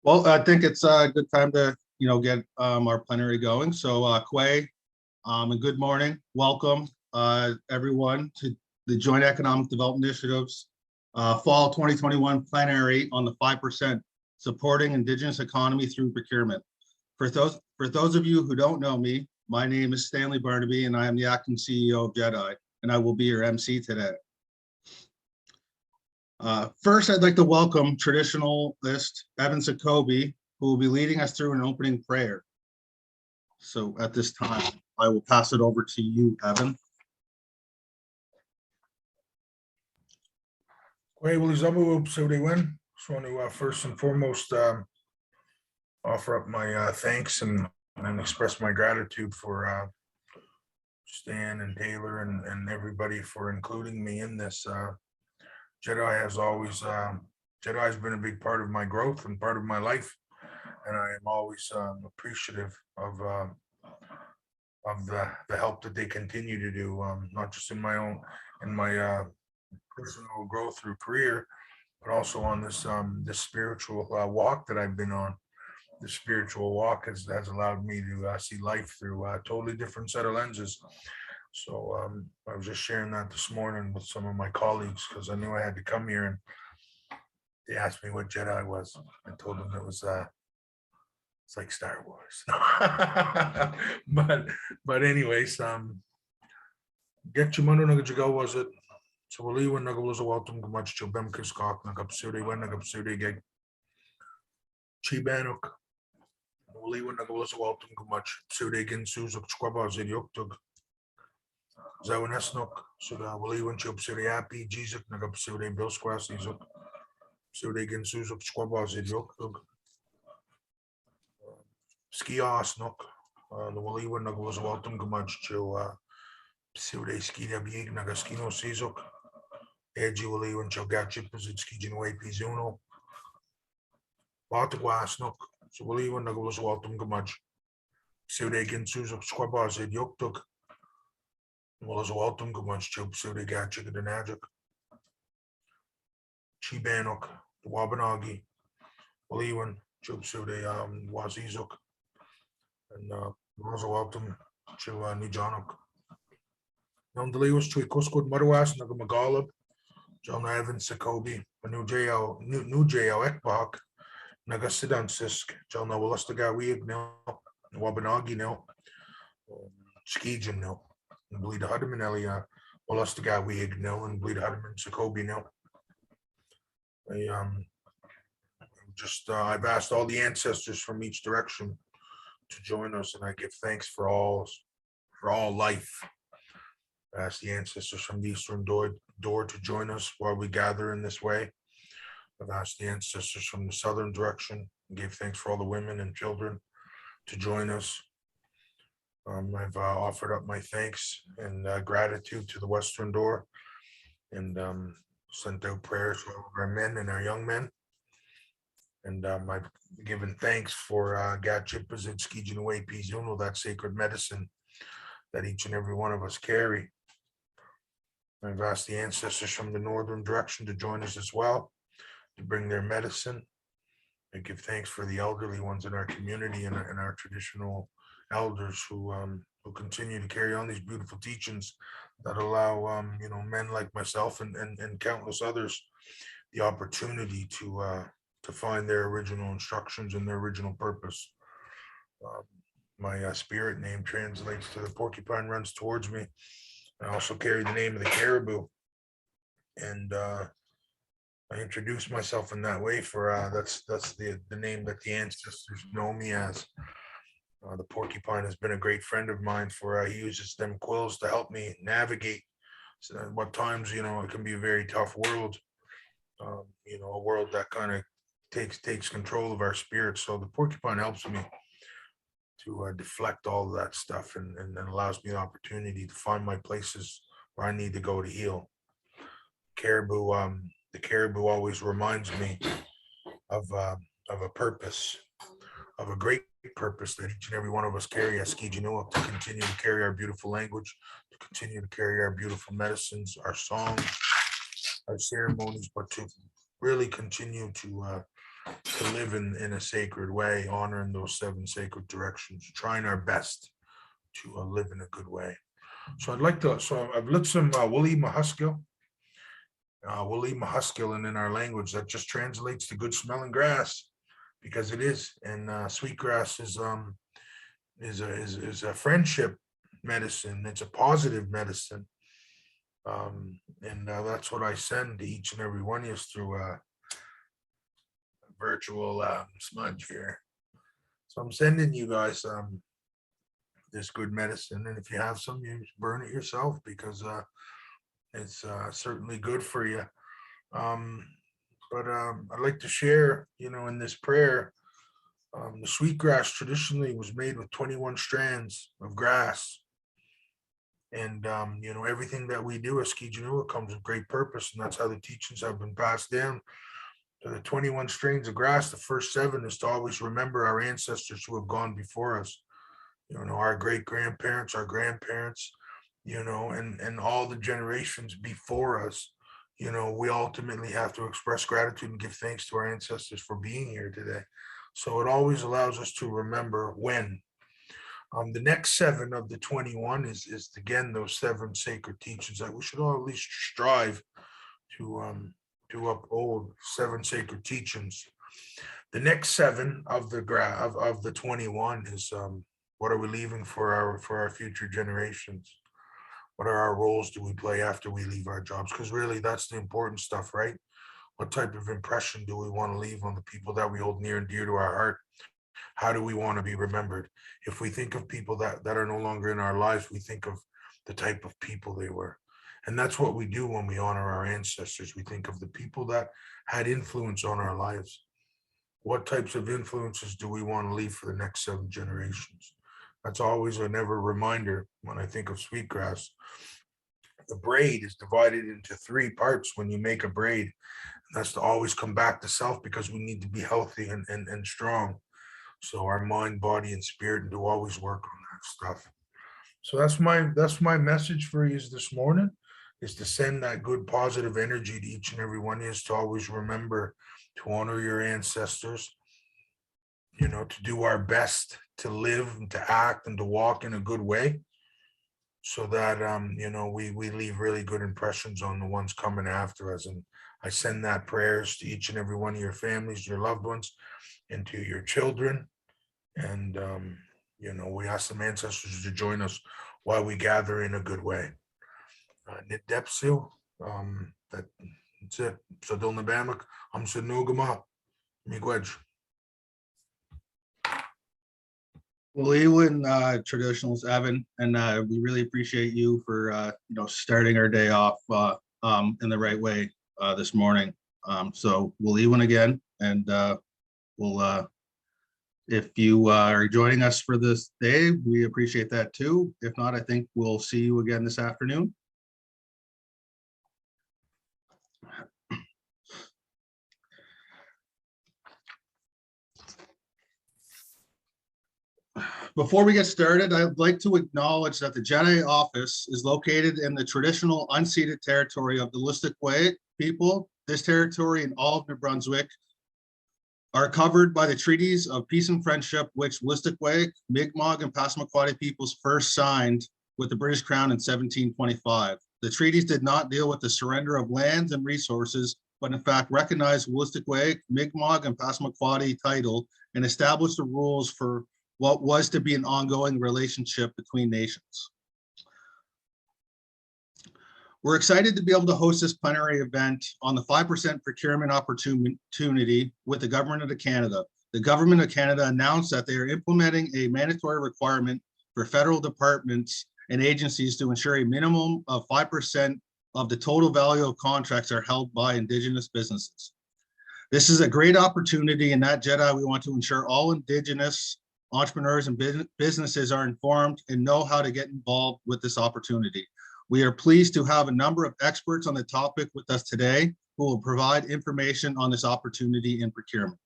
Well, I think it's a good time to, get our plenary going. So, Quay, and good morning. Welcome, everyone, to the Joint Economic Development Initiative's Fall 2021 plenary on the 5% supporting Indigenous economy through procurement. For those of you who don't know me, my name is Stanley Barnaby, and I am the acting CEO of JEDI, and I will be your MC today. First, I'd like to welcome traditionalist Evan Sakobe, who will be leading us through an opening prayer. So at this time, I will pass it over to you, Evan. Great. Well, so they win. Just want to first and foremost offer up my thanks and express my gratitude for Stan and Taylor and everybody for including me in this. JEDI has been a big part of my growth and part of my life, and I am always appreciative of the help that they continue to do, not just in my personal growth through career, but also on this spiritual walk that I've been on. The spiritual walk has allowed me to see life through a totally different set of lenses. So I was just sharing that this morning with some of my colleagues because I knew I had to come here, and they asked me what JEDI was. I told them it was it's like Star Wars. but anyways, get your money nagajigo was it? So we'll leave when nagawals a welcome much to Bem Kiskok nagapsuri when nagapsuri gig. Chibanuk. We'll leave when nagawals a welcome much. Psuri gin Suzuk Squabas in Yoktug. Zawanesnok, so that will even chop Suri happy, Jesus, Nagap Suri Bill Squass, so they can Suzuk Squabas in Yoktug. Ski Osnok, the will even Nagos welcome to much to Suri Ski Big Nagaskino Sizuk. Edgy will even Chogachi Pspc Jinway Pizuno. Bataguasnok, so will even Nagos welcome to much. So they can Suzuk Squabas in Yoktug. Well, as welcome to much chop so they got chicken and magic. Chibanok, the Wabanagi, well, even chop so they Wazizuk, and also welcome to Nijanok. Young Delewas to Cusco, Madawas, Nagamagalab, John Evan Sakobe, New J.O. Ekbach, Nagasidan Sisk, John Nawalastaga, Wabanagi, no, Skijin, no. Bleed Hudman Elia, well, us the guy we ignore and bleed Hudman Sakobe now. I've asked all the ancestors from each direction to join us, and I give thanks for all life. I ask the ancestors from the eastern door to join us while we gather in this way. I've asked the ancestors from the southern direction and gave thanks for all the women and children to join us. I've offered up my thanks and gratitude to the Western Door and sent out prayers for our men and our young men. And I've given thanks for Gatchipas and Skijinaway Pizuno, that sacred medicine that each and every one of us carry. I've asked the ancestors from the northern direction to join us as well, to bring their medicine. I give thanks for the elderly ones in our community and our traditional elders who continue to carry on these beautiful teachings that allow men like myself and countless others the opportunity to find their original instructions and their original purpose. My spirit name translates to the porcupine runs towards me. I also carry the name of the caribou, and I introduce myself in that way for that's the name that the ancestors know me as. The porcupine has been a great friend of mine for he uses them quills to help me navigate. So at what times, it can be a very tough world, a world that kind of takes control of our spirit. So the porcupine helps me to deflect all of that stuff and allows me the opportunity to find my places where I need to go to heal. The caribou always reminds me of a purpose, of a great purpose that each and every one of us carry as Skijinua, to continue to carry our beautiful language, to continue to carry our beautiful medicines, our songs, our ceremonies, but to really continue to to live in a sacred way, honoring those 7 sacred directions, trying our best to live in a good way. So I've lit some Woolly Mahuskil. Woolly Mahuskil, and in our language that just translates to good smelling grass, because it is. And sweetgrass is a friendship medicine. It's a positive medicine. And that's what I send to each and every one of you through a virtual smudge here. So I'm sending you guys this good medicine, and if you have some, you burn it yourself, because it's certainly good for you. But I'd like to share, in this prayer, the sweetgrass traditionally was made with 21 strands of grass. And, everything that we do as Kijanua comes with great purpose. And that's how the teachings have been passed down. So the 21 strains of grass, the first 7 is to always remember our ancestors who have gone before us. Our great grandparents, our grandparents, and all the generations before us. We ultimately have to express gratitude and give thanks to our ancestors for being here today. So it always allows us to remember when. The next 7 of the 21 is again those 7 sacred teachings that we should all at least strive to uphold. 7 sacred teachings. The next 7 of the 21 is what are we leaving for our future generations? What are our roles do we play after we leave our jobs? Because really, that's the important stuff, right? What type of impression do we want to leave on the people that we hold near and dear to our heart? How do we want to be remembered? If we think of people that are no longer in our lives, we think of the type of people they were. And that's what we do when we honor our ancestors. We think of the people that had influence on our lives. What types of influences do we want to leave for the next 7 generations? That's always a never reminder when I think of sweetgrass. The braid is divided into 3 parts when you make a braid. And that's to always come back to self, because we need to be healthy and strong. So our mind, body, and spirit, and to always work on that stuff. So that's my message for you this morning, is to send that good positive energy to each and every one of you, is to always remember to honor your ancestors, to do our best to live and to act and to walk in a good way, so that we leave really good impressions on the ones coming after us. And I send that prayers to each and every one of your families, your loved ones, and to your children. And we ask some ancestors to join us while we gather in a good way. That's it. So Nabamak, I'm Nogama, Miigwech. Well, Ewan, traditionals, Evan, and we really appreciate you for starting our day off in the right way this morning. So we'll Ewan again, and we'll if you are joining us for this day, we appreciate that too. If not, I think we'll see you again this afternoon. Before we get started, I'd like to acknowledge that the JEDI office is located in the traditional unceded territory of the Wolastoqey people. This territory and all of New Brunswick are covered by the treaties of peace and friendship, which Wolastoqey, Mi'kmaq, and Passamaquoddy peoples first signed with the British Crown in 1725. The treaties did not deal with the surrender of lands and resources, but in fact recognized Wolastoqey, Mi'kmaq, and Passamaquoddy title and established the rules for what was to be an ongoing relationship between nations. We're excited to be able to host this plenary event on the 5% procurement opportunity with the Government of Canada. The Government of Canada announced that they are implementing a mandatory requirement for federal departments and agencies to ensure a minimum of 5% of the total value of contracts are held by Indigenous businesses. This is a great opportunity, and at JEDI, we want to ensure all Indigenous entrepreneurs and businesses are informed and know how to get involved with this opportunity. We are pleased to have a number of experts on the topic with us today who will provide information on this opportunity in procurement.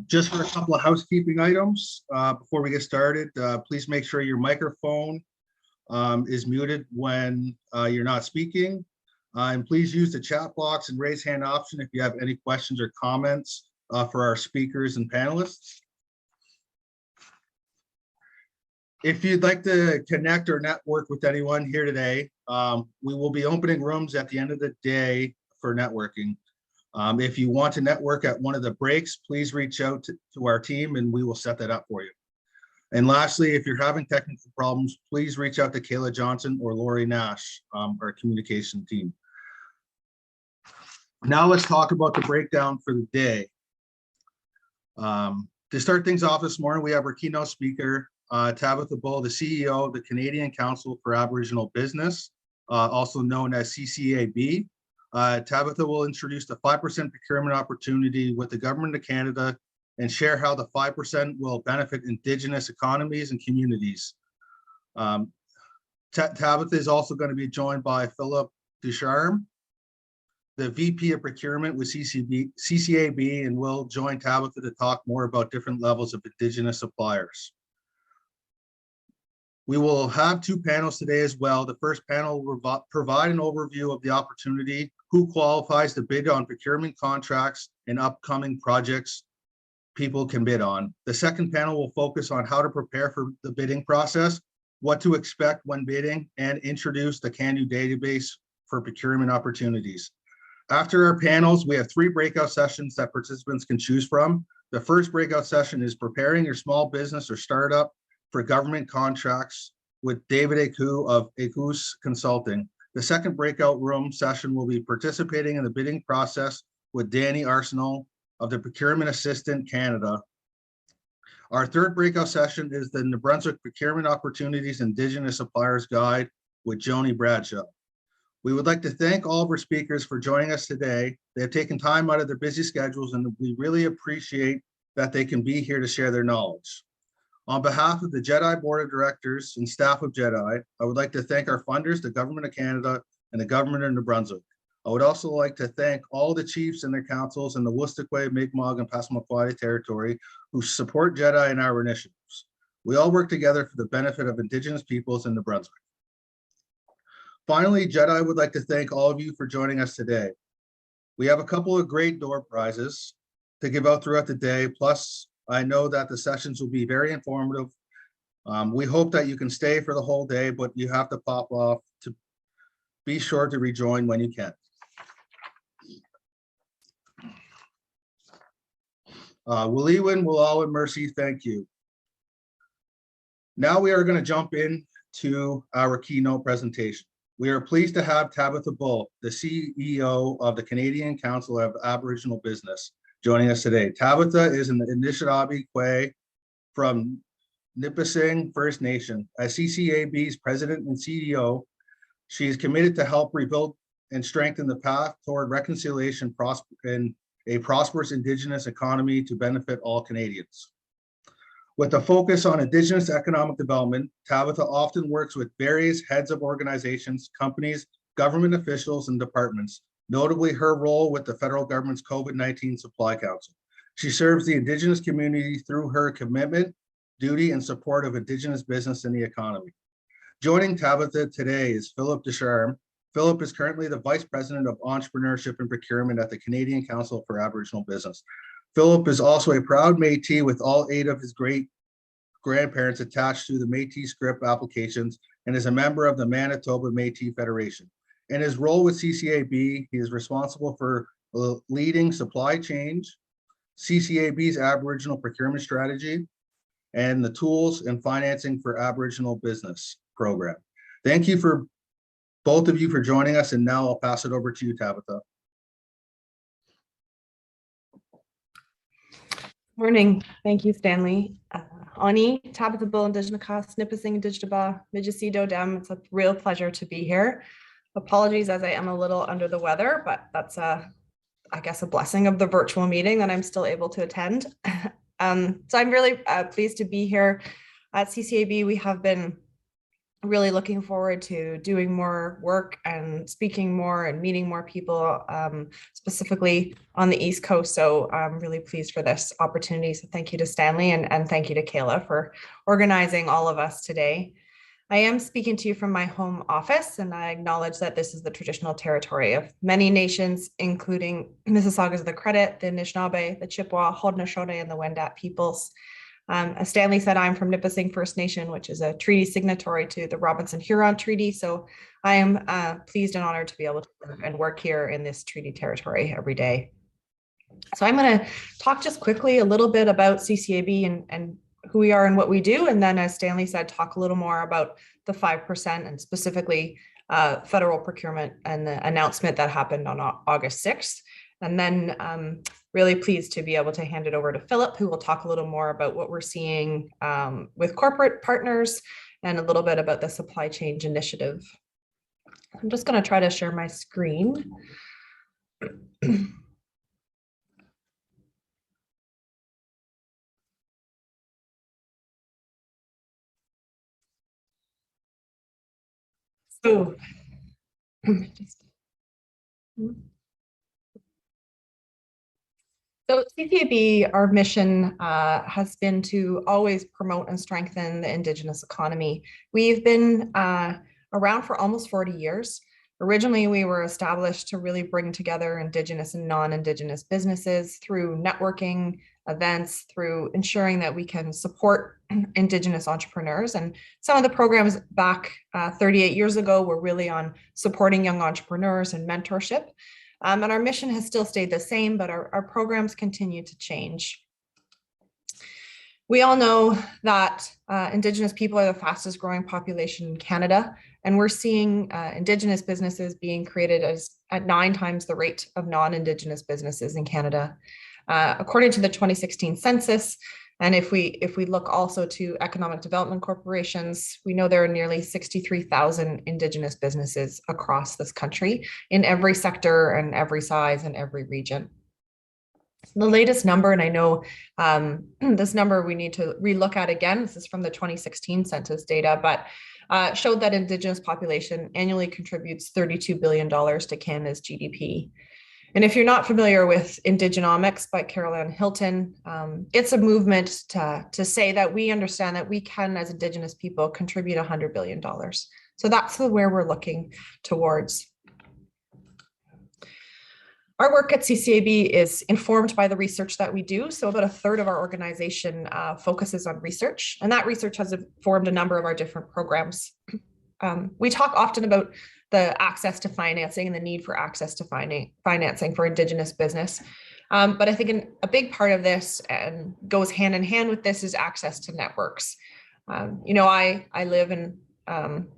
Just for a couple of housekeeping items before we get started, please make sure your microphone is muted when you're not speaking. And please use the chat box and raise hand option if you have any questions or comments. for our speakers and panelists. If you'd like to connect or network with anyone here today, we will be opening rooms at the end of the day for networking. If you want to network at one of the breaks, please reach out to our team and we will set that up for you. And lastly, if you're having technical problems, please reach out to Kayla Johnson or Lori Nash, our communication team. Now let's talk about the breakdown for the day. To start things off this morning, we have our keynote speaker, Tabitha Bull, the CEO of the Canadian Council for Aboriginal Business, also known as CCAB. Tabitha will introduce the 5% procurement opportunity with the Government of Canada and share how the 5% will benefit Indigenous economies and communities. Tabitha is also going to be joined by Philip Desharim, the VP of Procurement with CCAB, and will join Tabitha to talk more about different levels of Indigenous suppliers. We will have two panels today as well. The first panel will provide an overview of the opportunity, who qualifies to bid on procurement contracts and upcoming projects people can bid on. The second panel will focus on how to prepare for the bidding process, what to expect when bidding, and introduce the CANDO database for procurement opportunities. After our panels, we have 3 breakout sessions that participants can choose from. The first breakout session is preparing your small business or startup for government contracts with David Aku of Aku's Consulting. The second breakout room session will be participating in the bidding process with Danny Arsenal of the Procurement Assistant Canada. Our third breakout session is the New Brunswick Procurement Opportunities Indigenous Suppliers Guide with Joni Bradshaw. We would like to thank all of our speakers for joining us today. They have taken time out of their busy schedules and we really appreciate that they can be here to share their knowledge. On behalf of the JEDI Board of Directors and staff of JEDI, I would like to thank our funders, the Government of Canada and the Government of New Brunswick. I would also like to thank all the chiefs and their councils in the Woodstickway, Mi'kmaq, and Passamaquoddy territory who support JEDI and our initiatives. We all work together for the benefit of Indigenous peoples in New Brunswick. Finally, JEDI would like to thank all of you for joining us today. We have a couple of great door prizes to give out throughout the day. Plus, I know that the sessions will be very informative. We hope that you can stay for the whole day, but you have to pop off. To be sure to rejoin when you can. Wiliwin, Wilawin, Mercy, thank you. Now we are going to jump into our keynote presentation. We are pleased to have Tabitha Bull, the CEO of the Canadian Council of Aboriginal Business, joining us today. Tabitha is an Anishinaabe from Nipissing First Nation. As CCAB's president and CEO, she is committed to help rebuild and strengthen the path toward reconciliation and a prosperous Indigenous economy to benefit all Canadians. With a focus on Indigenous economic development, Tabitha often works with various heads of organizations, companies, government officials, and departments, notably her role with the federal government's COVID-19 Supply Council. She serves the Indigenous community through her commitment, duty, and support of Indigenous business and the economy. Joining Tabitha today is Philip Desharim. Philip is currently the Vice President of Entrepreneurship and Procurement at the Canadian Council for Aboriginal Business. Philip is also a proud Métis with all 8 of his great-grandparents attached to the Métis script applications and is a member of the Manitoba Métis Federation. In his role with CCAB, he is responsible for leading supply chain, CCAB's Aboriginal procurement strategy, and the tools and financing for Aboriginal business program. Thank you for both of you for joining us, and now I'll pass it over to you, Tabitha. Morning. Thank you, Stanley. Ani, Tabitha Bull, Indigenous Nipissing, Indigenous Mijisi Dem. It's a real pleasure to be here. Apologies as I am a little under the weather, but that's I guess a blessing of the virtual meeting that I'm still able to attend. So I'm really pleased to be here at CCAB. We have been really looking forward to doing more work and speaking more and meeting more people, specifically on the East Coast. So I'm really pleased for this opportunity. So thank you to Stanley and thank you to Kayla for organizing all of us today. I am speaking to you from my home office, and I acknowledge that this is the traditional territory of many nations, including Mississaugas of the Credit, the Anishinaabe, the Chippewa, Haudenosaunee, and the Wendat peoples. As Stanley said, I'm from Nipissing First Nation, which is a treaty signatory to the Robinson-Huron Treaty. So I am pleased and honored to be able to live and work here in this treaty territory every day. So I'm going to talk just quickly a little bit about CCAB and who we are and what we do. And then, as Stanley said, talk a little more about the 5% and specifically federal procurement and the announcement that happened on August 6th. And then really pleased to be able to hand it over to Philip, who will talk a little more about what we're seeing with corporate partners and a little bit about the supply chain initiative. I'm just going to try to share my screen. So, CCAB, our mission has been to always promote and strengthen the Indigenous economy. We've been around for almost 40 years. Originally, we were established to really bring together Indigenous and non-Indigenous businesses through networking events, through ensuring that we can support Indigenous entrepreneurs. And some of the programs back 38 years ago were really on supporting young entrepreneurs and mentorship. And our mission has still stayed the same, but our programs continue to change. We all know that Indigenous people are the fastest growing population in Canada, and we're seeing Indigenous businesses being created at 9 times the rate of non-Indigenous businesses in Canada. According to the 2016 census, and if we look also to economic development corporations, we know there are nearly 63,000 Indigenous businesses across this country in every sector and every size and every region. The latest number, and I know this number we need to relook at again, this is from the 2016 census data, but showed that Indigenous population annually contributes $32 billion to Canada's GDP. And if you're not familiar with Indigenomics by Carol Ann Hilton, it's a movement to say that we understand that we can, as Indigenous people, contribute $100 billion. So that's where we're looking towards. Our work at CCAB is informed by the research that we do. So about 1/3 of our organization focuses on research, and that research has informed a number of our different programs. We talk often about the access to financing and the need for access to financing for Indigenous business. But I think a big part of this and goes hand in hand with this is access to networks. I live and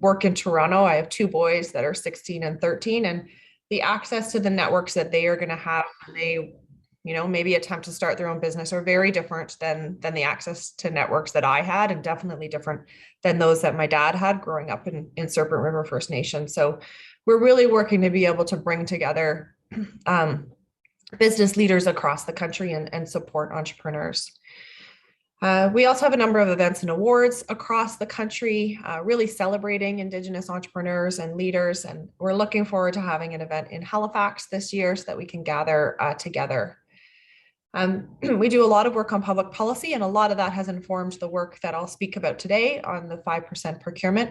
work in Toronto. I have 2 boys that are 16 and 13, and the access to the networks that they are going to have when they, maybe attempt to start their own business are very different than the access to networks that I had, and definitely different than those that my dad had growing up in Serpent River First Nation. So we're really working to be able to bring together business leaders across the country and support entrepreneurs. We also have a number of events and awards across the country, really celebrating Indigenous entrepreneurs and leaders. And we're looking forward to having an event in Halifax this year so that we can gather together. We do a lot of work on public policy, and a lot of that has informed the work that I'll speak about today on the 5% procurement.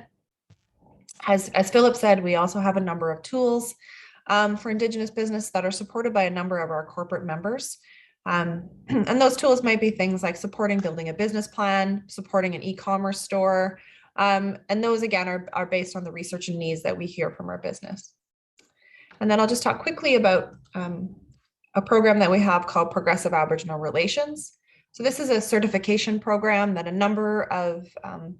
As Philip said, we also have a number of tools for Indigenous business that are supported by a number of our corporate members. And those tools might be things like supporting building a business plan, supporting an e-commerce store. And those, again, are based on the research and needs that we hear from our business. And then I'll just talk quickly about a program that we have called Progressive Aboriginal Relations. So this is a certification program that a number of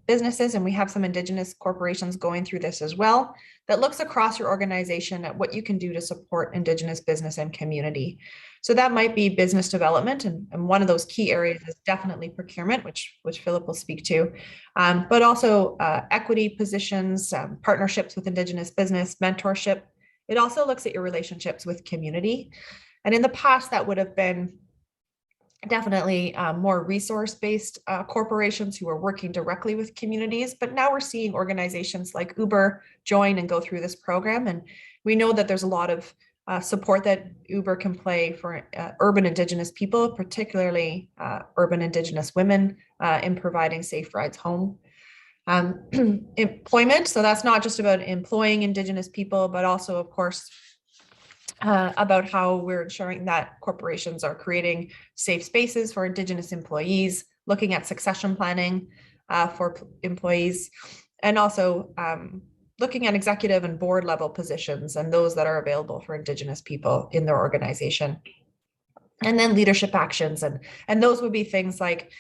businesses, and we have some Indigenous corporations going through this as well, that looks across your organization at what you can do to support Indigenous business and community. So that might be business development, and one of those key areas is definitely procurement, which Philip will speak to, but also equity positions, partnerships with Indigenous business, mentorship. It also looks at your relationships with community. And in the past, that would have been definitely more resource-based corporations who are working directly with communities. But now we're seeing organizations like Uber join and go through this program. And we know that there's a lot of support that Uber can play for urban Indigenous people, particularly urban Indigenous women, in providing safe rides home. Employment, so that's not just about employing Indigenous people, but also, of course, about how we're ensuring that corporations are creating safe spaces for Indigenous employees, looking at succession planning for employees, and also looking at executive and board level positions and those that are available for Indigenous people in their organization. And then leadership actions, and those would be things like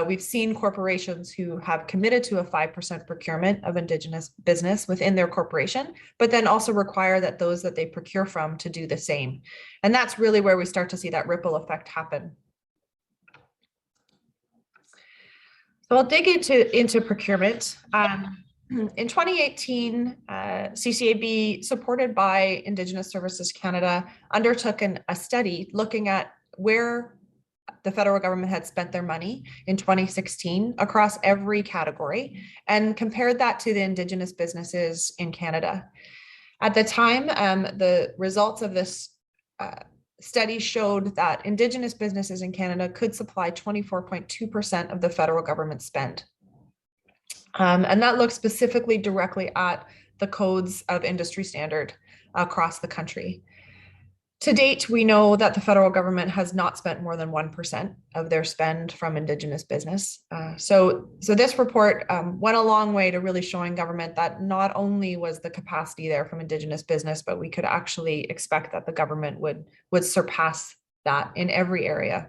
we've seen corporations who have committed to a 5% procurement of Indigenous business within their corporation, but then also require that those that they procure from to do the same. And that's really where we start to see that ripple effect happen. So I'll dig into procurement. In 2018, CCAB, supported by Indigenous Services Canada, undertook a study looking at where the federal government had spent their money in 2016 across every category and compared that to the Indigenous businesses in Canada. At the time, the results of this study showed that Indigenous businesses in Canada could supply 24.2% of the federal government spend. And that looks specifically directly at the codes of industry standard across the country. To date, we know that the federal government has not spent more than 1% of their spend from Indigenous business. So this report went a long way to really showing government that not only was the capacity there from Indigenous business, but we could actually expect that the government would surpass that in every area.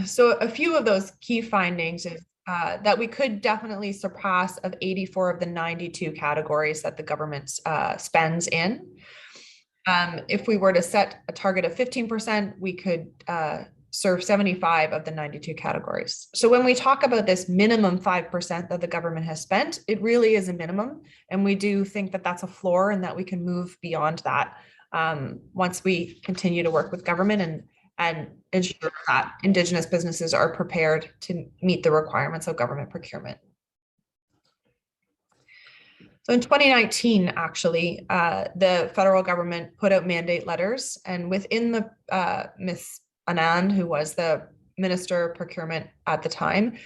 So a few of those key findings is that we could definitely surpass of 84 of the 92 categories that the government spends in. If we were to set a target of 15%, we could serve 75 of the 92 categories. So when we talk about this minimum 5% that the government has spent, it really is a minimum. And we do think that that's a floor and that we can move beyond that once we continue to work with government and ensure that Indigenous businesses are prepared to meet the requirements of government procurement. So in 2019, actually, the federal government put out mandate letters, and within the Ms. Anand, who was the Minister of Procurement at the time,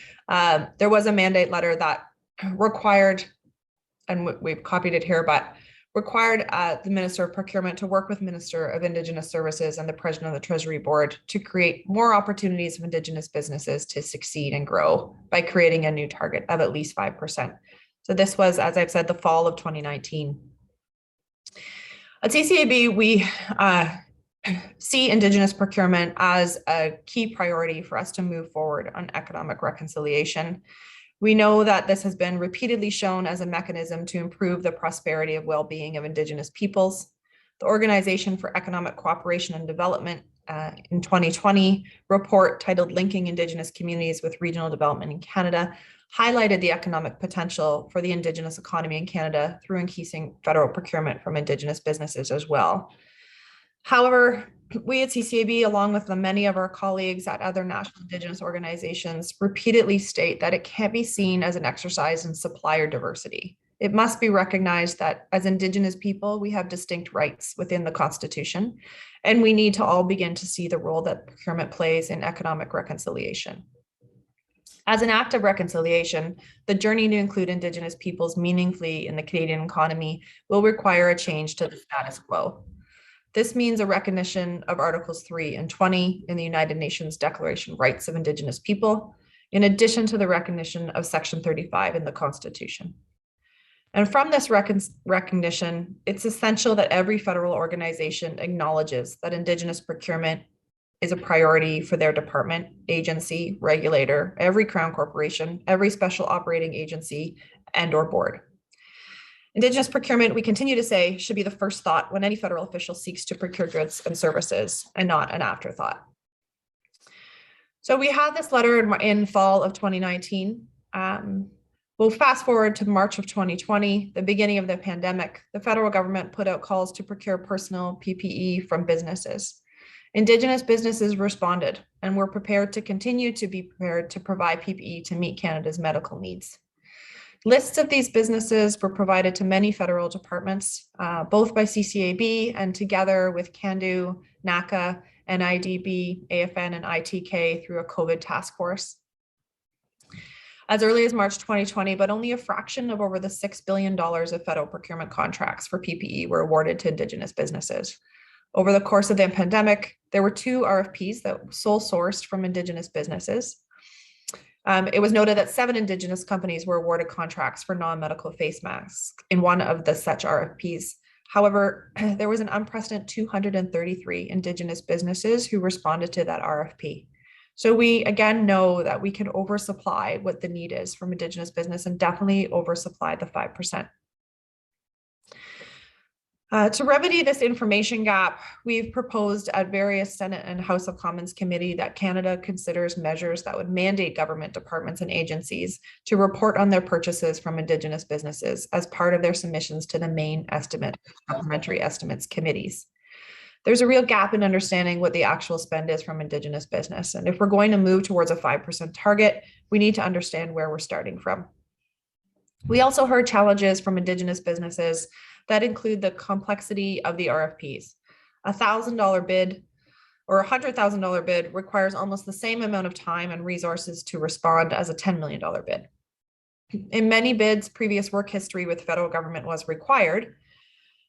there was a mandate letter that required, and we've copied it here, but required the Minister of Procurement to work with Minister of Indigenous Services and the President of the Treasury Board to create more opportunities for Indigenous businesses to succeed and grow by creating a new target of at least 5%. So this was, as I've said, the fall of 2019. At CCAB, we see Indigenous procurement as a key priority for us to move forward on economic reconciliation. We know that this has been repeatedly shown as a mechanism to improve the prosperity and well-being of Indigenous peoples. The Organization for Economic Cooperation and Development in 2020 report titled Linking Indigenous Communities with Regional Development in Canada highlighted the economic potential for the Indigenous economy in Canada through increasing federal procurement from Indigenous businesses as well. However, we at CCAB, along with many of our colleagues at other national Indigenous organizations, repeatedly state that it can't be seen as an exercise in supplier diversity. It must be recognized that as Indigenous people, we have distinct rights within the Constitution, and we need to all begin to see the role that procurement plays in economic reconciliation. As an act of reconciliation, the journey to include Indigenous peoples meaningfully in the Canadian economy will require a change to the status quo. This means a recognition of Articles 3 and 20 in the United Nations Declaration of Rights of Indigenous People, in addition to the recognition of Section 35 in the Constitution. And from this recognition, it's essential that every federal organization acknowledges that Indigenous procurement is a priority for their department, agency, regulator, every Crown corporation, every special operating agency, and/or board. Indigenous procurement, we continue to say, should be the first thought when any federal official seeks to procure goods and services, and not an afterthought. So we had this letter in fall of 2019. We'll fast forward to March of 2020, the beginning of the pandemic. The federal government put out calls to procure personal PPE from businesses. Indigenous businesses responded and were prepared to continue to be prepared to provide PPE to meet Canada's medical needs. Lists of these businesses were provided to many federal departments, both by CCAB and together with CANDU, NACA, NIDB, AFN, and ITK through a COVID task force. as early as March 2020, but only a fraction of over the $6 billion of federal procurement contracts for PPE were awarded to Indigenous businesses. Over the course of the pandemic, there were 2 RFPs that were sole sourced from Indigenous businesses. It was noted that 7 Indigenous companies were awarded contracts for non-medical face masks in one of the such RFPs. However, there was an unprecedented 233 Indigenous businesses who responded to that RFP. So we again know that we can oversupply what the need is from Indigenous business and definitely oversupply the 5%. To remedy this information gap, we've proposed at various Senate and House of Commons committee that Canada considers measures that would mandate government departments and agencies to report on their purchases from Indigenous businesses as part of their submissions to the main estimate, supplementary estimates committees. There's a real gap in understanding what the actual spend is from Indigenous business. And if we're going to move towards a 5% target, we need to understand where we're starting from. We also heard challenges from Indigenous businesses that include the complexity of the RFPs. A $1,000 bid or a $100,000 bid requires almost the same amount of time and resources to respond as a $10 million bid. In many bids, previous work history with the federal government was required.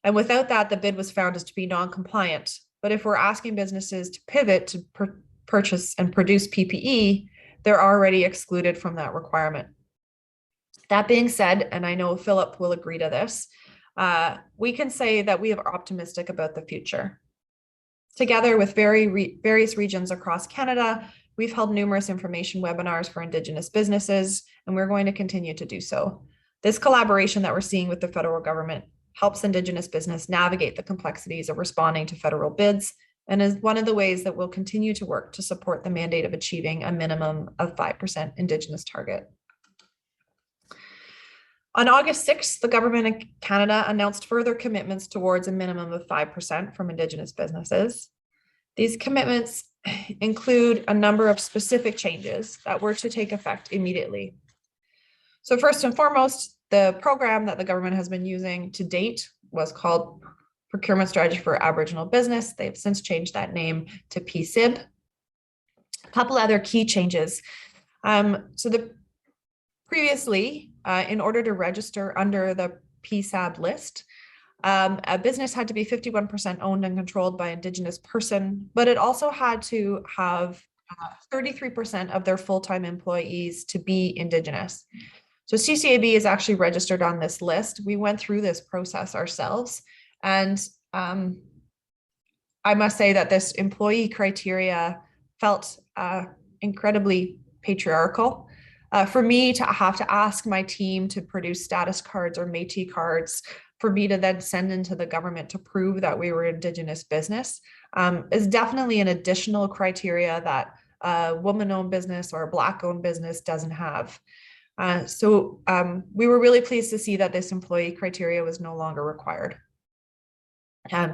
And without that, the bid was found as to be non-compliant. But if we're asking businesses to pivot to purchase and produce PPE, they're already excluded from that requirement. That being said, and I know Philip will agree to this, we can say that we are optimistic about the future. Together with various regions across Canada, we've held numerous information webinars for Indigenous businesses, and we're going to continue to do so. This collaboration that we're seeing with the federal government helps Indigenous business navigate the complexities of responding to federal bids, and is one of the ways that we'll continue to work to support the mandate of achieving a minimum of 5% Indigenous target. On August 6th, the government of Canada announced further commitments towards a minimum of 5% from Indigenous businesses. These commitments include a number of specific changes that were to take effect immediately. So first and foremost, the program that the government has been using to date was called Procurement Strategy for Aboriginal Business. They've since changed that name to PSIB. A couple other key changes. Previously, in order to register under the PSAB list, a business had to be 51% owned and controlled by Indigenous person, but it also had to have 33% of their full-time employees to be Indigenous. So CCAB is actually registered on this list. We went through this process ourselves, and I must say that this employee criteria felt incredibly patriarchal. For me to have to ask my team to produce status cards or Métis cards for me to then send into the government to prove that we were Indigenous business is definitely an additional criteria that a woman-owned business or a Black-owned business doesn't have. We were really pleased to see that this employee criteria was no longer required.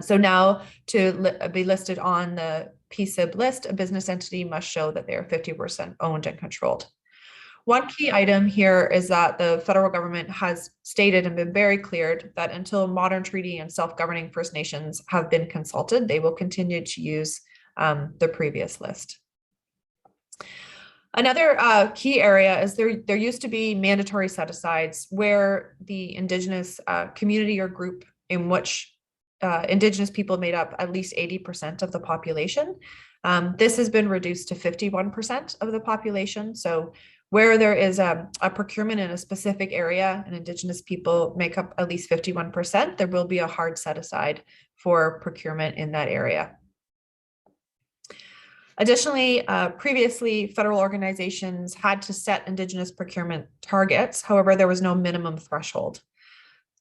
So now to be listed on the PSIB list, a business entity must show that they are 50% owned and controlled. One key item here is that the federal government has stated and been very clear that until modern treaty and self-governing First Nations have been consulted, they will continue to use the previous list. Another key area is there used to be mandatory set-asides where the Indigenous community or group in which Indigenous people made up at least 80% of the population. This has been reduced to 51% of the population. So where there is a procurement in a specific area and Indigenous people make up at least 51%, there will be a hard set aside for procurement in that area. Additionally, previously, federal organizations had to set Indigenous procurement targets. However, there was no minimum threshold.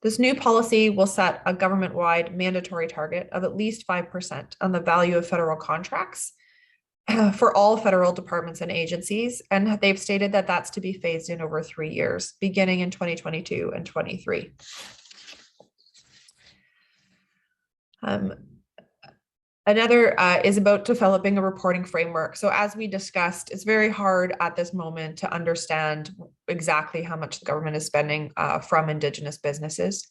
This new policy will set a government-wide mandatory target of at least 5% on the value of federal contracts for all federal departments and agencies, and they've stated that that's to be phased in over 3 years, beginning in 2022 and 23. Another is about developing a reporting framework. So as we discussed, it's very hard at this moment to understand exactly how much the government is spending from Indigenous businesses.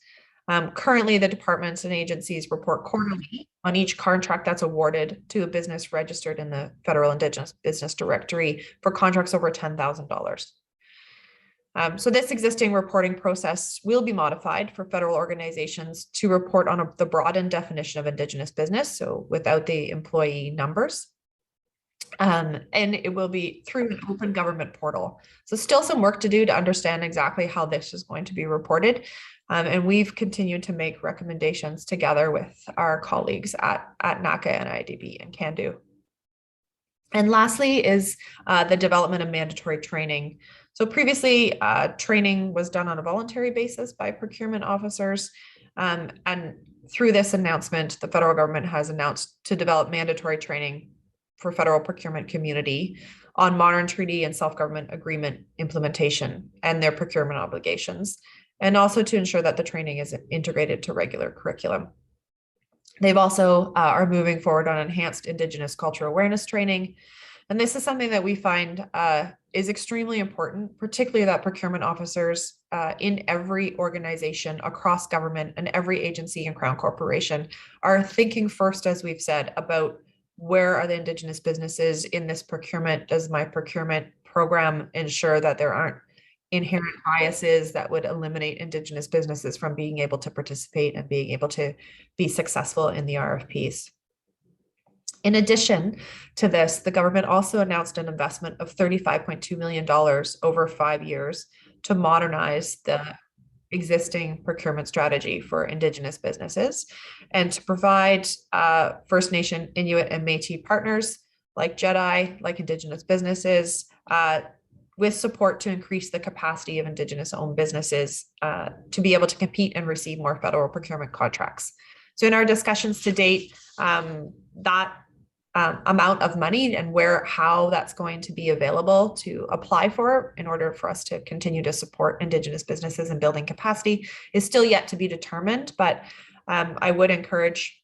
Currently, the departments and agencies report quarterly on each contract that's awarded to a business registered in the Federal Indigenous Business Directory for contracts over $10,000. So this existing reporting process will be modified for federal organizations to report on the broadened definition of Indigenous business, so without the employee numbers. And it will be through an open government portal. So still some work to do to understand exactly how this is going to be reported. And we've continued to make recommendations together with our colleagues at NACA and IDB and CANDO. And lastly is the development of mandatory training. So previously, training was done on a voluntary basis by procurement officers. And through this announcement, the federal government has announced to develop mandatory training for federal procurement community on modern treaty and self-government agreement implementation and their procurement obligations, and also to ensure that the training is integrated to regular curriculum. They've also are moving forward on enhanced Indigenous cultural awareness training. And this is something that we find is extremely important, particularly that procurement officers in every organization across government and every agency and Crown Corporation are thinking first, as we've said, about where are the Indigenous businesses in this procurement? Does my procurement program ensure that there aren't inherent biases that would eliminate Indigenous businesses from being able to participate and being able to be successful in the RFPs? In addition to this, the government also announced an investment of $35.2 million over 5 years to modernize the existing procurement strategy for Indigenous businesses and to provide First Nation, Inuit, and Métis partners like JEDI, like Indigenous businesses, with support to increase the capacity of Indigenous-owned businesses to be able to compete and receive more federal procurement contracts. So in our discussions to date, that amount of money and how that's going to be available to apply for in order for us to continue to support Indigenous businesses and building capacity is still yet to be determined. But I would encourage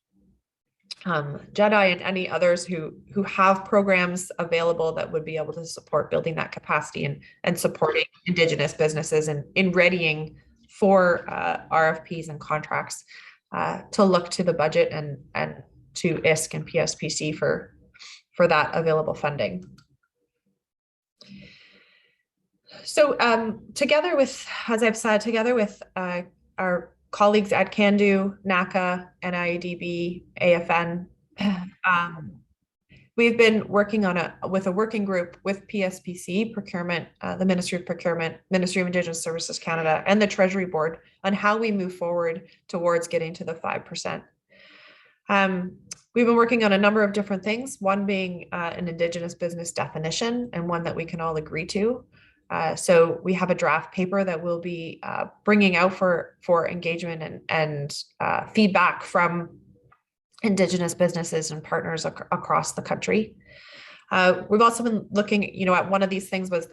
JEDI and any others who have programs available that would be able to support building that capacity and supporting Indigenous businesses and in readying for RFPs and contracts to look to the budget and to ISC and Pspc for that available funding. So together with, as I've said, together with our colleagues at CANDO, NACA, NIDB, AFN, we've been working on with a working group with Pspc, Procurement, the Ministry of Procurement, Ministry of Indigenous Services Canada, and the Treasury Board on how we move forward towards getting to the 5%. We've been working on a number of different things, one being an Indigenous business definition and one that we can all agree to. So we have a draft paper that we'll be bringing out for engagement and feedback from Indigenous businesses and partners across the country. We've also been looking, at one of these things was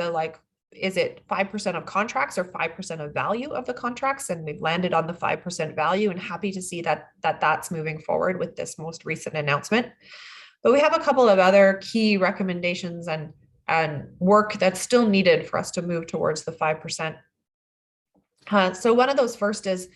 is it 5% of contracts or 5% of value of the contracts? And we've landed on the 5% value, and happy to see that's moving forward with this most recent announcement. But we have a couple of other key recommendations and work that's still needed for us to move towards the 5%. So one of those first is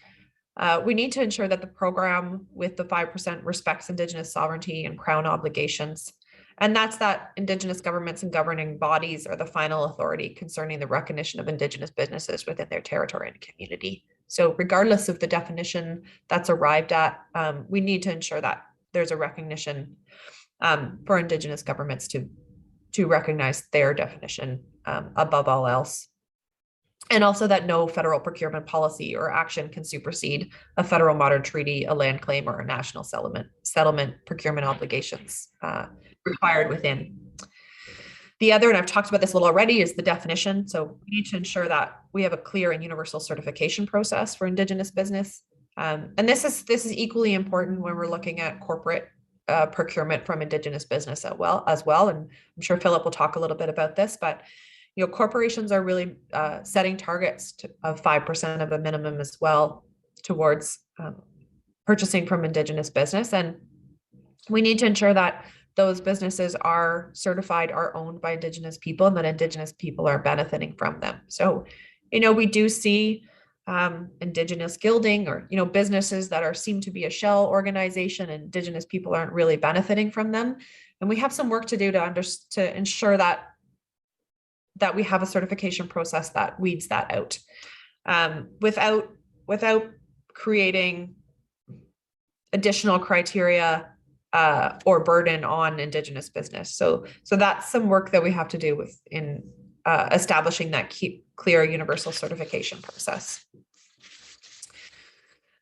we need to ensure that the program with the 5% respects Indigenous sovereignty and Crown obligations. And that's that Indigenous governments and governing bodies are the final authority concerning the recognition of Indigenous businesses within their territory and community. So regardless of the definition that's arrived at, we need to ensure that there's a recognition for Indigenous governments to recognize their definition above all else. And also that no federal procurement policy or action can supersede a federal modern treaty, a land claim, or a national settlement procurement obligations required within. The other, and I've talked about this a little already, is the definition. So we need to ensure that we have a clear and universal certification process for Indigenous business. And this is equally important when we're looking at corporate procurement from Indigenous business as well. And I'm sure Philip will talk a little bit about this, but corporations are really setting targets of 5% of a minimum as well towards purchasing from Indigenous business. And we need to ensure that those businesses are certified, are owned by Indigenous people, and that Indigenous people are benefiting from them. So, we do see Indigenous gilding or, businesses that seem to be a shell organization, and Indigenous people aren't really benefiting from them. And we have some work to do to ensure that that we have a certification process that weeds that out, without creating additional criteria or burden on Indigenous business. So that's some work that we have to do in establishing that clear universal certification process.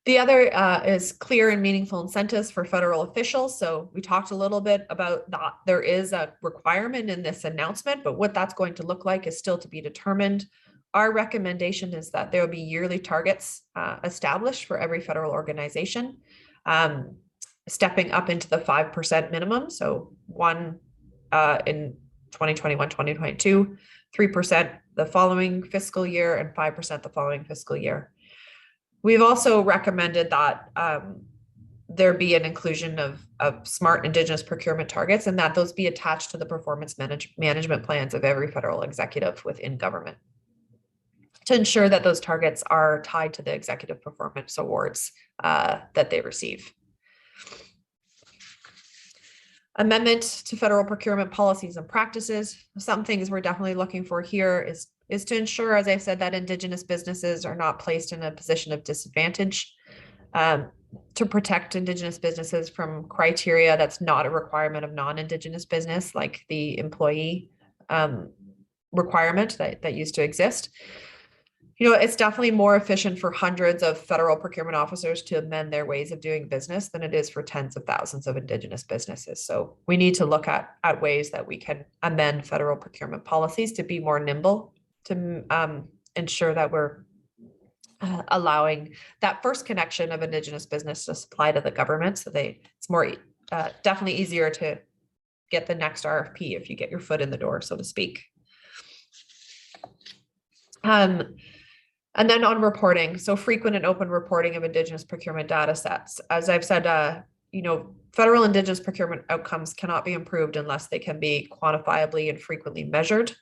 The other is clear and meaningful incentives for federal officials. So we talked a little bit about that. There is a requirement in this announcement, but what that's going to look like is still to be determined. Our recommendation is that there will be yearly targets established for every federal organization, stepping up into the 5% minimum. So 1 in 2021, 2022, 3% the following fiscal year, and 5% the following fiscal year. We've also recommended that there be an inclusion of smart Indigenous procurement targets, and that those be attached to the performance management plans of every federal executive within government, to ensure that those targets are tied to the executive performance awards that they receive. Amendment to federal procurement policies and practices. Some things we're definitely looking for here is to ensure, as I said, that Indigenous businesses are not placed in a position of disadvantage, to protect Indigenous businesses from criteria that's not a requirement of non-Indigenous business, like the employee requirement that used to exist. You know, it's definitely more efficient for hundreds of federal procurement officers to amend their ways of doing business than it is for tens of thousands of Indigenous businesses. So we need to look at ways that we can amend federal procurement policies to be more nimble, to ensure that we're allowing that first connection of Indigenous business to supply to the government. So it's more definitely easier to get the next RFP if you get your foot in the door, so to speak. And then on reporting, so frequent and open reporting of Indigenous procurement data sets. As I've said, you know, federal Indigenous procurement outcomes cannot be improved unless they can be quantifiably and frequently measured.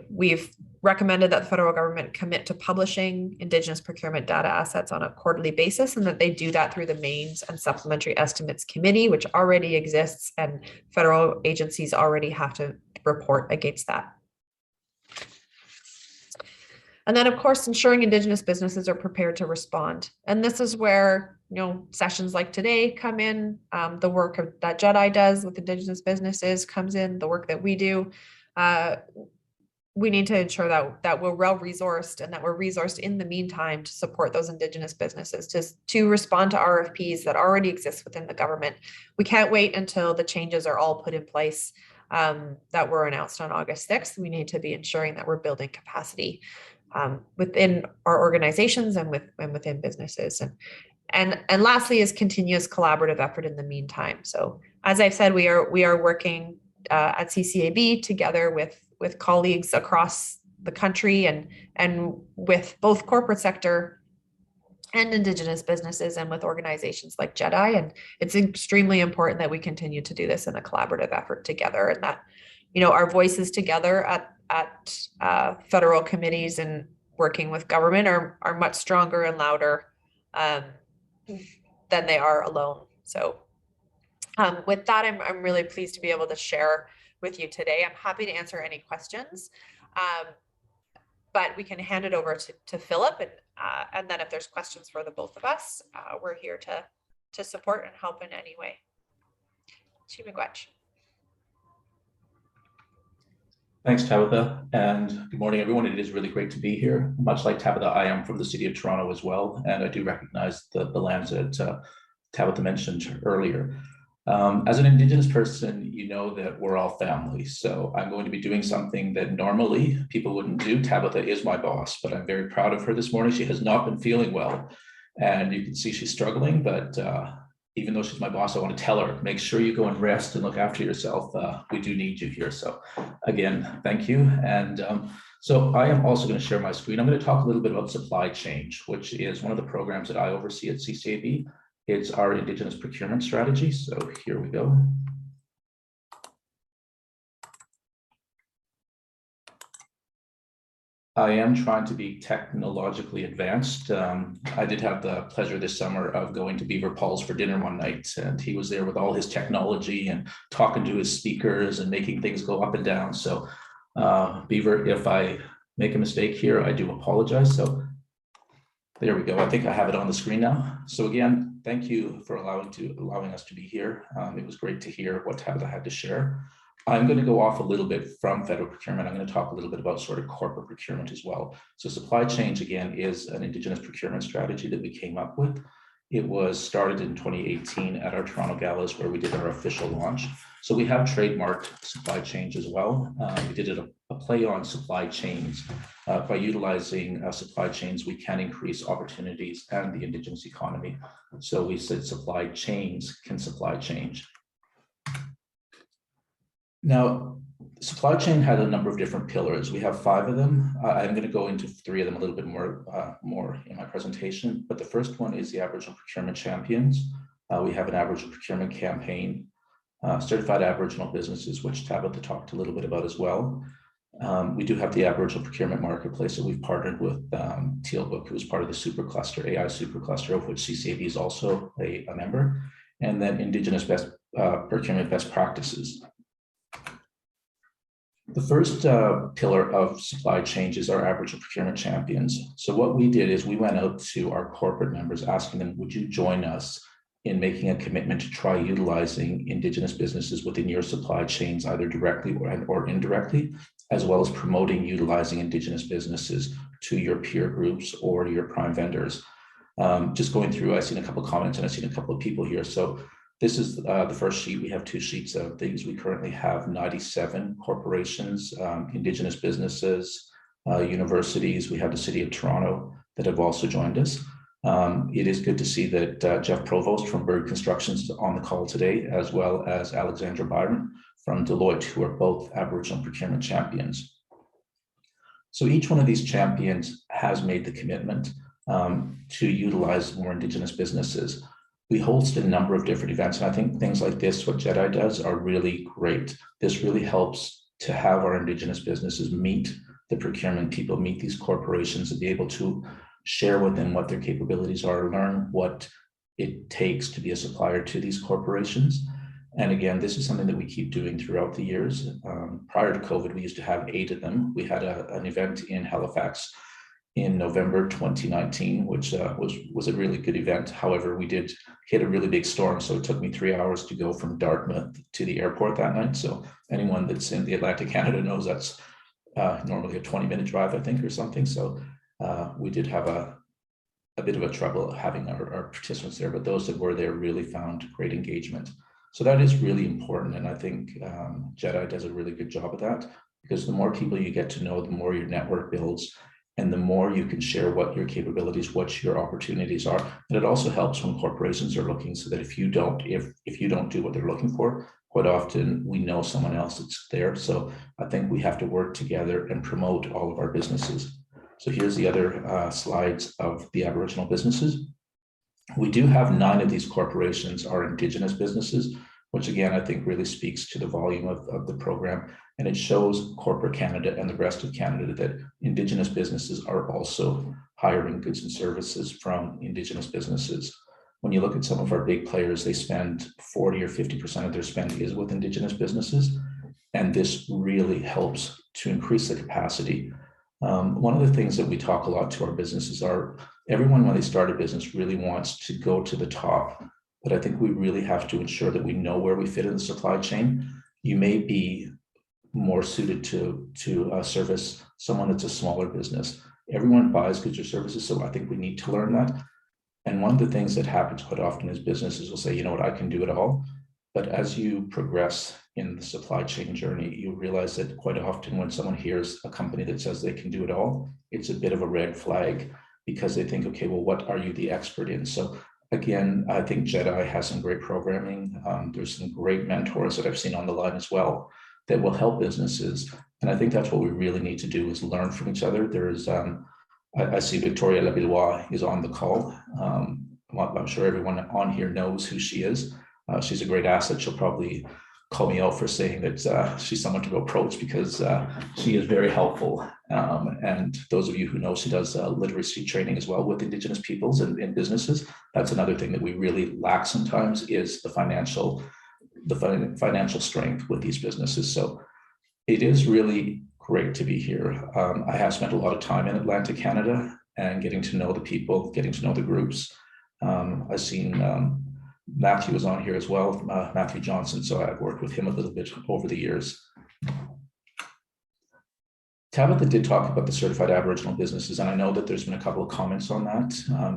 We've recommended that the federal government commit to publishing Indigenous procurement data assets on a quarterly basis, and that they do that through the Mains and Supplementary Estimates Committee, which already exists, and federal agencies already have to report against that. And then, of course, ensuring Indigenous businesses are prepared to respond. And this is where, you know, sessions like today come in, the work that JEDI does with Indigenous businesses comes in, the work that we do. We need to ensure that we're well-resourced, and that we're resourced in the meantime to support those Indigenous businesses to respond to RFPs that already exist within the government. We can't wait until the changes are all put in place that were announced on August 6th. We need to be ensuring that we're building capacity within our organizations and within businesses. And lastly is continuous collaborative effort in the meantime. So as I've said, we are working at CCAB together with colleagues across the country and with both corporate sector and Indigenous businesses, and with organizations like JEDI. And it's extremely important that we continue to do this in a collaborative effort together, and that, you know, our voices together at federal committees and working with government are much stronger and louder than they are alone. So with that, I'm really pleased to be able to share with you today. I'm happy to answer any questions, but we can hand it over to Philip, and then if there's questions for the both of us, we're here to support and help in any way. Chimigwech. Thanks, Tabitha, and good morning, everyone. It is really great to be here. Much like Tabitha, I am from the city of Toronto as well, and I do recognize the lands that Tabitha mentioned earlier. As an Indigenous person, you know that we're all family, so I'm going to be doing something that normally people wouldn't do. Tabitha is my boss, but I'm very proud of her this morning. She has not been feeling well, and you can see she's struggling, but even though she's my boss, I want to tell her, make sure you go and rest and look after yourself. We do need you here. So again, thank you. And so I am also going to share my screen. I'm going to talk a little bit about supply chain, which is one of the programs that I oversee at CCAB. It's our Indigenous procurement strategy. So here we go. I am trying to be technologically advanced. I did have the pleasure this summer of going to Beaver Paul's for dinner one night, and he was there with all his technology and talking to his speakers and making things go up and down. So Beaver, if I make a mistake here, I do apologize. So there we go. I think I have it on the screen now. So again, thank you for allowing us to be here. It was great to hear what Tabitha had to share. I'm going to go off a little bit from federal procurement. I'm going to talk a little bit about sort of corporate procurement as well. So supply chains, again, is an Indigenous procurement strategy that we came up with. It was started in 2018 at our Toronto Galas where we did our official launch. So we have trademarked supply chains as well. We did a play on supply chains. By utilizing supply chains, we can increase opportunities and the Indigenous economy. So we said supply chains can supply change. Now, supply chain had a number of different pillars. We have 5 of them. I'm going to go into 3 of them a little bit more in my presentation. But the first one is the Aboriginal Procurement Champions. We have an Aboriginal Procurement Campaign, certified Aboriginal businesses, which Tabitha talked a little bit about as well. We do have the Aboriginal Procurement Marketplace that we've partnered with Tealbook, who is part of the supercluster, AI supercluster, of which CCAB is also a member, and then Indigenous Procurement Best Practices. The first pillar of supply chain is our Aboriginal Procurement Champions. So what we did is we went out to our corporate members asking them, would you join us in making a commitment to try utilizing Indigenous businesses within your supply chains, either directly or indirectly, as well as promoting utilizing Indigenous businesses to your peer groups or your prime vendors. Just going through, I've seen a couple of comments and I've seen a couple of people here. So this is the first sheet. We have 2 sheets of these. We currently have 97 corporations, Indigenous businesses, universities. We have the City of Toronto that have also joined us. It is good to see that Jeff Provost from Bird Construction is on the call today, as well as Alexandra Byron from Deloitte, who are both Aboriginal Procurement Champions. So each one of these champions has made the commitment to utilize more Indigenous businesses. We host a number of different events, and I think things like this, what JEDI does, are really great. This really helps to have our Indigenous businesses meet the procurement people, meet these corporations, and be able to share with them what their capabilities are, learn what it takes to be a supplier to these corporations. And again, this is something that we keep doing throughout the years. Prior to COVID, we used to have 8 of them. We had an event in Halifax in November 2019, which was a really good event. However, we did hit a really big storm, so it took me 3 hours to go from Dartmouth to the airport that night. So anyone that's in the Atlantic Canada knows that's normally a 20-minute drive, I think, or something. So we did have a bit of a trouble having our participants there, but those that were there really found great engagement. So that is really important, and I think JEDI does a really good job of that, because the more people you get to know, the more your network builds, and the more you can share what your capabilities, what your opportunities are. And it also helps when corporations are looking, so that if you don't do what they're looking for, quite often we know someone else that's there. So I think we have to work together and promote all of our businesses. So here's the other slides of the Aboriginal businesses. We do have 9 of these corporations are Indigenous businesses, which again, I think really speaks to the volume of the program. And it shows corporate Canada and the rest of Canada that Indigenous businesses are also hiring goods and services from Indigenous businesses. When you look at some of our big players, they spend 40 or 50% of their spend is with Indigenous businesses. And this really helps to increase the capacity. One of the things that we talk a lot to our businesses are, everyone when they start a business really wants to go to the top, but I think we really have to ensure that we know where we fit in the supply chain. You may be more suited to service someone that's a smaller business. Everyone buys goods or services, so I think we need to learn that. And one of the things that happens quite often is businesses will say, you know what, I can do it all. But as you progress in the supply chain journey, you realize that quite often when someone hears a company that says they can do it all, it's a bit of a red flag, because they think, okay, well, what are you the expert in? So again, I think JEDI has some great programming. There's some great mentors that I've seen on the line as well that will help businesses. And I think that's what we really need to do, is learn from each other. There's, I see Victoria Labillois is on the call. I'm sure everyone on here knows who she is. She's a great asset. She'll probably call me out for saying that she's someone to approach, because she is very helpful. And those of you who know, she does literacy training as well with Indigenous peoples and businesses. That's another thing that we really lack sometimes, is the financial strength with these businesses. So it is really great to be here. I have spent a lot of time in Atlantic Canada and getting to know the people, getting to know the groups. I've seen Matthew was on here as well, Matthew Johnson, so I've worked with him a little bit over the years. Tabitha did talk about the certified Aboriginal businesses, and I know that there's been a couple of comments on that.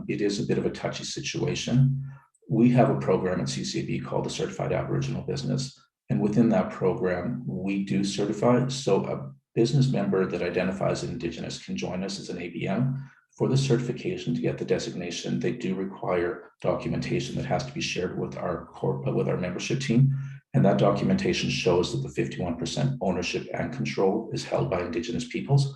It is a bit of a touchy situation. We have a program at CCAB called the Certified Aboriginal Business, and within that program, we do certify. So a business member that identifies as Indigenous can join us as an ABM. For the certification to get the designation, they do require documentation that has to be shared with our membership team. And that documentation shows that the 51% ownership and control is held by Indigenous peoples.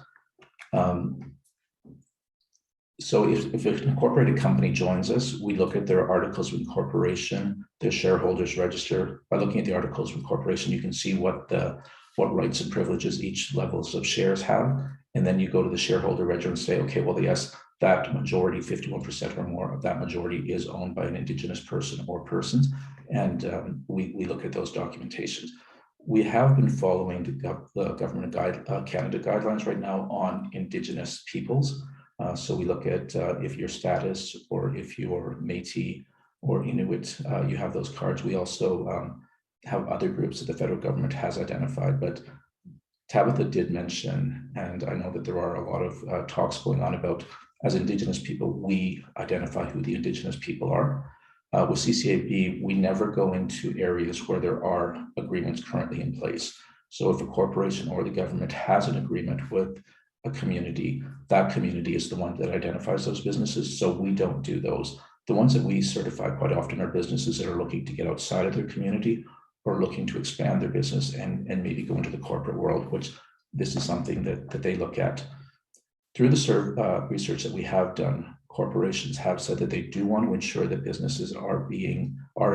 So if an incorporated company joins us, we look at their articles of incorporation, their shareholders register. By looking at the articles of incorporation, you can see what rights and privileges each levels of shares have. And then you go to the shareholder register and say, okay, well, yes, that majority, 51% or more of that majority is owned by an Indigenous person or persons. And we look at those documentations. We have been following the Government of Canada guidelines right now on Indigenous peoples. So we look at if your status or if you're Métis or Inuit, you have those cards. We also have other groups that the federal government has identified, but Tabitha did mention, and I know that there are a lot of talks going on about, as Indigenous people, we identify who the Indigenous people are. With CCAB, we never go into areas where there are agreements currently in place. So if a corporation or the government has an agreement with a community, that community is the one that identifies those businesses. So we don't do those. The ones that we certify quite often are businesses that are looking to get outside of their community or looking to expand their business and maybe go into the corporate world, which this is something that they look at. Through the research that we have done, corporations have said that they do want to ensure that businesses are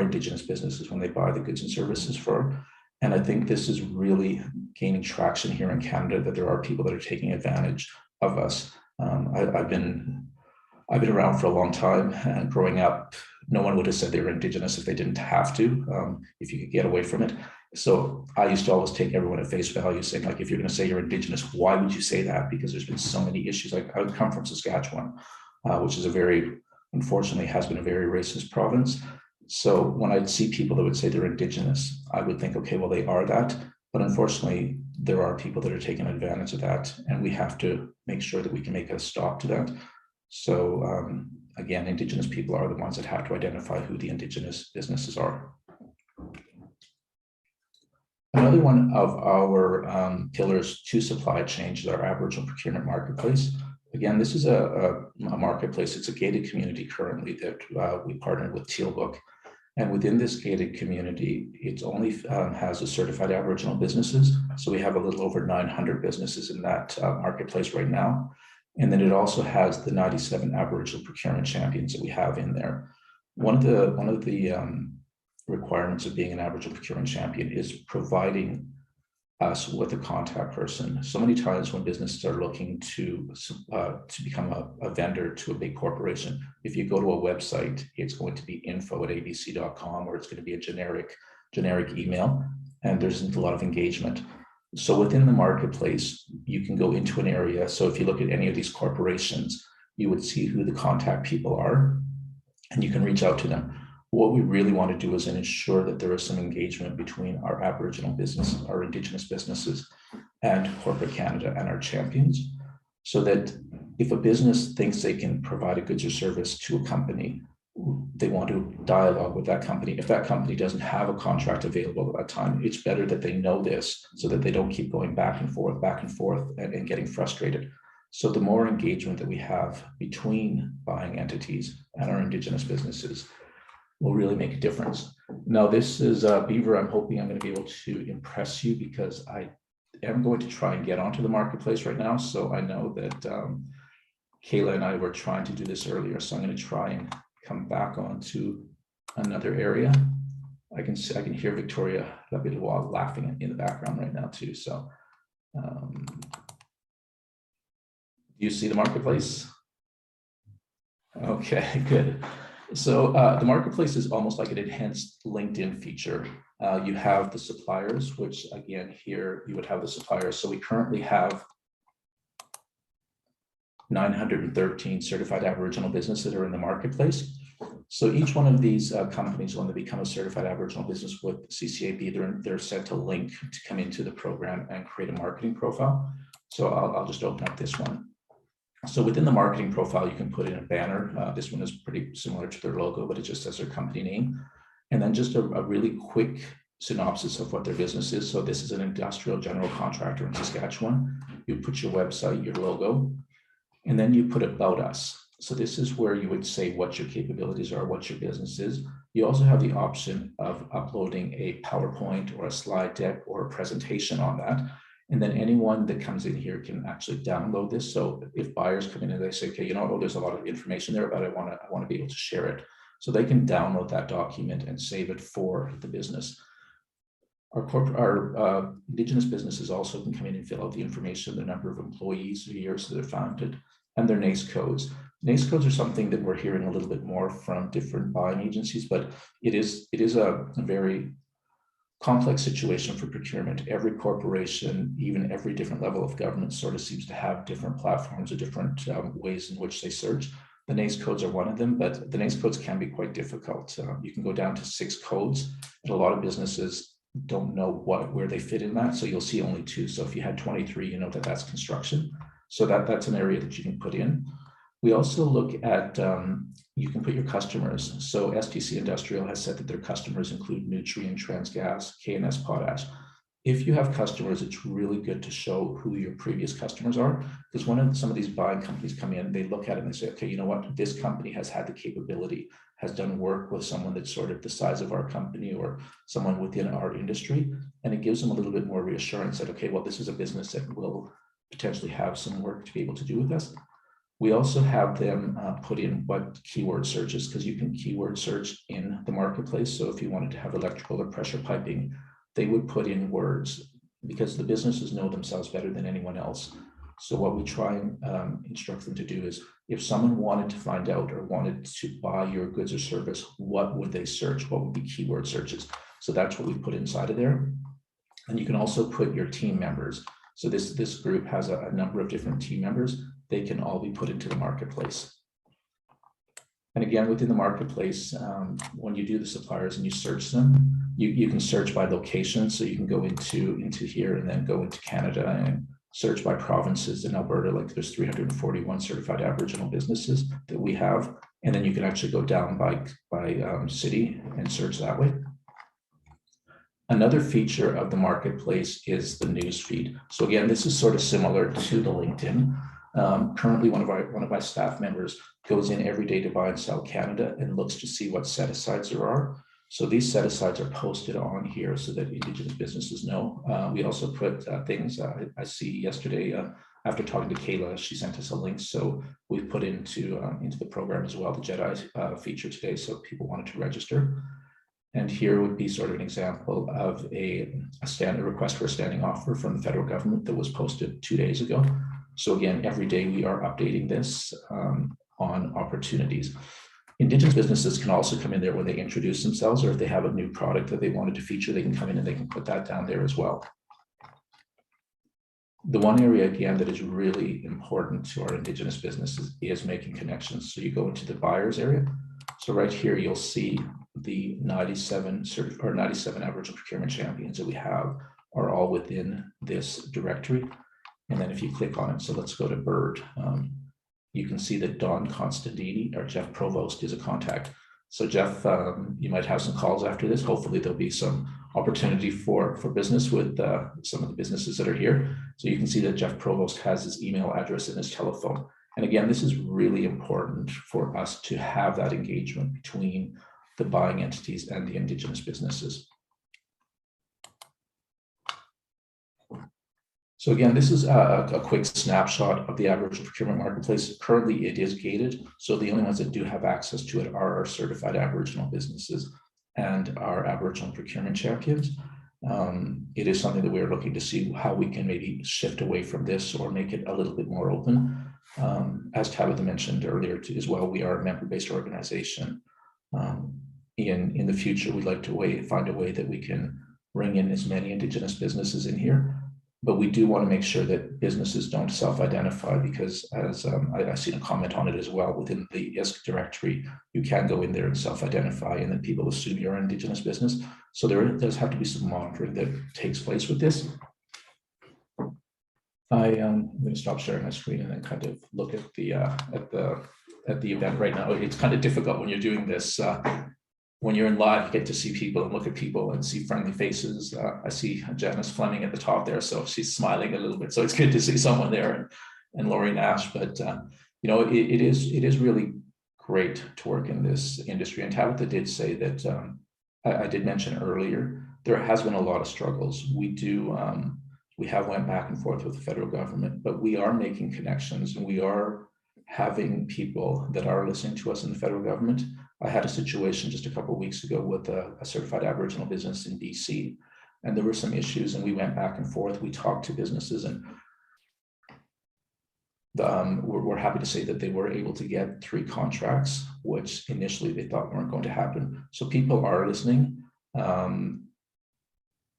Indigenous businesses when they buy the goods and services for. And I think this is really gaining traction here in Canada, that there are people that are taking advantage of us. I've been around for a long time, and growing up, no one would have said they were Indigenous if they didn't have to, if you could get away from it. So I used to always take everyone at face value, saying, like, if you're going to say you're Indigenous, why would you say that? Because there's been so many issues. Like, I come from Saskatchewan, which is unfortunately has been a very racist province. So when I'd see people that would say they're Indigenous, I would think, okay, well, they are that. But unfortunately, there are people that are taking advantage of that, and we have to make sure that we can make a stop to that. So again, Indigenous people are the ones that have to identify who the Indigenous businesses are. Another one of our pillars to supply chain is our Aboriginal procurement marketplace. Again, this is a marketplace. It's a gated community currently that we partnered with Tealbook. And within this gated community, it only has a certified Aboriginal businesses. So we have a little over 900 businesses in that marketplace right now. And then it also has the 97 Aboriginal procurement champions that we have in there. One of the requirements of being an Aboriginal procurement champion is providing us with a contact person. So many times when businesses are looking to become a vendor to a big corporation, if you go to a website, it's going to be info@abc.com, or it's going to be a generic email, and there isn't a lot of engagement. So within the marketplace, you can go into an area. So if you look at any of these corporations, you would see who the contact people are, and you can reach out to them. What we really want to do is ensure that there is some engagement between our Aboriginal business, our Indigenous businesses, and corporate Canada and our champions, so that if a business thinks they can provide a goods or service to a company, they want to dialogue with that company. If that company doesn't have a contract available at that time, it's better that they know this so that they don't keep going back and forth and getting frustrated. So the more engagement that we have between buying entities and our Indigenous businesses will really make a difference. Now, this is Beaver. I'm hoping I'm going to be able to impress you, because I am going to try and get onto the marketplace right now. So I know that Kayla and I were trying to do this earlier. So I'm going to try and come back onto another area. I can hear Victoria Labidois laughing in the background right now too. So do you see the marketplace? Okay, good. So the marketplace is almost like an enhanced LinkedIn feature. You have the suppliers, which again, here you would have the suppliers. So we currently have 913 certified Aboriginal businesses that are in the marketplace. So each one of these companies, when they become a certified Aboriginal business with CCAB, they're sent a link to come into the program and create a marketing profile. So I'll just open up this one. So within the marketing profile, you can put in a banner. This one is pretty similar to their logo, but it just has their company name. And then just a really quick synopsis of what their business is. So this is an industrial general contractor in Saskatchewan. You put your website, your logo, and then you put about us. So this is where you would say what your capabilities are, what your business is. You also have the option of uploading a PowerPoint or a slide deck or a presentation on that. And then anyone that comes in here can actually download this. So if buyers come in and they say, okay, you know, oh, there's a lot of information there, but I want to be able to share it. So they can download that document and save it for the business. Our Indigenous businesses also can come in and fill out the information, the number of employees, the years that they're founded, and their NAICS codes. NAICS codes are something that we're hearing a little bit more from different buying agencies, but it is a very complex situation for procurement. Every corporation, even every different level of government, sort of seems to have different platforms or different ways in which they search. The NAICS codes are one of them, but the NAICS codes can be quite difficult. You can go down to 6 codes, and a lot of businesses don't know where they fit in that. So you'll see only 2. So if you had 23, you know that's construction. So that's an area that you can put in. We also look at, you can put your customers. So STC Industrial has said that their customers include Nutrien, Transgas, K&S Potash. If you have customers, it's really good to show who your previous customers are, because some of these buying companies come in, they look at it and they say, okay, you know what, this company has had the capability, has done work with someone that's sort of the size of our company or someone within our industry. And it gives them a little bit more reassurance that, okay, well, this is a business that will potentially have some work to be able to do with us. We also have them put in what keyword searches, because you can keyword search in the marketplace. So if you wanted to have electrical or pressure piping, they would put in words, because the businesses know themselves better than anyone else. So what we try and instruct them to do is, if someone wanted to find out or wanted to buy your goods or service, what would they search? What would be keyword searches? So that's what we put inside of there. And you can also put your team members. So this group has a number of different team members. They can all be put into the marketplace. And again, within the marketplace, when you do the suppliers and you search them, you can search by location. So you can go into here and then go into Canada and search by provinces. In Alberta, like there's 341 certified Aboriginal businesses that we have. And then you can actually go down by city and search that way. Another feature of the marketplace is the newsfeed. So again, this is sort of similar to the LinkedIn. Currently, one of my staff members goes in every day to Buy and Sell Canada and looks to see what set-asides there are. So these set-asides are posted on here so that Indigenous businesses know. We also put things, I see yesterday, after talking to Kayla, she sent us a link. So we've put into the program as well, the JEDI feature today, so people wanted to register. And here would be sort of an example of a standard request for a standing offer from the federal government that was posted 2 days ago. So again, every day we are updating this on opportunities. Indigenous businesses can also come in there when they introduce themselves, or if they have a new product that they wanted to feature, they can come in and they can put that down there as well. The one area, again, that is really important to our Indigenous businesses is making connections. So you go into the buyers area. So right here, you'll see the 97 Aboriginal procurement champions that we have are all within this directory. And then if you click on it, so let's go to Bird, you can see that Don Constantini or Jeff Provost is a contact. So Jeff, you might have some calls after this. Hopefully there'll be some opportunity for business with some of the businesses that are here. So you can see that Jeff Provost has his email address and his telephone. And again, this is really important for us to have that engagement between the buying entities and the Indigenous businesses. So again, this is a quick snapshot of the Aboriginal procurement marketplace. Currently, it is gated. So the only ones that do have access to it are our certified Aboriginal businesses and our Aboriginal procurement champions. It is something that we're looking to see how we can maybe shift away from this or make it a little bit more open. As Tabitha mentioned earlier as well, we are a member-based organization. in the future, we'd like to find a way that we can bring in as many Indigenous businesses in here. But we do want to make sure that businesses don't self-identify, because as I've seen a comment on it as well, within the ISC directory, you can go in there and self-identify, and then people assume you're an Indigenous business. So there does have to be some monitoring that takes place with this. I'm going to stop sharing my screen and then kind of look at the event right now. It's kind of difficult when you're doing this. When you're in live, you get to see people and look at people and see friendly faces. I see Janice Fleming at the top there, so she's smiling a little bit. So it's good to see someone there, and Laurie Nash. But you know, it is really great to work in this industry. And Tabitha did say that I did mention earlier, there has been a lot of struggles. We have went back and forth with the federal government, but we are making connections, and we are having people that are listening to us in the federal government. I had a situation just a couple of weeks ago with a certified Aboriginal business in BC, and there were some issues, and we went back and forth. We talked to businesses, and we're happy to say that they were able to get 3 contracts, which initially they thought weren't going to happen. So people are listening.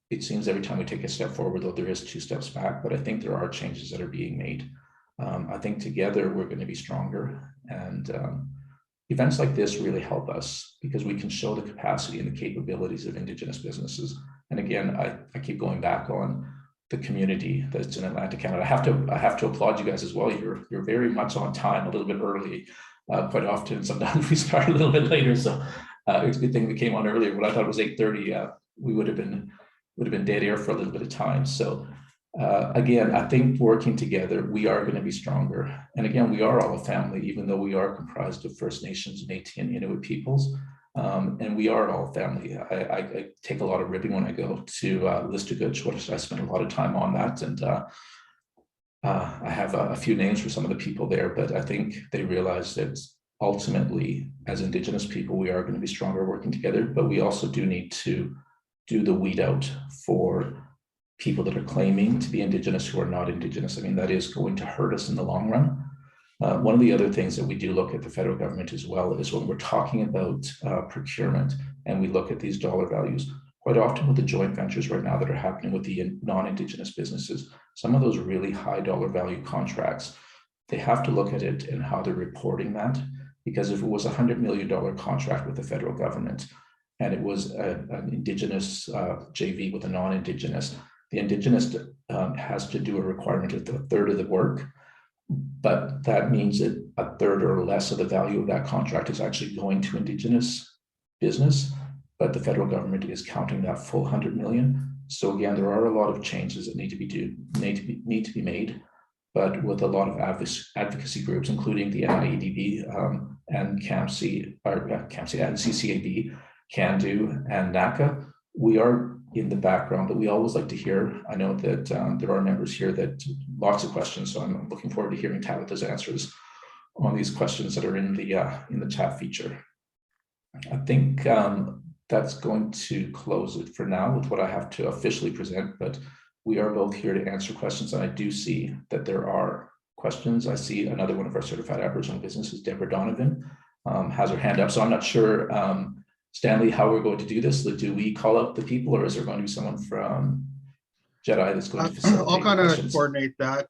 It seems every time we take a step forward, though, there is 2 steps back, but I think there are changes that are being made. I think together we're going to be stronger, and events like this really help us because we can show the capacity and the capabilities of Indigenous businesses. And again, I keep going back on the community that's in Atlantic Canada. I have to applaud you guys as well. You're very much on time, a little bit early. Quite often, sometimes we start a little bit later, so it's a good thing we came on earlier. When I thought it was 8:30, we would have been dead air for a little bit of time. So again, I think working together, we are going to be stronger. And again, we are all a family, even though we are comprised of First Nations, Métis, and Inuit peoples. And we are all family. I take a lot of ribbing when I go to Listuguj, which I spend a lot of time on that. And I have a few names for some of the people there, but I think they realize that ultimately, as Indigenous people, we are going to be stronger working together, but we also do need to do the weed out for people that are claiming to be Indigenous who are not Indigenous. I mean, that is going to hurt us in the long run. One of the other things that we do look at the federal government as well is when we're talking about procurement and we look at these dollar values, quite often with the joint ventures right now that are happening with the non-Indigenous businesses, some of those really high dollar value contracts, they have to look at it and how they're reporting that. Because if it was $100 million contract with the federal government and it was an Indigenous JV with a non-Indigenous, the Indigenous has to do a requirement of 1/3 of the work, but that means that 1/3 or less of the value of that contract is actually going to Indigenous business, but the federal government is counting that full 100 million. So again, there are a lot of changes that need to be made, but with a lot of advocacy groups, including the NIEDB and CAMC, and CCAB, CANDO, and NACA, we are in the background, but we always like to hear. I know that there are members here that lots of questions, so I'm looking forward to hearing Tabitha's answers on these questions that are in the chat feature. I think that's going to close it for now with what I have to officially present, but we are both here to answer questions, and I do see that there are questions. I see another one of our certified Aboriginal businesses, Deborah Donovan, has her hand up, so I'm not sure, Stanley, how we're going to do this. Do we call out the people, or is there going to be someone from JEDI that's going to facilitate? I'll kind of coordinate that.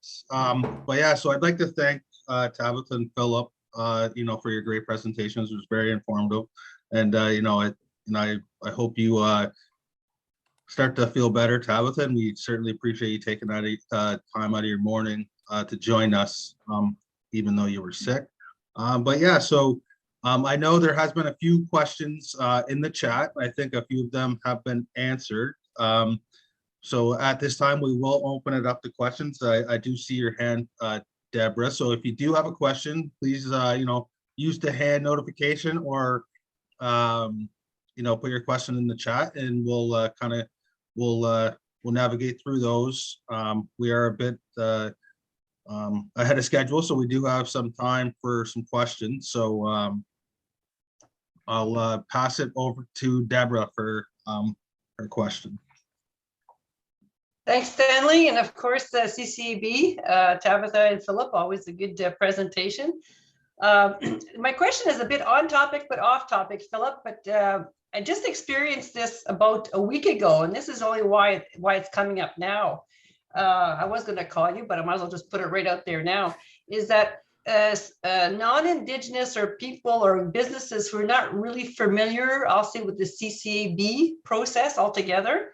But yeah, so I'd like to thank Tabitha and Philip, for your great presentations. It was very informative, and I hope you start to feel better, Tabitha, and we certainly appreciate you taking that time out of your morning to join us, even though you were sick. But yeah, so I know there has been a few questions in the chat. I think a few of them have been answered. So at this time, we will open it up to questions. I do see your hand, Deborah. So if you do have a question, please, use the hand notification or, put your question in the chat, and we'll we'll navigate through those. We are a bit ahead of schedule, so we do have some time for some questions. So I'll pass it over to Deborah for her question. Thanks, Stanley. And of course, CCB, Tabitha and Philip, always a good presentation. My question is a bit on topic, but off topic, Philip, but I just experienced this about a week ago, and this is only why it's coming up now. I was going to call you, but I might as well just put it right out there now, is that non-Indigenous or people or businesses who are not really familiar, I'll say, with the CCAB process altogether,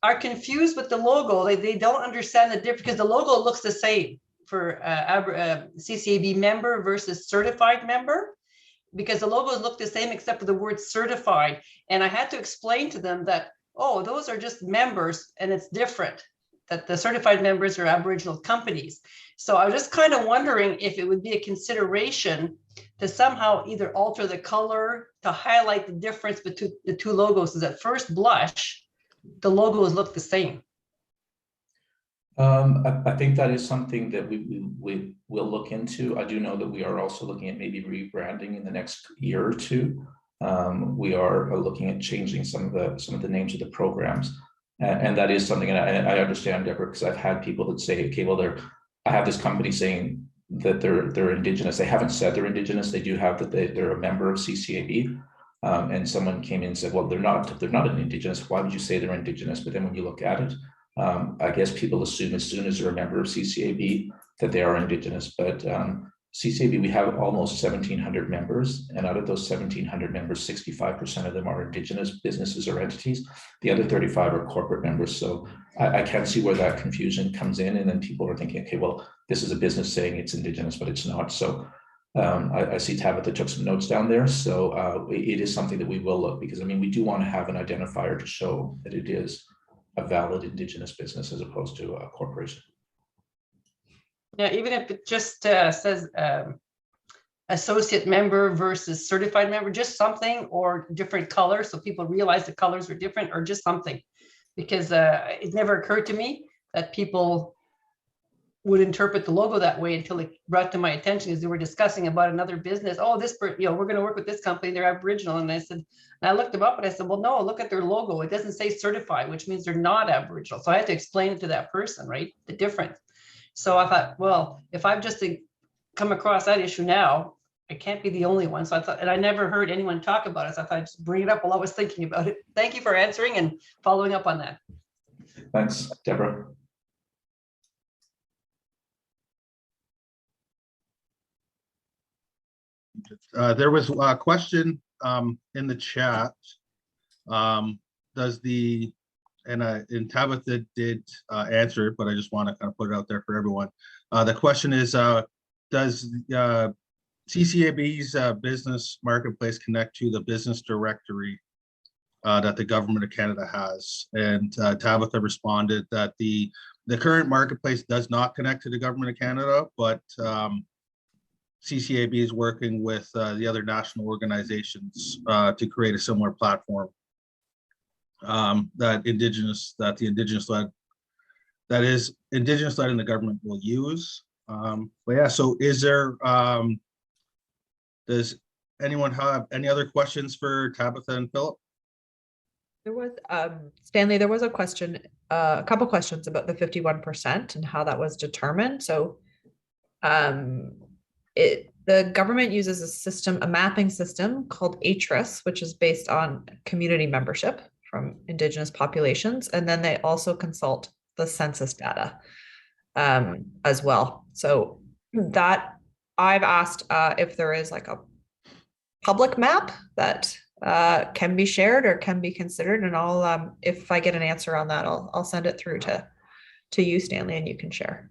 are confused with the logo. They don't understand the difference because the logo looks the same for CCAB member versus certified member, because the logos look the same except for the word certified. And I had to explain to them that, oh, those are just members and it's different, that the certified members are Aboriginal companies. So I was just kind of wondering if it would be a consideration to somehow either alter the color to highlight the difference between the two logos, because at first blush, the logos look the same. I think that is something that we will look into. I do know that we are also looking at maybe rebranding in the next year or two. We are looking at changing some of the names of the programs, and that is something. And I understand, Deborah, because I've had people that say, okay, well, I have this company saying that they're Indigenous. They haven't said they're Indigenous. They do have that they're a member of CCAB. And someone came in and said, well, they're not an Indigenous. Why would you say they're Indigenous? But then when you look at it, I guess people assume as soon as they're a member of CCAB that they are Indigenous. But CCAB, we have almost 1,700 members. And out of those 1,700 members, 65% of them are Indigenous businesses or entities. The other 35 are corporate members. So I can see where that confusion comes in. And then people are thinking, okay, well, this is a business saying it's Indigenous, but it's not. So I see Tabitha took some notes down there. So it is something that we will look, because I mean, we do want to have an identifier to show that it is a valid Indigenous business as opposed to a corporation. Yeah, even if it just says associate member versus certified member, just something, or different colors so people realize the colors are different, or just something, because it never occurred to me that people would interpret the logo that way until it brought to my attention as they were discussing about another business. Oh, this, we're going to work with this company, they're Aboriginal. And I said, and I looked them up and I said, well, no, look at their logo. It doesn't say certified, which means they're not Aboriginal. So I had to explain it to that person, right? The difference. So I thought, well, if I've just come across that issue now, I can't be the only one. So I thought, and I never heard anyone talk about it. So I thought I'd just bring it up while I was thinking about it. Thank you for answering and following up on that. Thanks, Deborah. There was a question in the chat. And Tabitha did answer it, but I just want to kind of put it out there for everyone. The question is, does CCAB's business marketplace connect to the business directory that the government of Canada has? And Tabitha responded that the current marketplace does not connect to the government of Canada, but CCAB is working with the other national organizations to create a similar platform that the Indigenous led in the government will use. But yeah, so is there, does anyone have any other questions for Tabitha and Philip? There was, Stanley, there was a question, a couple questions about the 51% and how that was determined. So the government uses a system, a mapping system called ATRIS, which is based on community membership from Indigenous populations. And then they also consult the census data as well. So that I've asked if there is like a public map that can be shared or can be considered. And I'll, if I get an answer on that, I'll send it through to you, Stanley, and you can share.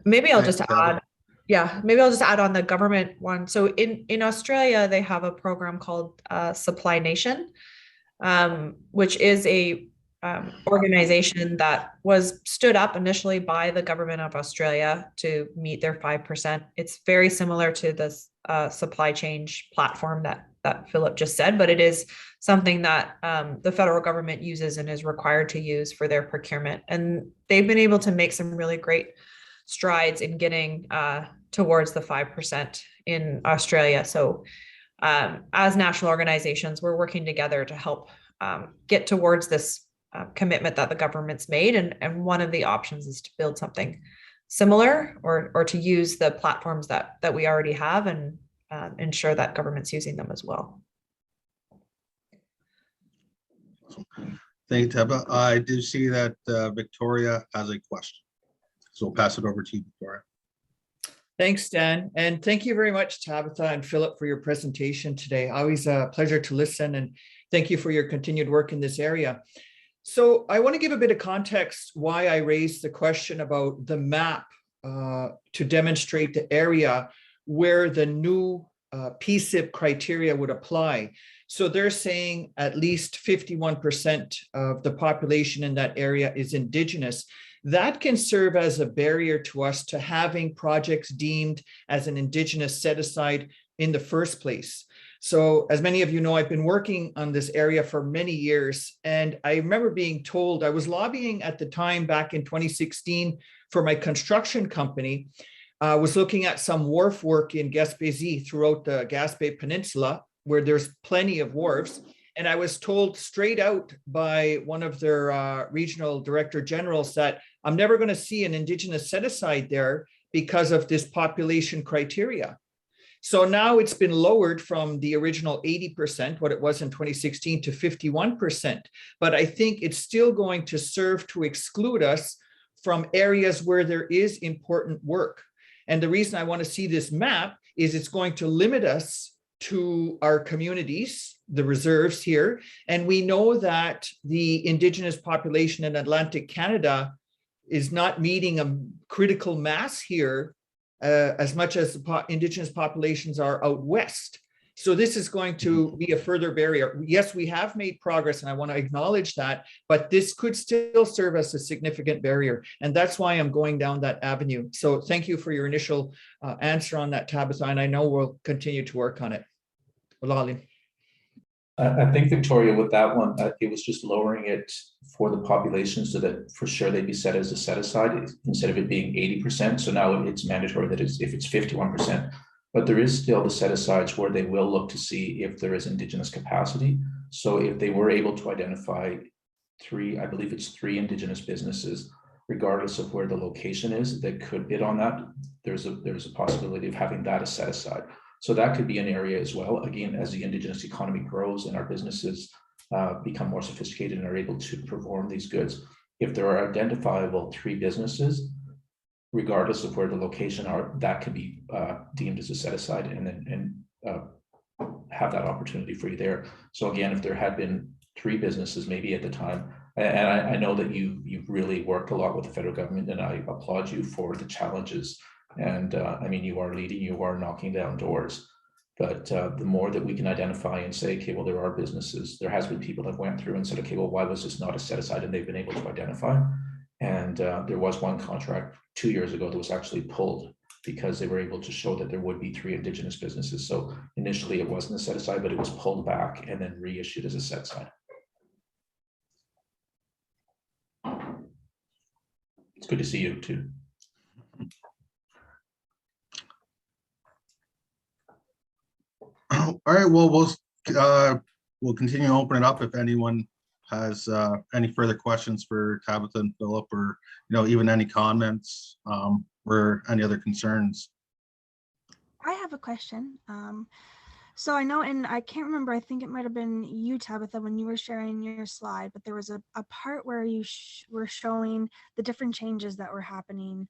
Maybe I'll just add, maybe I'll just add on the government one. So in Australia, they have a program called Supply Nation, which is a organization that was stood up initially by the government of Australia to meet their 5%. It's very similar to this supply chain platform that Philip just said, but it is something that the federal government uses and is required to use for their procurement. And they've been able to make some really great strides in getting towards the 5% in Australia. So as national organizations, we're working together to help get towards this commitment that the government's made. And one of the options is to build something similar or to use the platforms that we already have and ensure that government's using them as well. Thank you, Teba. I do see that Victoria has a question. So we'll pass it over to you, Victoria. Thanks, Dan. And thank you very much, Tabitha and Philip, for your presentation today. Always a pleasure to listen, and thank you for your continued work in this area. So I want to give a bit of context why I raised the question about the map to demonstrate the area where the new PSIP criteria would apply. So they're saying at least 51% of the population in that area is Indigenous. That can serve as a barrier to us to having projects deemed as an Indigenous set aside in the first place. So as many of you know, I've been working on this area for many years. And I remember being told, I was lobbying at the time back in 2016 for my construction company. I was looking at some wharf work in Pspc throughout the Gaspé Peninsula, where there's plenty of wharves. And I was told straight out by one of their regional director generals that I'm never going to see an Indigenous set aside there because of this population criteria. So now it's been lowered from the original 80%, what it was in 2016, to 51%. But I think it's still going to serve to exclude us from areas where there is important work. And the reason I want to see this map is it's going to limit us to our communities, the reserves here. And we know that the Indigenous population in Atlantic Canada is not meeting a critical mass here as much as the Indigenous populations are out west. So this is going to be a further barrier. Yes, we have made progress, and I want to acknowledge that, but this could still serve as a significant barrier. And that's why I'm going down that avenue. So thank you for your initial answer on that, Tabitha, and I know we'll continue to work on it. Lali. I think, Victoria, with that one, it was just lowering it for the population so that for sure they'd be set as a set aside instead of it being 80%. So now it's mandatory that if it's 51%, but there is still the set asides where they will look to see if there is Indigenous capacity. So if they were able to identify I believe it's three Indigenous businesses, regardless of where the location is, that could bid on that, there's a possibility of having that as set aside. So that could be an area as well. Again, as the Indigenous economy grows and our businesses become more sophisticated and are able to perform these goods, if there are identifiable three businesses, regardless of where the location are, that could be deemed as a set aside and have that opportunity for you there. So again, if there had been three businesses maybe at the time, and I know that you've really worked a lot with the federal government, and I applaud you for the challenges. And I mean, you are leading, you are knocking down doors, but the more that we can identify and say, okay, well, there are businesses, there has been people that went through and said, okay, well, why was this not a set aside? And they've been able to identify. And there was one contract 2 years ago that was actually pulled because they were able to show that there would be three Indigenous businesses. So initially it wasn't a set aside, but it was pulled back and then reissued as a set aside. It's good to see you too. All right, well, we'll continue to open it up if anyone has any further questions for Tabitha and Philip, or even any comments or any other concerns. I have a question. So I know, and I can't remember, I think it might have been you, Tabitha, when you were sharing your slide, but there was a part where you were showing the different changes that were happening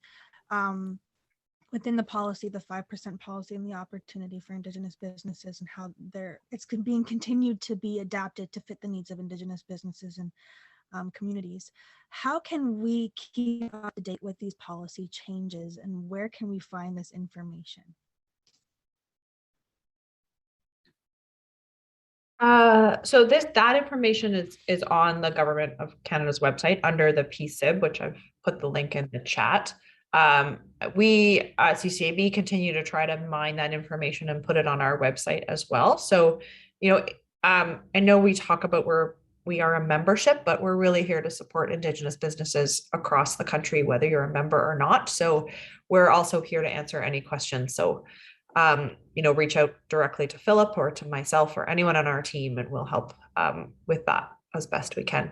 within the policy, the 5% policy, and the opportunity for Indigenous businesses, and how it's being continued to be adapted to fit the needs of Indigenous businesses and communities. How can we keep up to date with these policy changes, and where can we find this information? So that information is on the Government of Canada's website under the PSIB, which I've put the link in the chat. We at CCAB continue to try to mine that information and put it on our website as well. So, I know we talk about we are a membership, but we're really here to support Indigenous businesses across the country, whether you're a member or not. So we're also here to answer any questions. So, reach out directly to Philip or to myself or anyone on our team, and we'll help with that as best we can.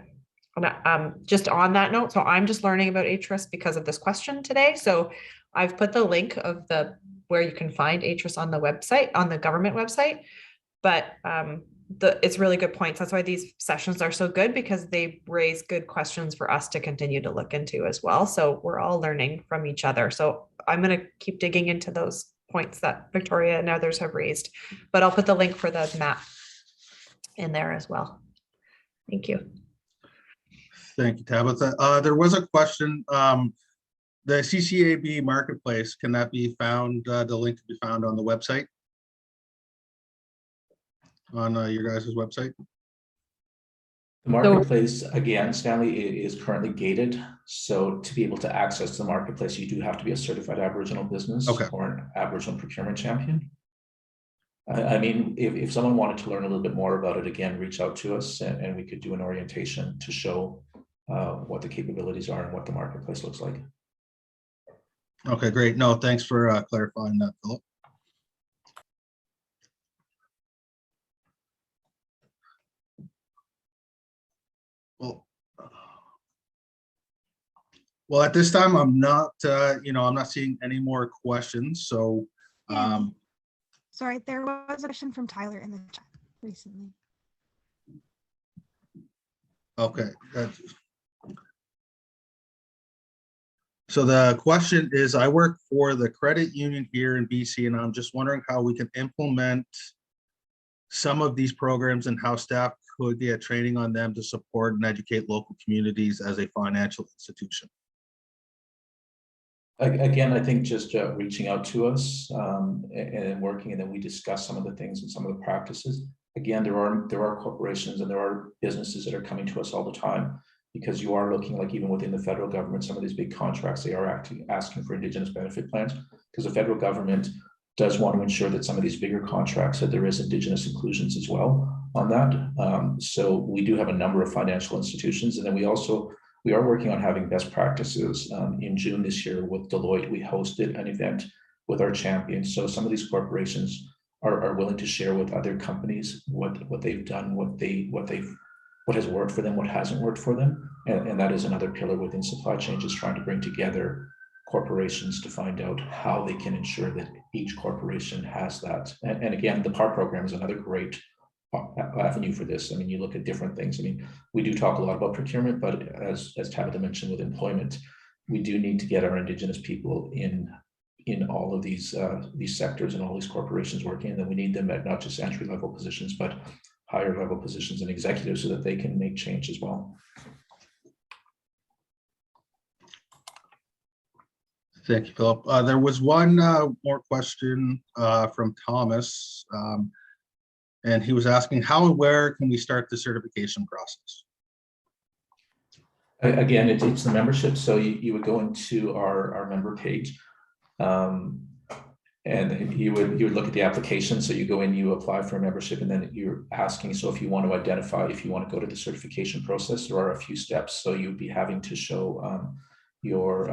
just on that note, so I'm just learning about HRIS because of this question today. So I've put the link of where you can find HRIS on the website, on the government website. But it's really good points. That's why these sessions are so good, because they raise good questions for us to continue to look into as well. So we're all learning from each other. So I'm going to keep digging into those points that Victoria and others have raised, but I'll put the link for the map in there as well. Thank you. Thank you, Tabitha. There was a question. The CCAB marketplace, can that be found? The link can be found on the website, on your guys' website? The marketplace, again, Stanley, is currently gated. So to be able to access the marketplace, you do have to be a certified Aboriginal business or an Aboriginal procurement champion. I mean, if someone wanted to learn a little bit more about it, again, reach out to us and we could do an orientation to show what the capabilities are and what the marketplace looks like. Okay, great. No, thanks for clarifying that, Philip. Well, at this time, I'm not, I'm not seeing any more questions. So, sorry, there was a question from Tyler in the chat recently. Okay. So the question is, I work for the credit union here in BC, and I'm just wondering how we can implement some of these programs and how staff could get training on them to support and educate local communities as a financial institution. Again, I think just reaching out to us and working, and then we discuss some of the things and some of the practices. Again, there are corporations and there are businesses that are coming to us all the time, because you are looking, like even within the federal government, some of these big contracts, they are asking for Indigenous benefit plans, because the federal government does want to ensure that some of these bigger contracts that there is Indigenous inclusions as well on that. So we do have a number of financial institutions, and then we are working on having best practices. In June this year with Deloitte, we hosted an event with our champions. So some of these corporations are willing to share with other companies what they've done, what has worked for them, what hasn't worked for them. And that is another pillar within supply chain, just trying to bring together corporations to find out how they can ensure that each corporation has that. And again, the PAR program is another great avenue for this. I mean, you look at different things. I mean, we do talk a lot about procurement, but as Tabitha mentioned with employment, we do need to get our Indigenous people in all of these sectors and all these corporations working, and then we need them at not just entry level positions, but higher level positions and executives, so that they can make change as well. Thank you, Philip. There was one more question from Thomas, and he was asking, how and where can we start the certification process? Again, it's the membership. So you would go into our member page, and you would look at the application. So you go in, you apply for a membership, and then you're asking, so if you want to identify, if you want to go to the certification process, there are a few steps. So you'd be having to show your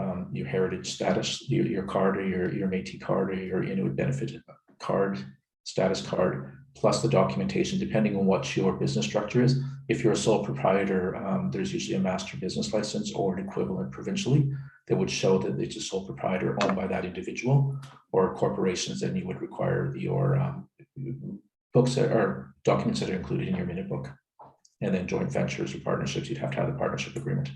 heritage status, your card, or your Métis card, or your Inuit benefit card, status card, plus the documentation, depending on what your business structure is. If you're a sole proprietor, there's usually a master business license or an equivalent provincially that would show that it's a sole proprietor owned by that individual. Or corporations, then you would require your books or documents that are included in your minute book. And then joint ventures or partnerships, you'd have to have the partnership agreement.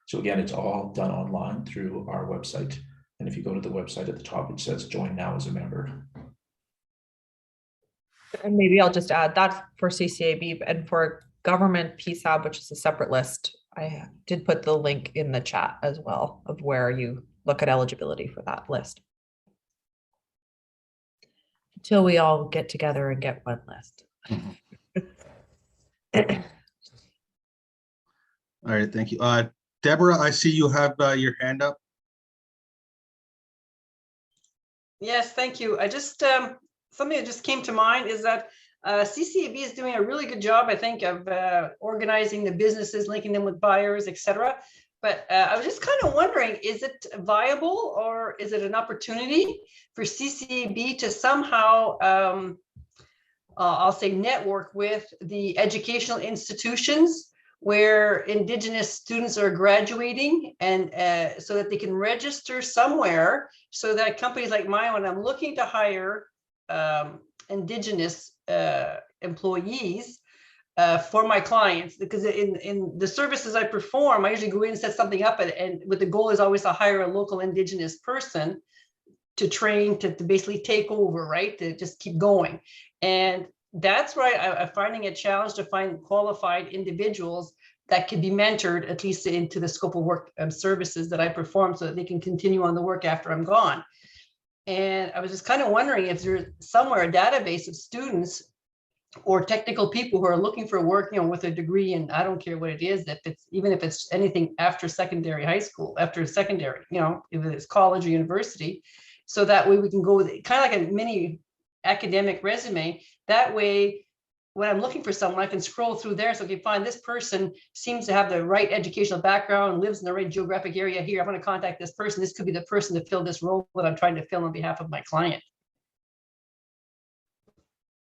So again, it's all done online through our website. And if you go to the website at the top, it says join now as a member. And maybe I'll just add that for CCAB and for government PSAB, which is a separate list. I did put the link in the chat as well of where you look at eligibility for that list. Until we all get together and get one list. All right, thank you. Deborah, I see you have your hand up. Yes, thank you. I just, something that just came to mind is that CCAB is doing a really good job, I think, of organizing the businesses, linking them with buyers, etc. But I was just kind of wondering, is it viable or is it an opportunity for CCAB to somehow, I'll say, network with the educational institutions where Indigenous students are graduating, and so that they can register somewhere, so that companies like mine, when I'm looking to hire Indigenous employees for my clients, because in the services I perform, I usually go in and set something up, and with the goal is always to hire a local Indigenous person to train, to basically take over, right? To just keep going. And that's why I'm finding a challenge to find qualified individuals that can be mentored, at least into the scope of work services that I perform, so that they can continue on the work after I'm gone. And I was just kind of wondering if there's somewhere a database of students or technical people who are looking for work, with a degree, and I don't care what it is, if it's, even if it's anything after secondary high school, after secondary, if it's college or university, so that way we can go with kind of like a mini academic resume. That way, when I'm looking for someone, I can scroll through there. So, okay, fine, this person seems to have the right educational background, lives in the right geographic area here. I'm going to contact this person. This could be the person to fill this role that I'm trying to fill on behalf of my client.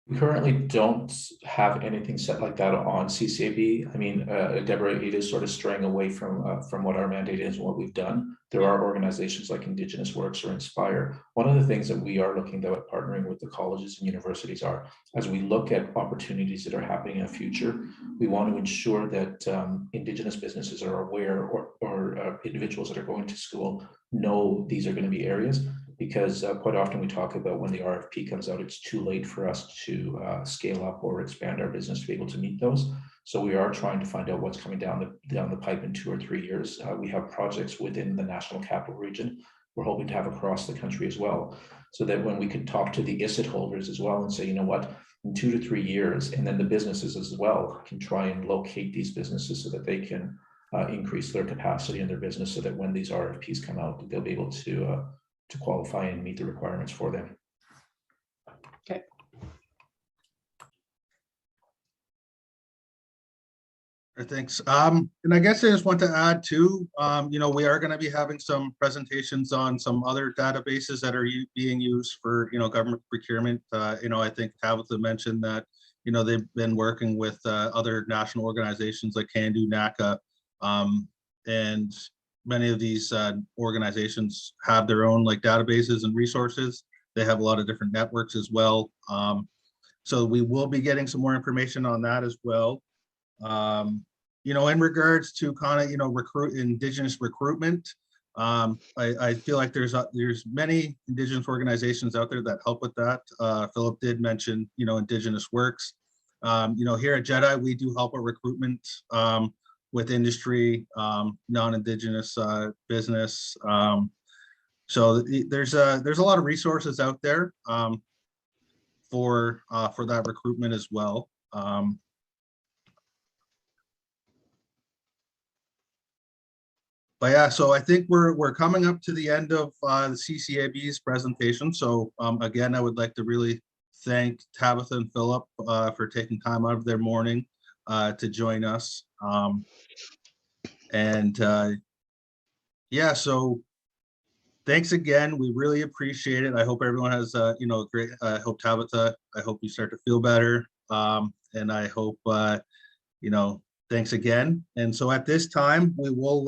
We currently don't have anything set like that on CCAB. I mean, Deborah, it is sort of straying away from what our mandate is and what we've done. There are organizations like Indigenous Works or Inspire. One of the things that we are looking though at partnering with the colleges and universities are, as we look at opportunities that are happening in the future, we want to ensure that Indigenous businesses are aware, or individuals that are going to school know these are going to be areas. Because quite often we talk about when the RFP comes out, it's too late for us to scale up or expand our business to be able to meet those. So we are trying to find out what's coming down the pipe in 2 or 3 years. We have projects within the National Capital Region we're hoping to have across the country as well, so that when we can talk to the ISIT holders as well and say, you know what, in 2 to 3 years, and then the businesses as well can try and locate these businesses so that they can increase their capacity in their business, so that when these RFPs come out, they'll be able to qualify and meet the requirements for them. Okay. Thanks. And I guess I just want to add too, we are going to be having some presentations on some other databases that are being used for, government procurement. I think Tabitha mentioned that, they've been working with other national organizations like CANDO, NACA, and many of these organizations have their own databases and resources. They have a lot of different networks as well. So we will be getting some more information on that as well. In regards to kind of, Indigenous recruitment, I feel like there's many Indigenous organizations out there that help with that. Philip did mention, Indigenous Works. Here at JEDI, we do help with recruitment with industry, non-Indigenous business. So there's a lot of resources out there for that recruitment as well. But yeah, so I think we're coming up to the end of the CCAB's presentation. So again, I would like to really thank Tabitha and Philip for taking time out of their morning to join us. Yeah, so thanks again. We really appreciate it. I hope everyone has great. I hope Tabitha, I hope you start to feel better. And I hope thanks again. And so at this time, we will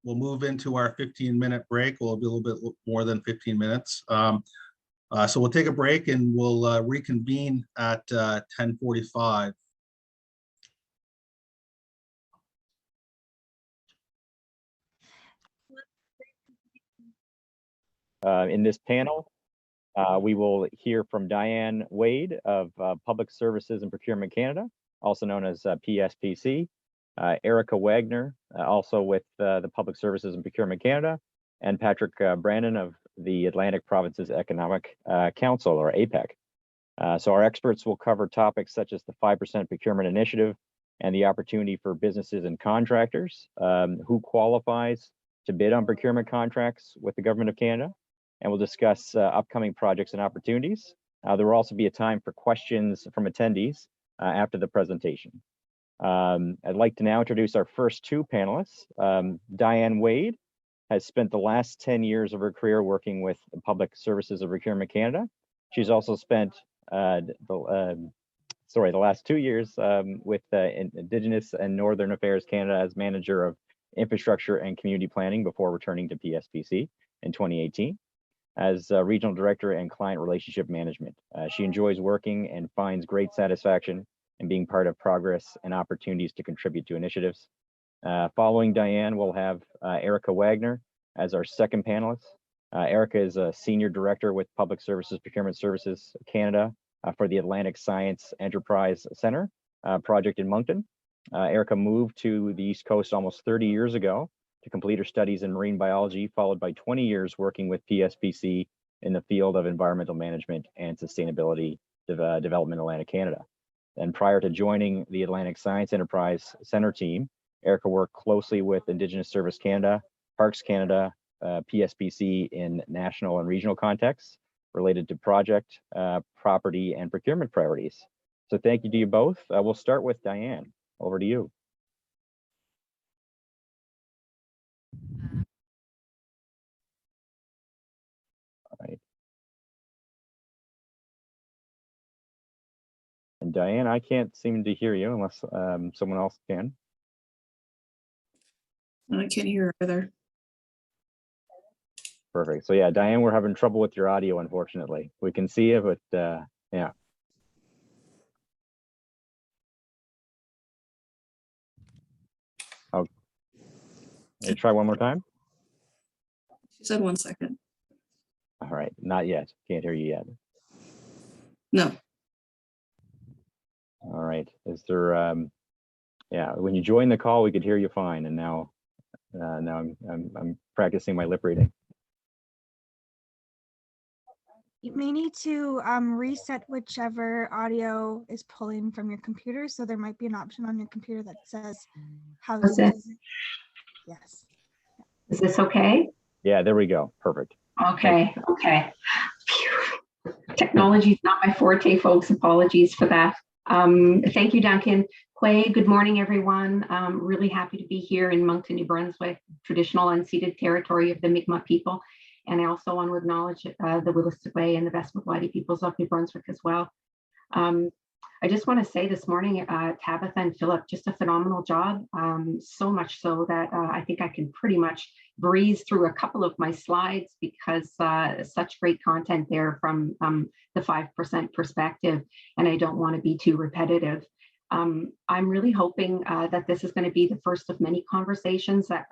we'll move into our 15-minute break. We'll be a little bit more than 15 minutes. So we'll take a break and we'll reconvene at 10:45. In this panel, we will hear from Diane Wade of Public Services and Procurement Canada, also known as Pspc, Erica Wagner, also with the Public Services and Procurement Canada, and Patrick Brannan of the Atlantic Provinces Economic Council, or APEC. So our experts will cover topics such as the 5% procurement initiative and the opportunity for businesses and contractors, who qualifies to bid on procurement contracts with the Government of Canada, and we'll discuss upcoming projects and opportunities. There will also be a time for questions from attendees after the presentation. I'd like to now introduce our first 2 panelists. Diane Wade has spent the last 10 years of her career working with the Public Services of Procurement Canada. She's also spent the last 2 years with Indigenous and Northern Affairs Canada as manager of infrastructure and community planning before returning to Pspc in 2018 as regional director and client relationship management. She enjoys working and finds great satisfaction in being part of progress and opportunities to contribute to initiatives. Following Diane, we'll have Erica Wagner as our second panelist. Erica is a senior director with Public Services Procurement Services Canada for the Atlantic Science Enterprise Center project in Moncton. Erica moved to the East Coast almost 30 years ago to complete her studies in marine biology, followed by 20 years working with Pspc in the field of environmental management and sustainability development in Atlantic Canada. And prior to joining the Atlantic Science Enterprise Center team, Erica worked closely with Indigenous Service Canada, Parks Canada, Pspc in national and regional contexts related to project, property, and procurement priorities. So thank you to you both. We'll start with Diane. Over to you. All right. And Diane, I can't seem to hear you unless someone else can. I can't hear either. Perfect. So yeah, Diane, we're having trouble with your audio, unfortunately. We can see you, but yeah. Oh, you try one more time? She said 1 second. All right, not yet. Can't hear you yet. No. All right. Is there yeah, when you joined the call, we could hear you fine, and now I'm practicing my lip reading. You may need to reset whichever audio is pulling from your computer. So there might be an option on your computer that says housekeeping. Yes. Is this okay? Yeah, there we go. Perfect. Okay, okay. Phew. Technology is not my forte, folks. Apologies for that. Thank you, Duncan. Quay, good morning, everyone. Really happy to be here in Moncton, New Brunswick, traditional unceded territory of the Mi'kmaq people. And I also want to acknowledge the Wetaskiwé and the Passamaquoddy peoples of New Brunswick as well. I just want to say this morning, Tabitha and Philip, just a phenomenal job. So much so that I think I can pretty much breeze through a couple of my slides because such great content there from the 5% perspective, and I don't want to be too repetitive. I'm really hoping that this is going to be the first of many conversations that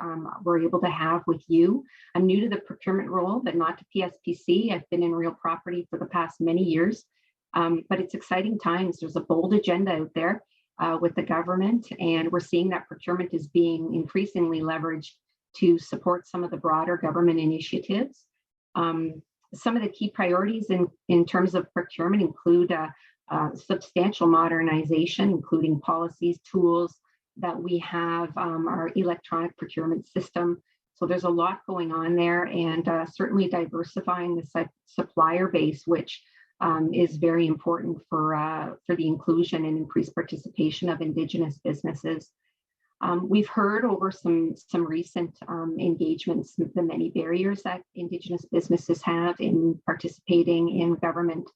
we're able to have with you. I'm new to the procurement role, but not to Pspc. I've been in real property for the past many years, but it's exciting times. There's a bold agenda out there with the government, and we're seeing that procurement is being increasingly leveraged to support some of the broader government initiatives. Some of the key priorities in terms of procurement include substantial modernization, including policies, tools that we have, our electronic procurement system. So there's a lot going on there, and certainly diversifying the supplier base, which is very important for the inclusion and increased participation of Indigenous businesses. We've heard over some recent engagements the many barriers that Indigenous businesses have in participating in government,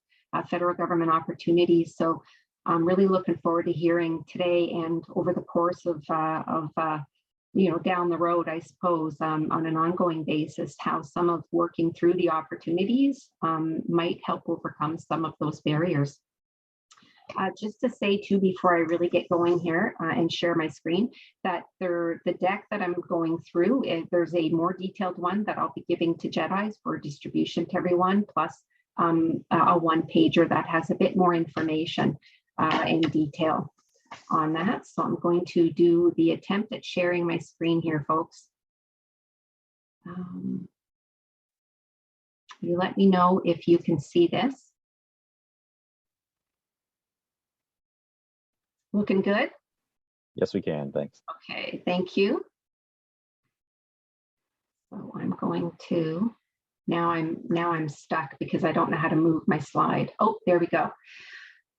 federal government opportunities. So I'm really looking forward to hearing today and over the course of down the road, I suppose, on an ongoing basis, how some of working through the opportunities might help overcome some of those barriers. Just to say too, before I really get going here and share my screen, that the deck that I'm going through, there's a more detailed one that I'll be giving to JEDIs for distribution to everyone, plus a one-pager that has a bit more information in detail on that. So I'm going to do the attempt at sharing my screen here, folks. You let me know if you can see this. Looking good? Yes, we can. Thanks. Okay, thank you. So I'm going to, now I'm stuck because I don't know how to move my slide. Oh, there we go.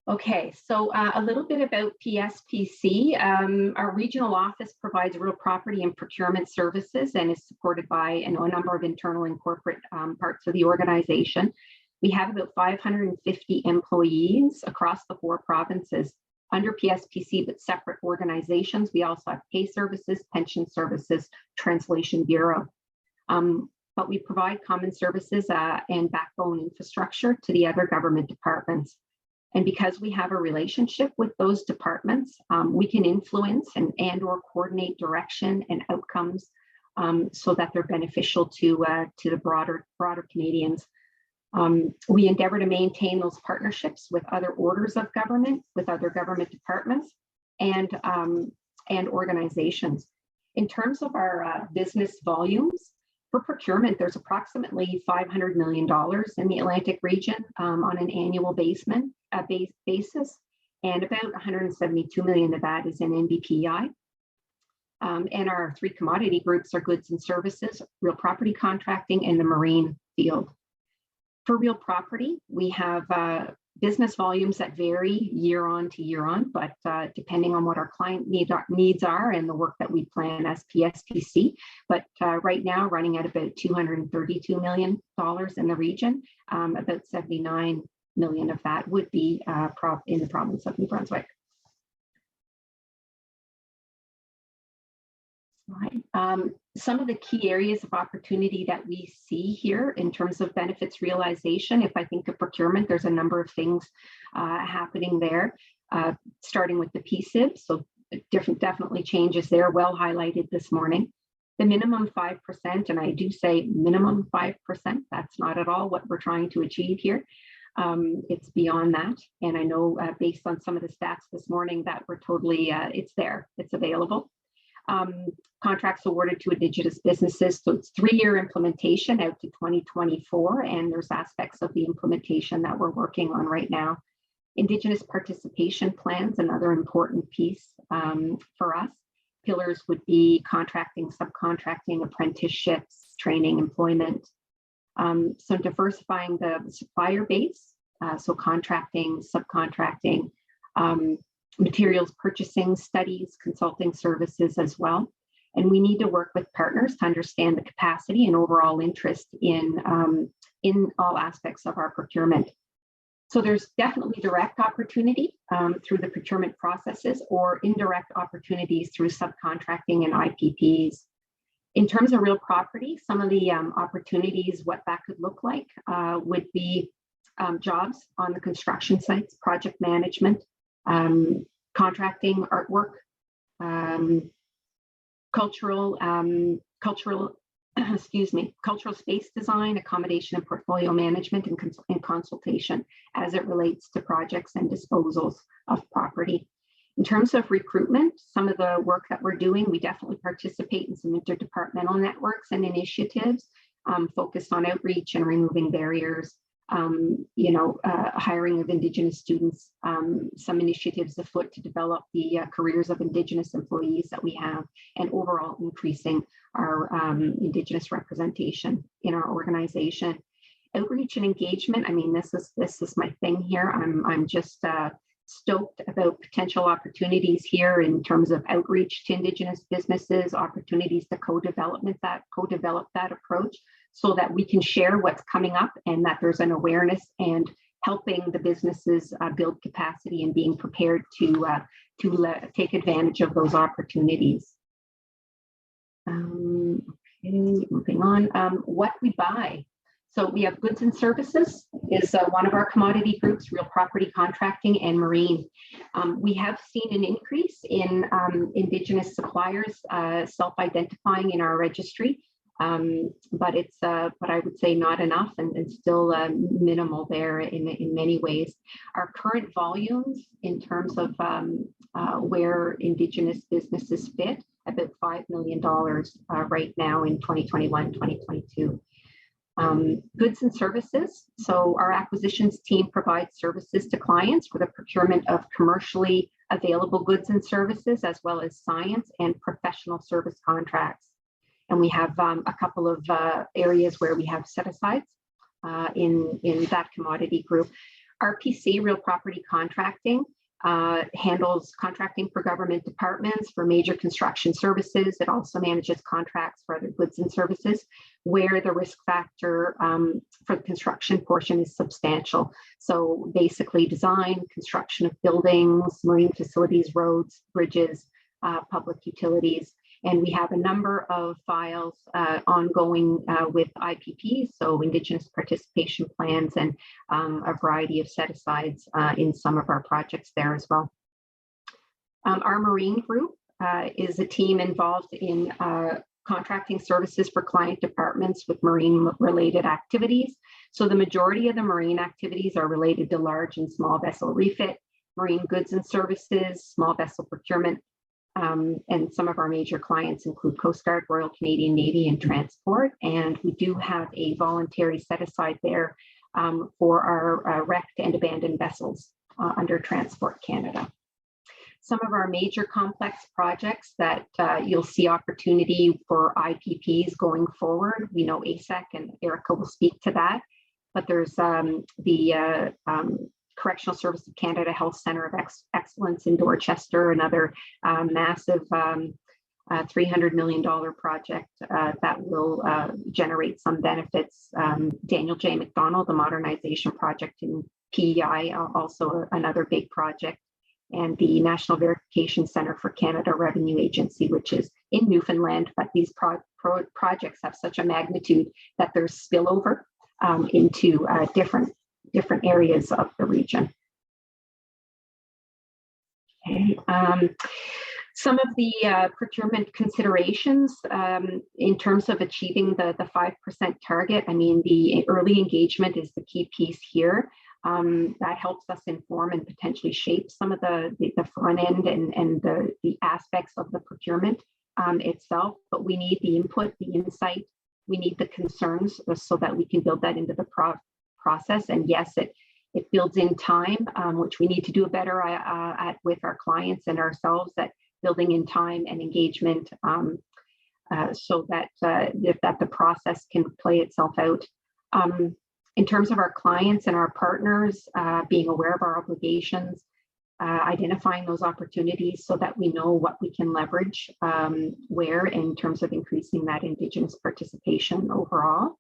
Okay, so a little bit about Pspc. Our regional office provides real property and procurement services and is supported by a number of internal and corporate parts of the organization. We have about 550 employees across the 4 provinces under PSPC, but separate organizations. We also have pay services, pension services, translation bureau. But we provide common services and backbone infrastructure to the other government departments. And because we have a relationship with those departments, we can influence and or coordinate direction and outcomes so that they're beneficial to the broader Canadians. We endeavor to maintain those partnerships with other orders of government, with other government departments and organizations. In terms of our business volumes, for procurement, there's approximately $500 million in the Atlantic region on an annual basis, and about 172 million of that is in NBPI. And our 3 commodity groups are goods and services, real property contracting, and the marine field. For real property, we have business volumes that vary year on to year on, but depending on what our client needs are and the work that we plan as PSPC. But right now, running at about $232 million in the region, about 79 million of that would be in the province of New Brunswick. Some of the key areas of opportunity that we see here in terms of benefits realization, if I think of procurement, there's a number of things happening there, starting with the PSIB. So definitely changes there, well highlighted this morning. The minimum 5%, and I do say minimum 5%, that's not at all what we're trying to achieve here. It's beyond that. And I know based on some of the stats this morning that we're totally, it's there, it's available. Contracts awarded to Indigenous businesses. So it's 3-year implementation out to 2024. And there's aspects of the implementation that we're working on right now. Indigenous participation plans, another important piece for us. Pillars would be contracting, subcontracting, apprenticeships, training, employment. So diversifying the supplier base, so contracting, subcontracting, materials purchasing, studies, consulting services as well. And we need to work with partners to understand the capacity and overall interest in all aspects of our procurement. So there's definitely direct opportunity through the procurement processes or indirect opportunities through subcontracting and IPPs. In terms of real property, some of the opportunities, what that could look like would be jobs on the construction sites, project management, contracting, artwork, cultural space design, accommodation and portfolio management, and consultation as it relates to projects and disposals of property. In terms of recruitment, some of the work that we're doing, we definitely participate in some interdepartmental networks and initiatives focused on outreach and removing barriers. Hiring of Indigenous students, some initiatives afoot to develop the careers of Indigenous employees that we have, and overall increasing our Indigenous representation in our organization. Outreach and engagement, I mean, this is my thing here. I'm just stoked about potential opportunities here in terms of outreach to Indigenous businesses, opportunities to co-develop that approach, so that we can share what's coming up and that there's an awareness and helping the businesses build capacity and being prepared to take advantage of those opportunities. Okay, moving on. What we buy. So we have goods and services is one of our commodity groups, real property contracting and marine. We have seen an increase in Indigenous suppliers self-identifying in our registry. But I would say not enough and still minimal there in many ways. Our current volumes in terms of where Indigenous businesses fit, about $5 million right now in 2021, 2022. Goods and services. So our acquisitions team provides services to clients for the procurement of commercially available goods and services, as well as science and professional service contracts. And we have a couple of areas where we have set-asides in that commodity group. RPC, real property contracting, handles contracting for government departments for major construction services. It also manages contracts for other goods and services where the risk factor for the construction portion is substantial. So basically design, construction of buildings, marine facilities, roads, bridges, public utilities. And we have a number of files ongoing with IPPs, so Indigenous participation plans, and a variety of set-asides in some of our projects there as well. Our marine group is a team involved in contracting services for client departments with marine-related activities. So the majority of the marine activities are related to large and small vessel refit, marine goods and services, small vessel procurement, and some of our major clients include Coast Guard, Royal Canadian Navy, and Transport. And we do have a voluntary set aside there for our wrecked and abandoned vessels under Transport Canada. Some of our major complex projects that you'll see opportunity for IPPs going forward. We know ASEC, and Erica will speak to that, but there's the Correctional Service of Canada Health Centre of Excellence in Dorchester, another massive $300 million project that will generate some benefits. Daniel J. McDonald, the modernization project in PEI, also another big project. And the National Verification Centre for Canada Revenue Agency, which is in Newfoundland, but these projects have such a magnitude that there's spillover into different areas of the region. Okay. Some of the procurement considerations in terms of achieving the 5% target. I mean, the early engagement is the key piece here. That helps us inform and potentially shape some of the front end and the aspects of the procurement itself. But we need the input, the insight, we need the concerns so that we can build that into the process. And yes, it builds in time, which we need to do better at with our clients and ourselves at building in time and engagement so that the process can play itself out. In terms of our clients and our partners, being aware of our obligations, identifying those opportunities so that we know what we can leverage where in terms of increasing that Indigenous participation overall.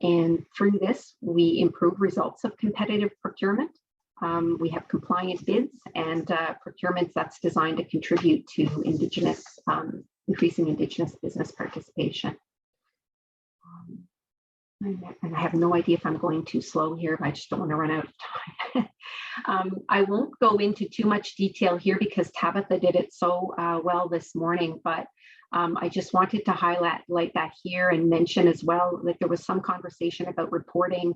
And through this, we improve results of competitive procurement. We have compliant bids and procurements that's designed to contribute to Indigenous, increasing Indigenous business participation. And I have no idea if I'm going too slow here, but I just don't want to run out of time. I won't go into too much detail here because Tabitha did it so well this morning, but I just wanted to highlight that here and mention as well that there was some conversation about reporting,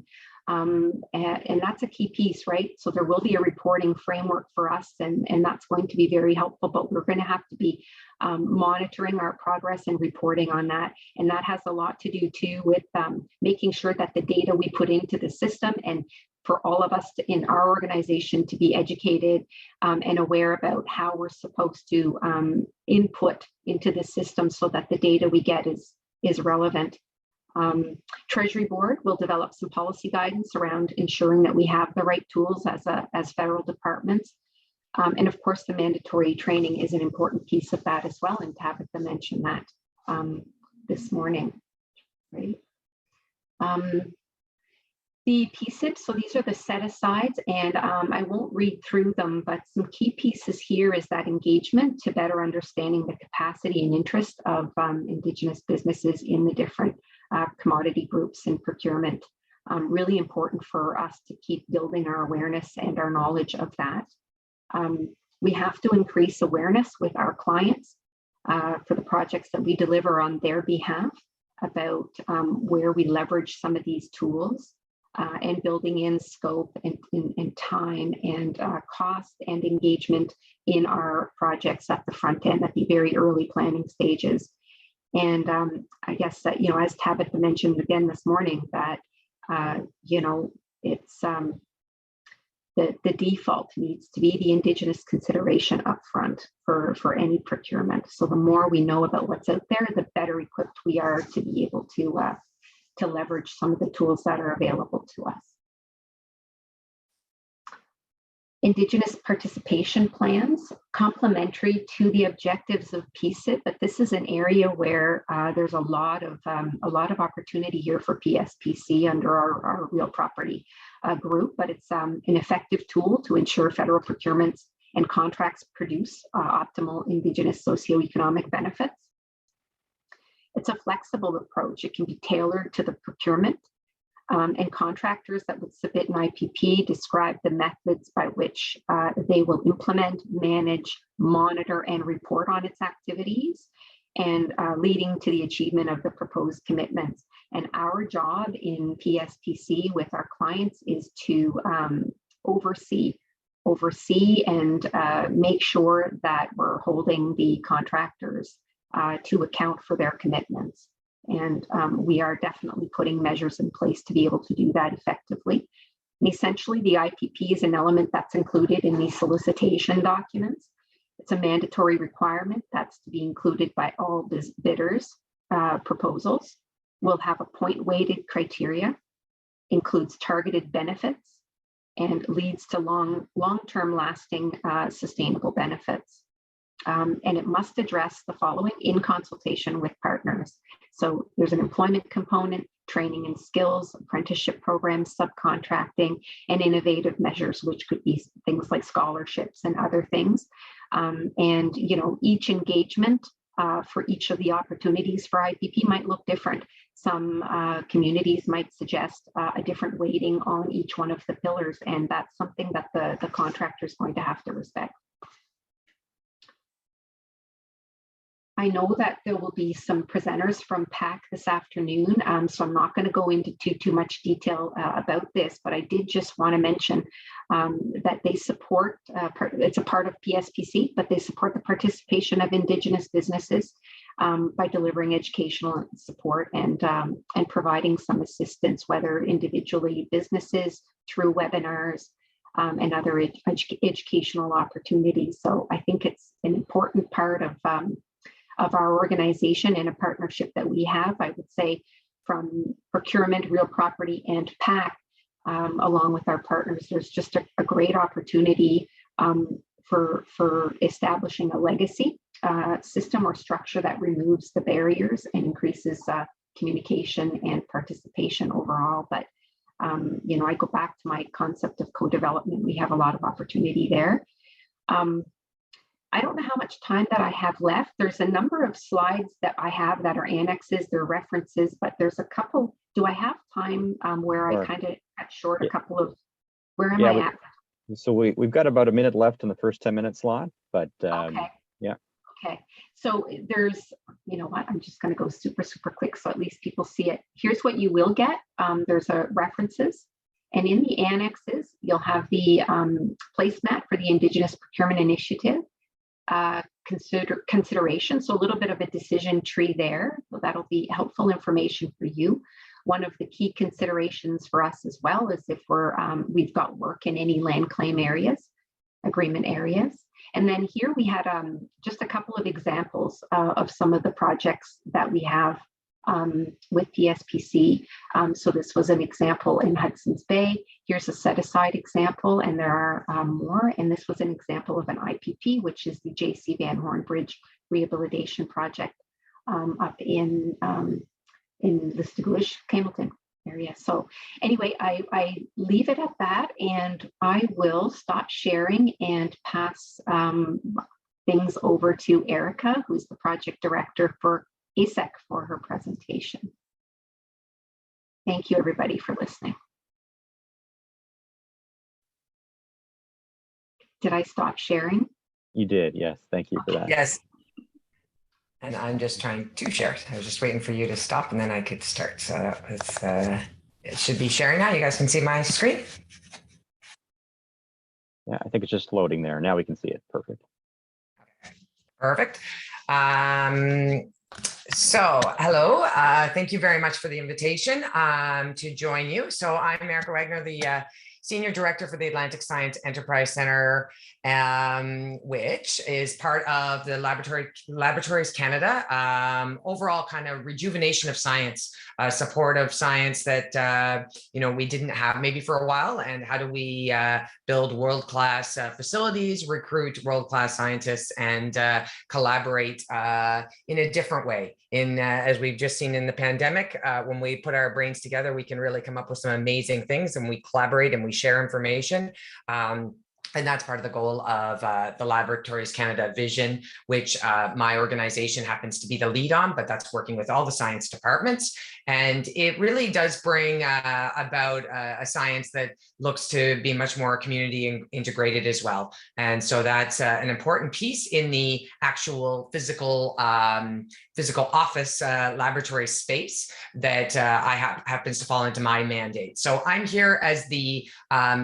and that's a key piece, right? So there will be a reporting framework for us, and that's going to be very helpful, but we're going to have to be monitoring our progress and reporting on that. And that has a lot to do too with making sure that the data we put into the system, and for all of us in our organization to be educated and aware about how we're supposed to input into the system so that the data we get is relevant. Treasury Board will develop some policy guidance around ensuring that we have the right tools as federal departments. And of course, the mandatory training is an important piece of that as well. And Tabitha mentioned that this morning, right? The PSIPs, so these are the set-asides, and I won't read through them, but some key pieces here is that engagement to better understanding the capacity and interest of Indigenous businesses in the different commodity groups in procurement. Really important for us to keep building our awareness and our knowledge of that. We have to increase awareness with our clients for the projects that we deliver on their behalf about where we leverage some of these tools. And building in scope and time and cost and engagement in our projects at the front end at the very early planning stages. And I guess that, as Tabitha mentioned again this morning, that, it's the default needs to be the Indigenous consideration upfront for any procurement. So the more we know about what's out there, the better equipped we are to be able to leverage some of the tools that are available to us. Indigenous participation plans, complementary to the objectives of PSIP, but this is an area where there's a lot of opportunity here for PSPC under our real property group, but it's an effective tool to ensure federal procurements and contracts produce optimal Indigenous socioeconomic benefits. It's a flexible approach. It can be tailored to the procurement, and contractors that would submit an IPP describe the methods by which they will implement, manage, monitor, and report on its activities, and leading to the achievement of the proposed commitments. And our job in PSPC with our clients is to oversee and make sure that we're holding the contractors to account for their commitments. And we are definitely putting measures in place to be able to do that effectively. And essentially, the IPP is an element that's included in the solicitation documents. It's a mandatory requirement that's to be included by all bidders' proposals. We'll have a point-weighted criteria, includes targeted benefits, and leads to long-term lasting sustainable benefits. And it must address the following in consultation with partners. So there's an employment component, training and skills, apprenticeship programs, subcontracting, and innovative measures, which could be things like scholarships and other things. And each engagement for each of the opportunities for IPP might look different. Some communities might suggest a different weighting on each one of the pillars, and that's something that the contractor is going to have to respect. I know that there will be some presenters from PAC this afternoon, so I'm not going to go into too much detail about this, but I did just want to mention that they support, it's a part of PSPC, but they support the participation of Indigenous businesses by delivering educational support and providing some assistance, whether individually businesses through webinars and other educational opportunities. So I think it's an important part of our organization and a partnership that we have, I would say, from procurement, real property, and PAC, along with our partners. There's just a great opportunity for establishing a legacy system or structure that removes the barriers and increases communication and participation overall. But I go back to my concept of co-development. We have a lot of opportunity there. I don't know how much time that I have left. There's a number of slides that I have that are annexes, they're references, but there's a couple. Do I have time where I kind of cut short a couple of, where am I at? So we've got about a minute left in the first 10-minute slot, but Okay. yeah. Okay, so there's, you know what, I'm just going to go super quick so at least people see it. Here's what you will get. There's references, and in the annexes, you'll have the placemat for the Indigenous Procurement Initiative. Consideration, so a little bit of a decision tree there. So that'll be helpful information for you. One of the key considerations for us as well is if we've got work in any land claim areas, agreement areas. And then here we had just a couple of examples of some of the projects that we have with PSPC. So this was an example in Hudson's Bay. Here's a set aside example, and there are more. And this was an example of an IPP, which is the J.C. Van Horn Bridge Rehabilitation Project up in the Stigwish, Hamilton area. So anyway, I leave it at that, and I will stop sharing and pass things over to Erica, who's the project director for ASEC, for her presentation. Thank you, everybody, for listening. Did I stop sharing? You did, yes. Thank you for that. Yes. And I'm just trying to share. I was just waiting for you to stop and then I could start. So it should be sharing now. You guys can see my screen. Yeah, I think it's just loading there. Now we can see it. Perfect. Perfect. So hello, thank you very much for the invitation to join you. So I'm Erica Wagner, the Senior Director for the Atlantic Science Enterprise Center, which is part of the Laboratories Canada overall kind of rejuvenation of science, support of science that we didn't have maybe for a while, and how do we build world-class facilities, recruit world-class scientists, and collaborate in a different way. As we've just seen in the pandemic, when we put our brains together, we can really come up with some amazing things, and we collaborate and we share information. And that's part of the goal of the Laboratories Canada vision, which my organization happens to be the lead on, but that's working with all the science departments. And it really does bring about a science that looks to be much more community integrated as well. And so that's an important piece in the actual physical office laboratory space that happens to fall into my mandate. So I'm here as the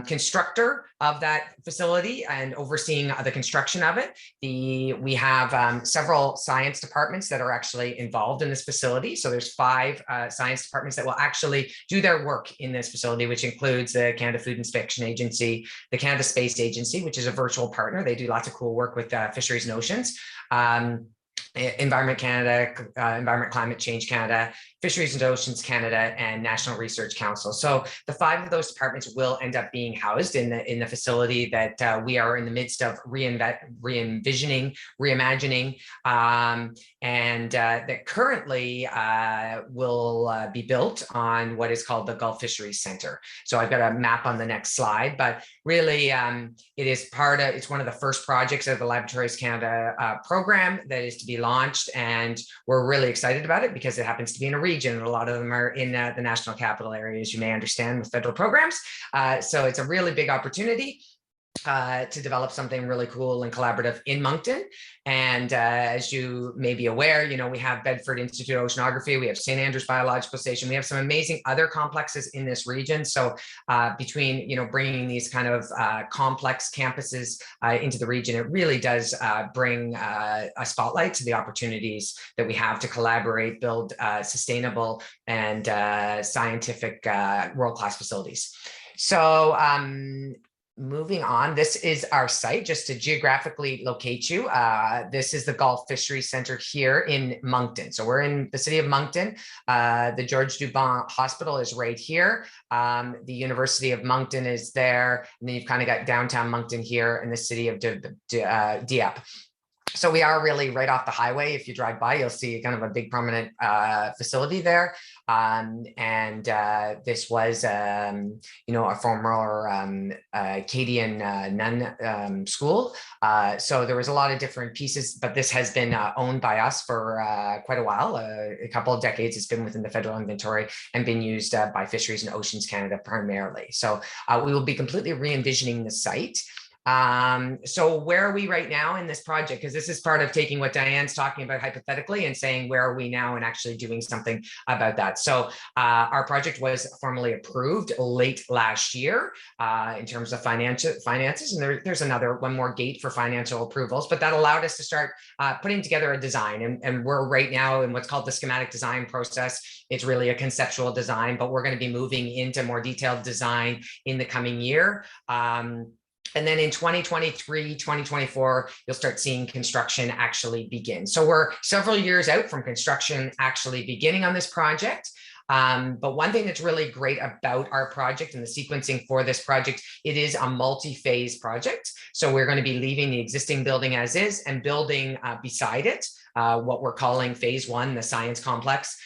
constructor of that facility and overseeing the construction of it. We have several science departments that are actually involved in this facility. So there's 5 science departments that will actually do their work in this facility, which includes the Canada Food Inspection Agency, the Canada Space Agency, which is a virtual partner. They do lots of cool work with Fisheries and Oceans. Environment Canada, Environment Climate Change Canada, Fisheries and Oceans Canada, and National Research Council. So the 5 of those departments will end up being housed in the facility that we are in the midst of re-envisioning, reimagining, and that currently will be built on what is called the Gulf Fisheries Center. So I've got a map on the next slide, but really it's one of the first projects of the Laboratories Canada program that is to be launched, and we're really excited about it because it happens to be in a region, and a lot of them are in the national capital area, as you may understand, with federal programs. So it's a really big opportunity to develop something really cool and collaborative in Moncton. And as you may be aware, we have Bedford Institute of Oceanography, we have St. Andrews Biological Station, we have some amazing other complexes in this region. So between, bringing these kind of complex campuses into the region, it really does bring a spotlight to the opportunities that we have to collaborate, build sustainable and scientific world-class facilities. So moving on, this is our site, just to geographically locate you. This is the Gulf Fisheries Center here in Moncton. So we're in the city of Moncton. The George Dubon Hospital is right here. The University of Moncton is there. And then you've kind of got downtown Moncton here in the city of Dieppe. So we are really right off the highway. If you drive by, you'll see kind of a big prominent facility there. This was, a former Acadian nun school. So there was a lot of different pieces, but this has been owned by us for quite a while. A couple of decades it's been within the federal inventory and been used by Fisheries and Oceans Canada primarily. So we will be completely re-envisioning the site. So where are we right now in this project? Because this is part of taking what Diane's talking about hypothetically and saying, where are we now, and actually doing something about that. So our project was formally approved late last year in terms of finances. And there's one more gate for financial approvals, but that allowed us to start putting together a design. And we're right now in what's called the schematic design process. It's really a conceptual design, but we're going to be moving into more detailed design in the coming year. And then in 2023, 2024, you'll start seeing construction actually begin. So we're several years out from construction actually beginning on this project. But one thing that's really great about our project and the sequencing for this project, it is a multi-phase project. So we're going to be leaving the existing building as is and building beside it, what we're calling phase 1, the science complex.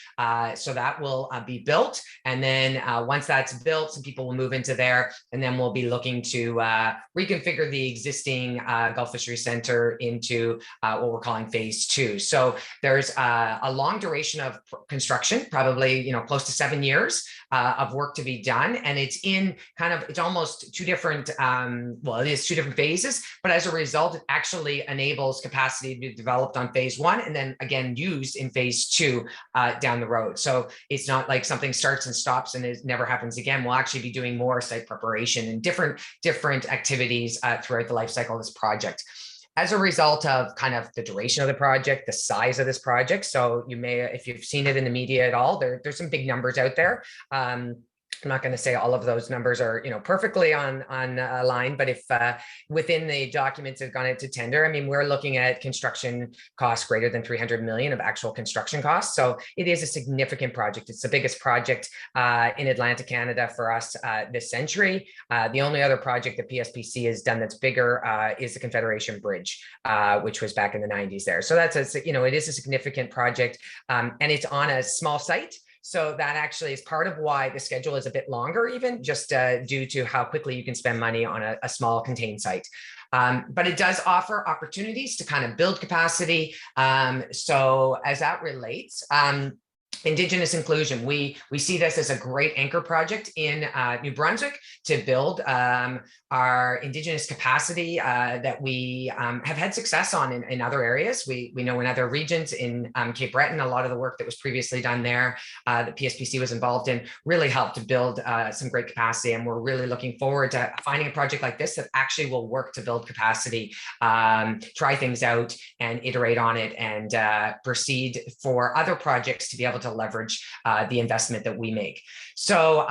So that will be built. And then once that's built, some people will move into there, and then we'll be looking to reconfigure the existing Gulf Fisheries Center into what we're calling phase 2. So there's a long duration of construction, probably close to 7 years of work to be done. And it's in it's almost 2 different, it is 2 different phases, but as a result, it actually enables capacity to be developed on phase 1 and then again used in phase 2 down the road. So it's not like something starts and stops and it never happens again. We'll actually be doing more site preparation and different activities throughout the life cycle of this project. As a result of kind of the duration of the project, the size of this project. So you may, if you've seen it in the media at all, there's some big numbers out there. I'm not going to say all of those numbers are, perfectly on line, but if within the documents have gone into tender, I mean, we're looking at construction costs greater than 300 million of actual construction costs. So it is a significant project. It's the biggest project in Atlantic Canada for us this century. The only other project that PSPC has done that's bigger is the Confederation Bridge, which was back in the 90s there. So that's it is a significant project, and it's on a small site. So that actually is part of why the schedule is a bit longer, even just due to how quickly you can spend money on a small contained site. But it does offer opportunities to kind of build capacity. So as that relates, Indigenous inclusion, we see this as a great anchor project in New Brunswick to build our Indigenous capacity that we have had success on in other areas. We know in other regions in Cape Breton, a lot of the work that was previously done there that PSPC was involved in really helped to build some great capacity. And we're really looking forward to finding a project like this that actually will work to build capacity, try things out and iterate on it, and proceed for other projects to be able to leverage the investment that we make. So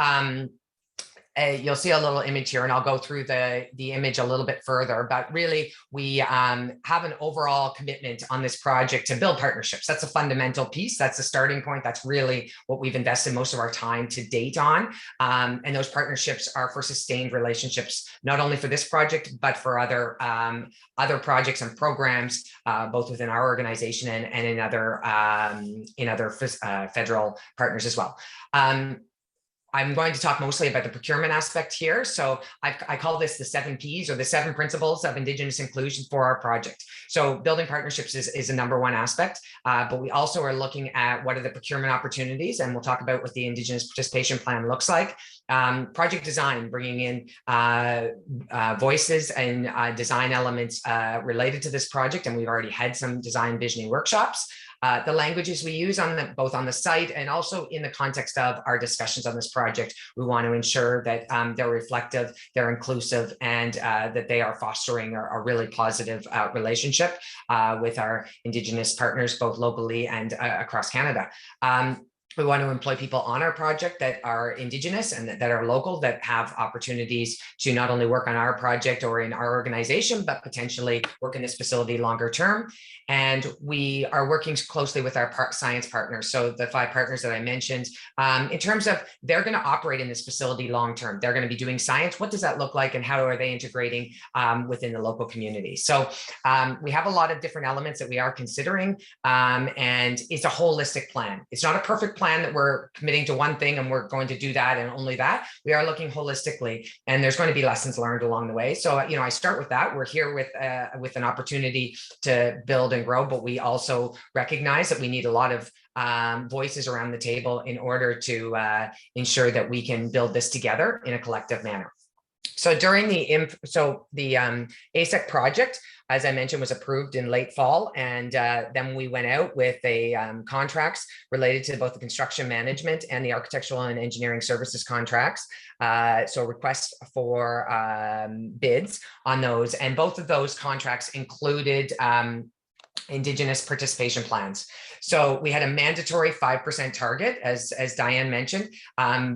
you'll see a little image here, and I'll go through the image a little bit further, but really we have an overall commitment on this project to build partnerships. That's a fundamental piece. That's the starting point. That's really what we've invested most of our time to date on. And those partnerships are for sustained relationships, not only for this project, but for other projects and programs, both within our organization and in other federal partners as well. I'm going to talk mostly about the procurement aspect here. So I call this the 7 Ps, or the 7 principles of Indigenous inclusion for our project. So building partnerships is a #1 aspect, but we also are looking at what are the procurement opportunities, and we'll talk about what the Indigenous participation plan looks like. Project design, bringing in voices and design elements related to this project, and we've already had some design visioning workshops. The languages we use both on the site and also in the context of our discussions on this project, we want to ensure that they're reflective, they're inclusive, and that they are fostering a really positive relationship with our Indigenous partners, both locally and across Canada. We want to employ people on our project that are Indigenous and that are local, that have opportunities to not only work on our project or in our organization, but potentially work in this facility longer term. And we are working closely with our science partners. So the 5 partners that I mentioned, in terms of they're going to operate in this facility long term. They're going to be doing science. What does that look like, and how are they integrating within the local community? So we have a lot of different elements that we are considering, and it's a holistic plan. It's not a perfect plan that we're committing to one thing and we're going to do that and only that. We are looking holistically, and there's going to be lessons learned along the way. So I start with that. We're here with an opportunity to build and grow, but we also recognize that we need a lot of voices around the table in order to ensure that we can build this together in a collective manner. So during the ASEC project, as I mentioned, was approved in late fall, and then we went out with contracts related to both the construction management and the architectural and engineering services contracts. So requests for bids on those, and both of those contracts included Indigenous participation plans. So we had a mandatory 5% target, as Diane mentioned.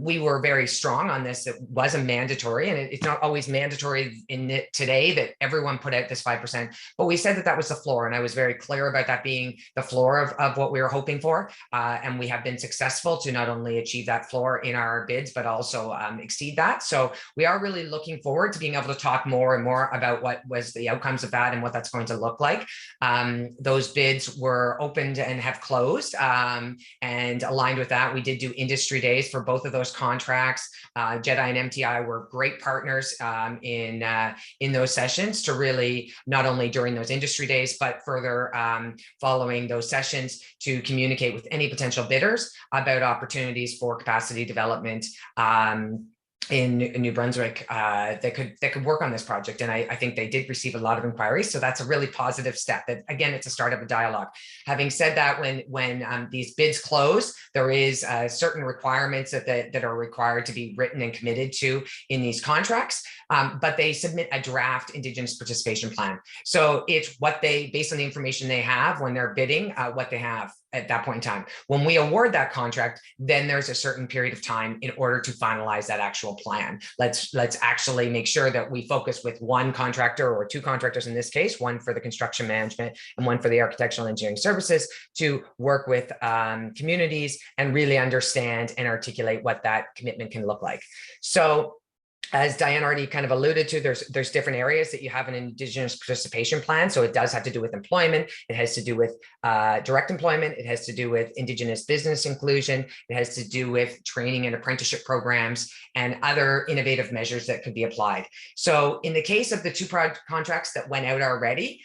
We were very strong on this. It was a mandatory, and it's not always mandatory in it today that everyone put out this 5%, but we said that that was the floor, and I was very clear about that being the floor of what we were hoping for. And we have been successful to not only achieve that floor in our bids, but also exceed that. So we are really looking forward to being able to talk more and more about what was the outcomes of that and what that's going to look like. Those bids were opened and have closed, and aligned with that, we did do industry days for both of those contracts. JEDI and MTI were great partners in those sessions to really not only during those industry days, but further following those sessions to communicate with any potential bidders about opportunities for capacity development in New Brunswick that could work on this project. And I think they did receive a lot of inquiries. So that's a really positive step. That again, it's a start of a dialogue. Having said that, when these bids close, there is certain requirements that are required to be written and committed to in these contracts. But they submit a draft Indigenous participation plan. So it's what they, based on the information they have when they're bidding, what they have. at that point in time. When we award that contract, then there's a certain period of time in order to finalize that actual plan. Let's actually make sure that we focus with one contractor or two contractors in this case, one for the construction management and one for the architectural engineering services, to work with communities and really understand and articulate what that commitment can look like. So as Diane already kind of alluded to, there's different areas that you have an Indigenous participation plan. So it does have to do with employment. It has to do with direct employment. It has to do with Indigenous business inclusion. It has to do with training and apprenticeship programs and other innovative measures that could be applied. So in the case of the two contracts that went out already,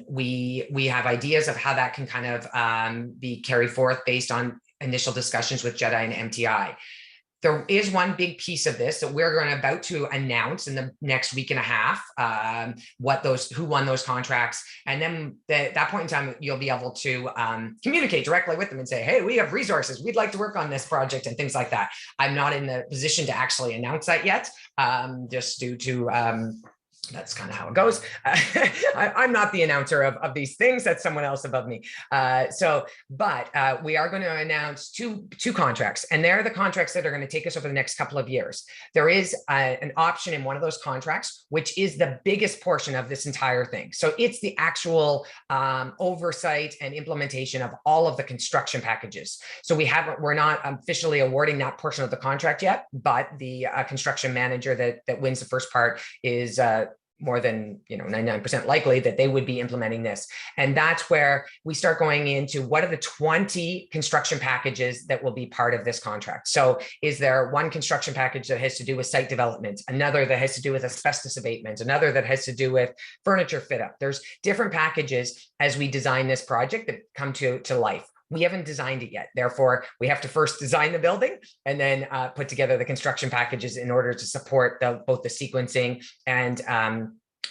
we have ideas of how that can kind of be carried forth based on initial discussions with JEDI and MTI. There is one big piece of this that we're about to announce in the next week and a half, who won those contracts. And then at that point in time, you'll be able to communicate directly with them and say, hey, we have resources. We'd like to work on this project and things like that. I'm not in the position to actually announce that yet, just due to that's kind of how it goes. I'm not the announcer of these things. That's someone else above me. But we are going to announce two contracts, and they're the contracts that are going to take us over the next couple of years. There is an option in one of those contracts, which is the biggest portion of this entire thing. So it's the actual oversight and implementation of all of the construction packages. So we're not officially awarding that portion of the contract yet, but the construction manager that wins the first part is more than 99% likely that they would be implementing this. And that's where we start going into what are the 20 construction packages that will be part of this contract. So is there one construction package that has to do with site development, another that has to do with asbestos abatement, another that has to do with furniture fit up? There's different packages as we design this project that come to life. We haven't designed it yet. Therefore, we have to first design the building and then put together the construction packages in order to support both the sequencing and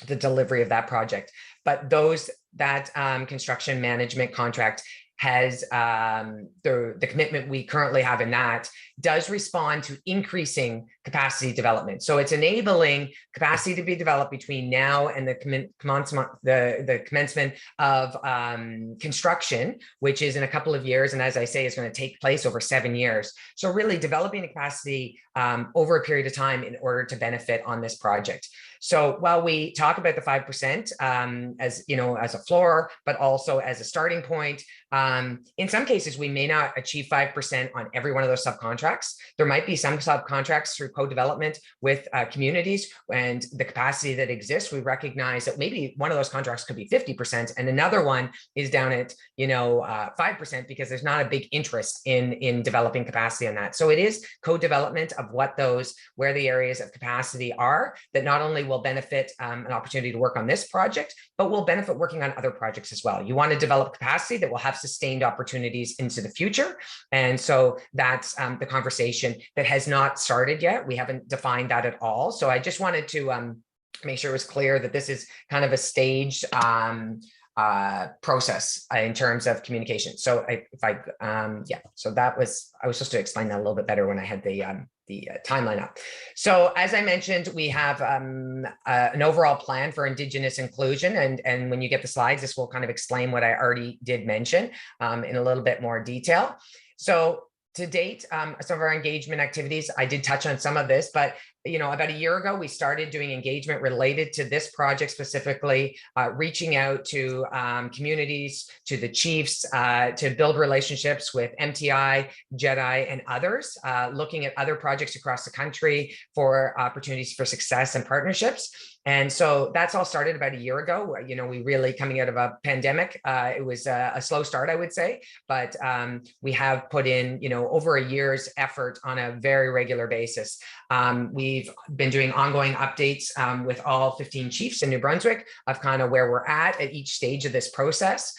the delivery of that project. But that construction management contract has the commitment we currently have in that does respond to increasing capacity development. So it's enabling capacity to be developed between now and the commencement of construction, which is in a couple of years. And as I say, is going to take place over 7 years. So really developing the capacity over a period of time in order to benefit on this project. So while we talk about the 5% as a floor, but also as a starting point, in some cases, we may not achieve 5% on every one of those subcontracts. There might be some subcontracts through co-development with communities, and the capacity that exists, we recognize that maybe one of those contracts could be 50% and another one is down at 5% because there's not a big interest in developing capacity on that. So it is co-development of where the areas of capacity are that not only will benefit an opportunity to work on this project, but will benefit working on other projects as well. You want to develop capacity that will have sustained opportunities into the future. And so that's the conversation that has not started yet. We haven't defined that at all. So I just wanted to make sure it was clear that this is kind of a staged process in terms of communication. So so I was supposed to explain that a little bit better when I had the timeline up. So as I mentioned, we have an overall plan for Indigenous inclusion. And when you get the slides, this will kind of explain what I already did mention in a little bit more detail. So to date, some of our engagement activities, I did touch on some of this, but about a year ago, we started doing engagement related to this project specifically, reaching out to communities, to the chiefs, to build relationships with MTI, JEDI, and others, looking at other projects across the country for opportunities for success and partnerships. And so that's all started about a year ago. We really, coming out of a pandemic, it was a slow start, I would say, but we have put in, over a year's effort on a very regular basis. We've been doing ongoing updates with all 15 chiefs in New Brunswick of kind of where we're at each stage of this process.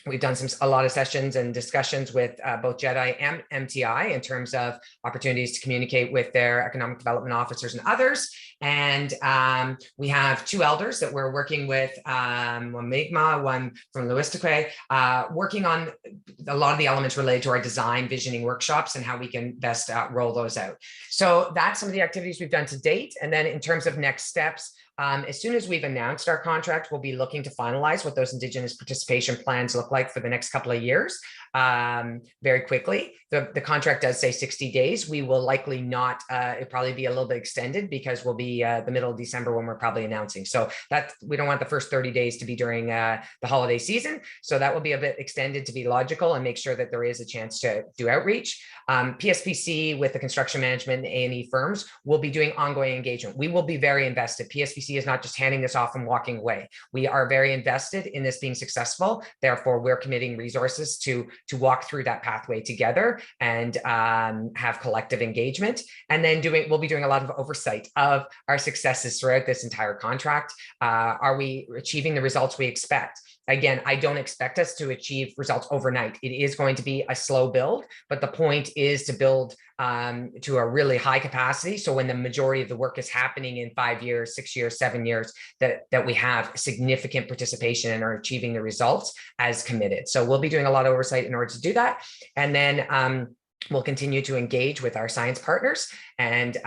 We've done a lot of sessions and discussions with both JEDI and MTI in terms of opportunities to communicate with their economic development officers and others. And we have 2 elders that we're working with, one Mi'kmaq, one from Wet'suwet'en, working on a lot of the elements related to our design visioning workshops and how we can best roll those out. So that's some of the activities we've done to date. And then in terms of next steps, As soon as we've announced our contract, we'll be looking to finalize what those Indigenous participation plans look like for the next couple of years very quickly. The contract does say 60 days. We will likely not, it'll probably be a little bit extended because we'll be the middle of December when we're probably announcing. So that we don't want the first 30 days to be during the holiday season. So that will be a bit extended to be logical and make sure that there is a chance to do outreach. Pspc with the construction management and A&E firms will be doing ongoing engagement. We will be very invested. Pspc is not just handing this off and walking away. We are very invested in this being successful. Therefore, we're committing resources to walk through that pathway together and have collective engagement. And then we'll be doing a lot of oversight of our successes throughout this entire contract. Are we achieving the results we expect? Again, I don't expect us to achieve results overnight. It is going to be a slow build, but the point is to build to a really high capacity. So when the majority of the work is happening in 5 years, 6 years, 7 years, that we have significant participation and are achieving the results as committed. So we'll be doing a lot of oversight in order to do that. And then we'll continue to engage with our science partners and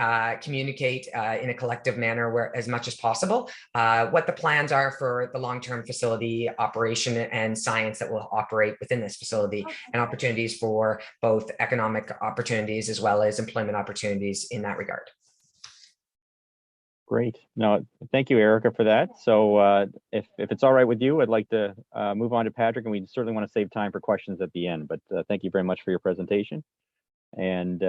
communicate in a collective manner where as much as possible what the plans are for the long-term facility operation and science that will operate within this facility and opportunities for both economic opportunities as well as employment opportunities in that regard. Great. No, thank you, Erica, for that. So if it's all right with you, I'd like to move on to Patrick, and we certainly want to save time for questions at the end, but thank you very much for your presentation. And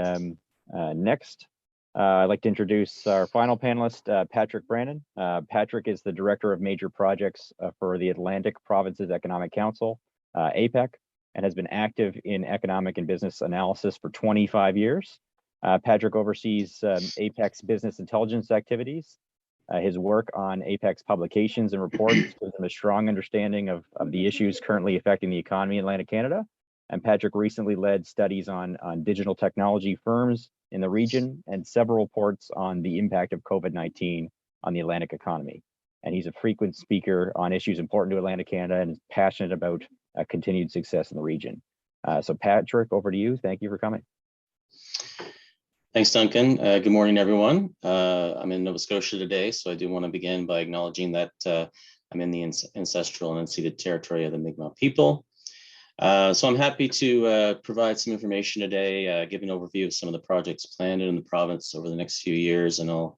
next, I'd like to introduce our final panelist, Patrick Brannan. Patrick is the Director of Major Projects for the Atlantic Provinces Economic Council, APEC, and has been active in economic and business analysis for 25 years. Patrick oversees APEC's business intelligence activities. His work on APEC's publications and reports gives him a strong understanding of the issues currently affecting the economy in Atlantic Canada. And Patrick recently led studies on digital technology firms in the region and several reports on the impact of COVID-19 on the Atlantic economy. And he's a frequent speaker on issues important to Atlantic Canada and is passionate about continued success in the region. So Patrick, over to you. Thank you for coming. Thanks, Duncan. Good morning, everyone. I'm in Nova Scotia today, so I do want to begin by acknowledging that I'm in the ancestral and unceded territory of the Mi'kmaq people. So I'm happy to provide some information today, give an overview of some of the projects planned in the province over the next few years, and I'll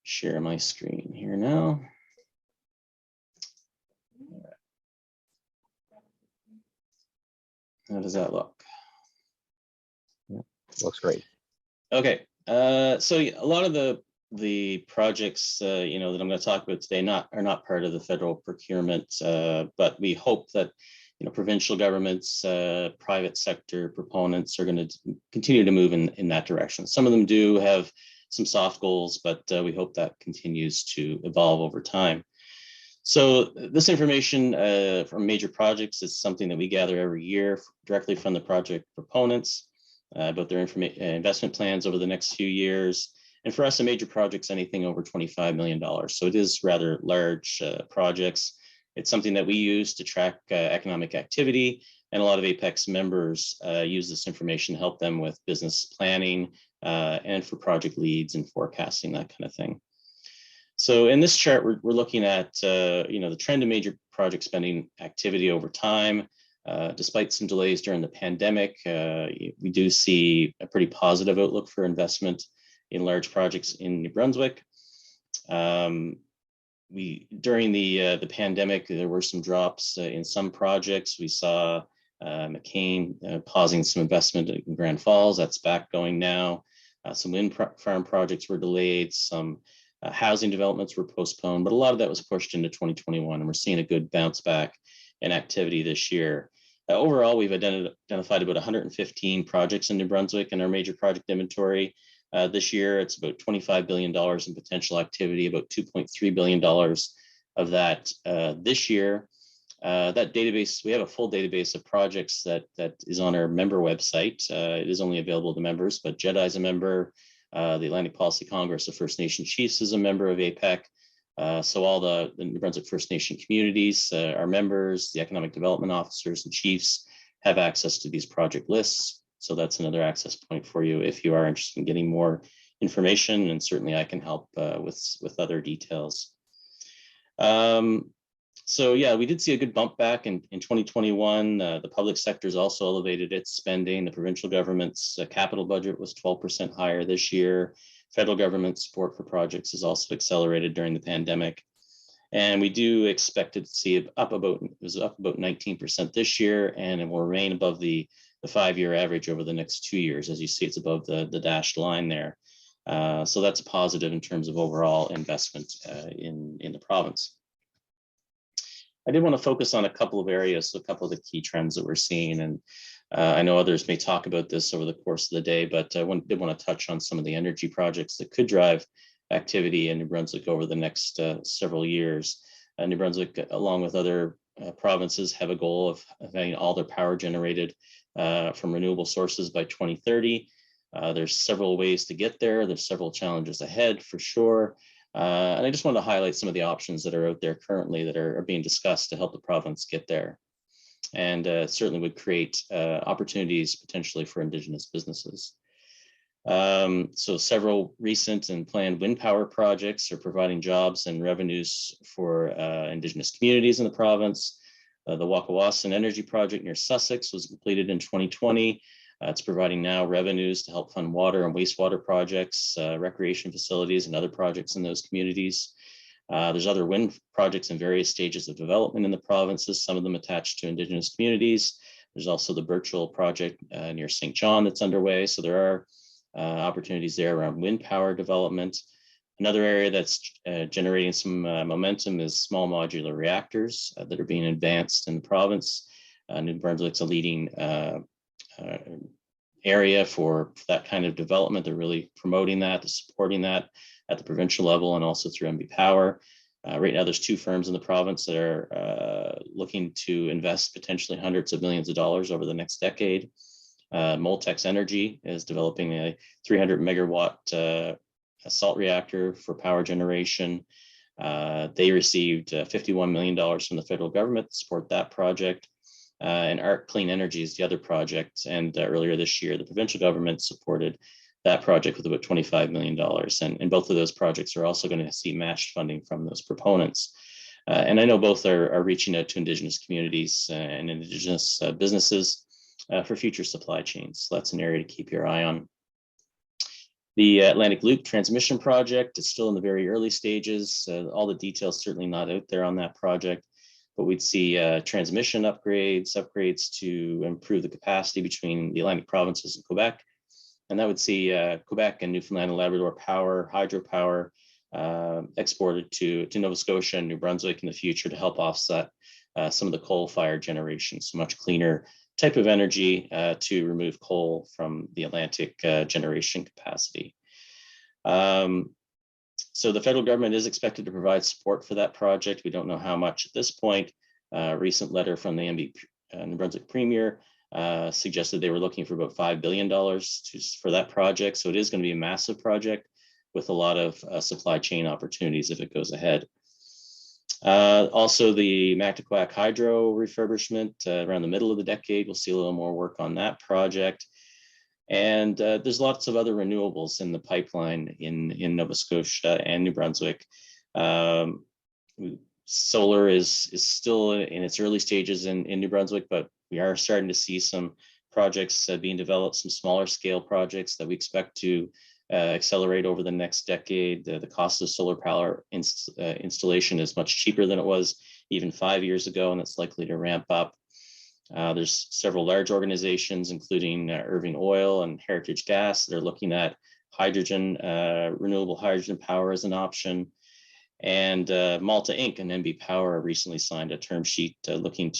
share my screen here now. How does that look? Yeah, looks great. Okay, so a lot of the projects that I'm going to talk about today are not part of the federal procurement, but we hope that provincial governments, private sector proponents are going to continue to move in that direction. Some of them do have some soft goals, but we hope that continues to evolve over time. So this information from major projects is something that we gather every year directly from the project proponents about their investment plans over the next few years. And for us, a major project's anything over $25 million. So it is rather large projects. It's something that we use to track economic activity, and a lot of APEC's members use this information to help them with business planning and for project leads and forecasting, that kind of thing. So in this chart, we're looking at the trend of major project spending activity over time. Despite some delays during the pandemic, we do see a pretty positive outlook for investment in large projects in New Brunswick. During the pandemic, there were some drops in some projects. We saw McCain pausing some investment in Grand Falls. That's back going now. Some wind farm projects were delayed. Some housing developments were postponed, but a lot of that was pushed into 2021, and we're seeing a good bounce back in activity this year. Overall, we've identified about 115 projects in New Brunswick in our major project inventory. This year, it's about $25 billion in potential activity, about $2.3 billion of that this year. That database, we have a full database of projects that is on our member website. It is only available to members, but JEDI is a member. The Atlantic Policy Congress of First Nation Chiefs is a member of APEC. So all the New Brunswick First Nation communities, our members, the economic development officers and chiefs have access to these project lists. So that's another access point for you if you are interested in getting more information, and certainly I can help with other details. So yeah, we did see a good bump back in 2021. The public sector's also elevated its spending. The provincial government's capital budget was 12% higher this year. Federal government support for projects is also accelerated during the pandemic. And we do expect it to see it was up about 19% this year, and it will remain above the 5-year average over the next 2 years. As you see, it's above the dashed line there. So that's a positive in terms of overall investment in the province. I did want to focus on a couple of areas, so a couple of the key trends that we're seeing. And I know others may talk about this over the course of the day, but I did want to touch on some of the energy projects that could drive activity in New Brunswick over the next several years. New Brunswick, along with other provinces, have a goal of having all their power generated from renewable sources by 2030. There's several ways to get there. There's several challenges ahead for sure. And I just wanted to highlight some of the options that are out there currently that are being discussed to help the province get there. And certainly would create opportunities potentially for Indigenous businesses. So several recent and planned wind power projects are providing jobs and revenues for Indigenous communities in the province. The Wakawasan Energy Project near Sussex was completed in 2020. It's providing now revenues to help fund water and wastewater projects, recreation facilities, and other projects in those communities. There's other wind projects in various stages of development in the provinces, some of them attached to Indigenous communities. There's also the Virtual project near St. John that's underway. So there are opportunities there around wind power development. Another area that's generating some momentum is small modular reactors that are being advanced in the province. New Brunswick's a leading area for that kind of development. They're really promoting that, supporting that at the provincial level and also through MB Power. Right now, there's 2 firms in the province that are looking to invest potentially hundreds of millions of dollars over the next decade. Moltex Energy is developing a 300 megawatt salt reactor for power generation. They received $51 million from the federal government to support that project. And ARC Clean Energy is the other project. And earlier this year, the provincial government supported that project with about $25 million. And both of those projects are also going to see matched funding from those proponents. And I know both are reaching out to Indigenous communities and Indigenous businesses for future supply chains. So that's an area to keep your eye on. The Atlantic Loop transmission project is still in the very early stages. All the details certainly not out there on that project. But we'd see transmission upgrades to improve the capacity between the Atlantic provinces and Quebec. And that would see Quebec and Newfoundland and Labrador power, hydropower exported to Nova Scotia and New Brunswick in the future to help offset some of the coal-fired generation. So much cleaner type of energy to remove coal from the Atlantic generation capacity. So the federal government is expected to provide support for that project. We don't know how much at this point. A recent letter from the New Brunswick Premier suggested they were looking for about $5 billion for that project. So it is going to be a massive project with a lot of supply chain opportunities if it goes ahead. Also, the Mactaquac Hydro refurbishment around the middle of the decade, we'll see a little more work on that project. And there's lots of other renewables in the pipeline in Nova Scotia and New Brunswick. Solar is still in its early stages in New Brunswick, but we are starting to see some projects being developed, some smaller scale projects that we expect to accelerate over the next decade. The cost of solar power installation is much cheaper than it was even 5 years ago, and it's likely to ramp up. There's several large organizations, including Irving Oil and Heritage Gas, that are looking at hydrogen, renewable hydrogen power as an option. And Malta Inc. and MB Power recently signed a term sheet looking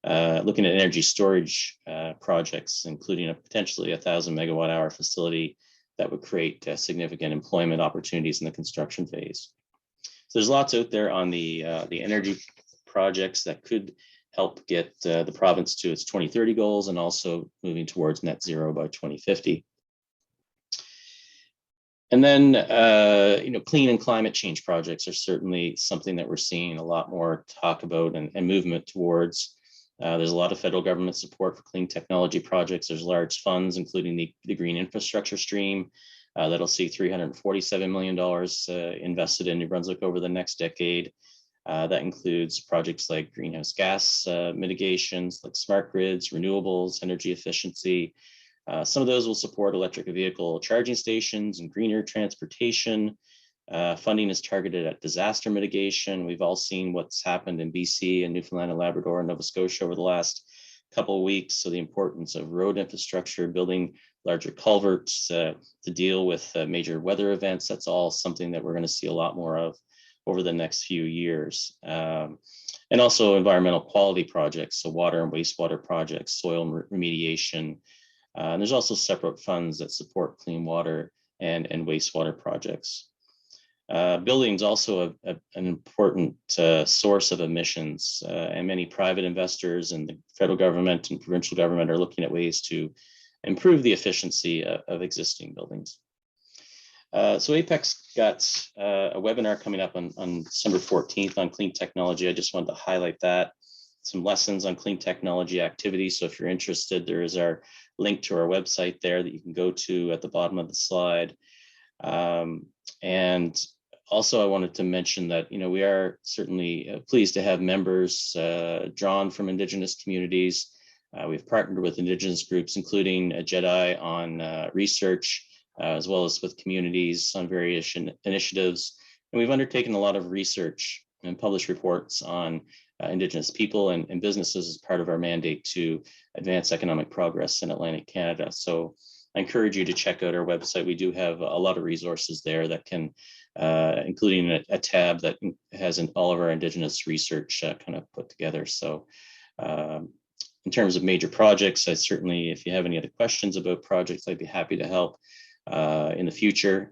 at energy storage projects, including potentially 1,000 megawatt hour facility that would create significant employment opportunities in the construction phase. So there's lots out there on the energy projects that could help get the province to its 2030 goals and also moving towards net zero by 2050. And then, clean and climate change projects are certainly something that we're seeing a lot more talk about and movement towards. There's a lot of federal government support for clean technology projects. There's large funds, including the Green Infrastructure Stream, that'll see $347 million invested in New Brunswick over the next decade. That includes projects like greenhouse gas mitigations, like smart grids, renewables, energy efficiency. Some of those will support electric vehicle charging stations and greener transportation. Funding is targeted at disaster mitigation. We've all seen what's happened in BC and Newfoundland and Labrador and Nova Scotia over the last couple of weeks. So the importance of road infrastructure, building larger culverts to deal with major weather events. That's all something that we're going to see a lot more of over the next few years. And also environmental quality projects, so water and wastewater projects, soil remediation. And there's also separate funds that support clean water and wastewater projects. Buildings also an important source of emissions, and many private investors and the federal government and provincial government are looking at ways to improve the efficiency of existing buildings. So APEX got a webinar coming up on December 14th on clean technology. I just wanted to highlight that. Some lessons on clean technology activities. So if you're interested, there is our link to our website there that you can go to at the bottom of the slide. And also, I wanted to mention that, we are certainly pleased to have members drawn from Indigenous communities. We've partnered with Indigenous groups, including JEDI on research, as well as with communities on various initiatives. And we've undertaken a lot of research and published reports on Indigenous people and businesses as part of our mandate to advance economic progress in Atlantic Canada. So I encourage you to check out our website. We do have a lot of resources there that can, including a tab that has all of our Indigenous research kind of put together. So in terms of major projects, I certainly, if you have any other questions about projects, I'd be happy to help in the future,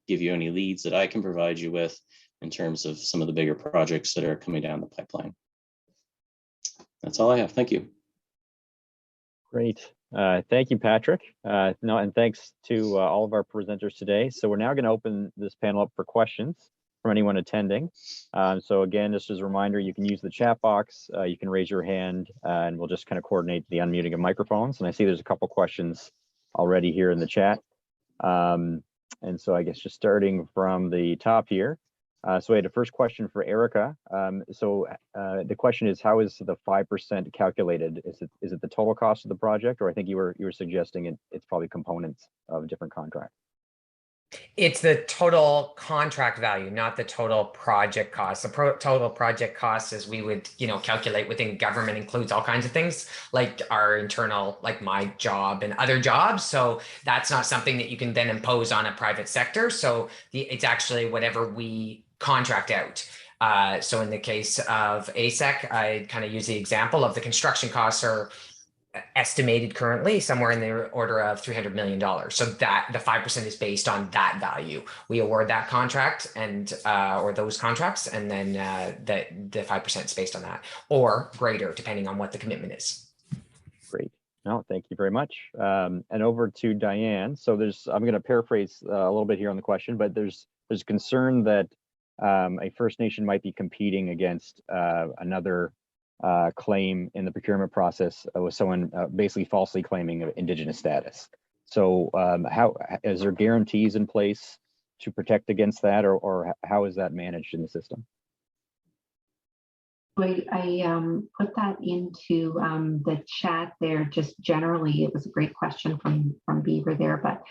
give you any leads that I can provide you with in terms of some of the bigger projects that are coming down the pipeline. That's all I have. Thank you. Great. Thank you, Patrick. And thanks to all of our presenters today. So we're now going to open this panel up for questions from anyone attending. So again, just as a reminder, you can use the chat box, you can raise your hand, and we'll just kind of coordinate the unmuting of microphones. And I see there's a couple questions already here in the chat. And so I guess just starting from the top here. So we had a first question for Erica. The question is, how is the 5% calculated? Is it the total cost of the project, or I think you were suggesting it's probably components of a different contract? It's the total contract value, not the total project cost. The total project cost, as we would, calculate within government, includes all kinds of things like our internal, like my job and other jobs. So that's not something that you can then impose on a private sector. So it's actually whatever we contract out. So in the case of ASEC, I kind of use the example of the construction costs are estimated currently somewhere in the order of $300 million. So that the 5% is based on that value. We award that contract and or those contracts, and then the 5% is based on that or greater, depending on what the commitment is. Great. No, thank you very much. And over to Diane. So I'm going to paraphrase a little bit here on the question, but there's concern that a First Nation might be competing against another claim in the procurement process with someone basically falsely claiming Indigenous status. So how is there guarantees in place to protect against that, or how is that managed in the system? I put that into the chat there. Just generally, it was a great question from Beaver there, but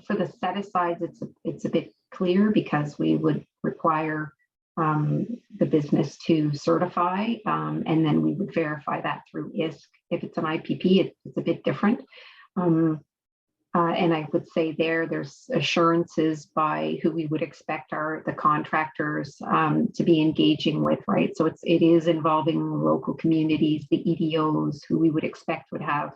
for the set asides, it's a bit clear because we would require the business to certify, and then we would verify that through ISK. If it's an IPP, it's a bit different. And I would say there's assurances by who we would expect the contractors to be engaging with, right? So it is involving local communities, the EDOs, who we would expect would have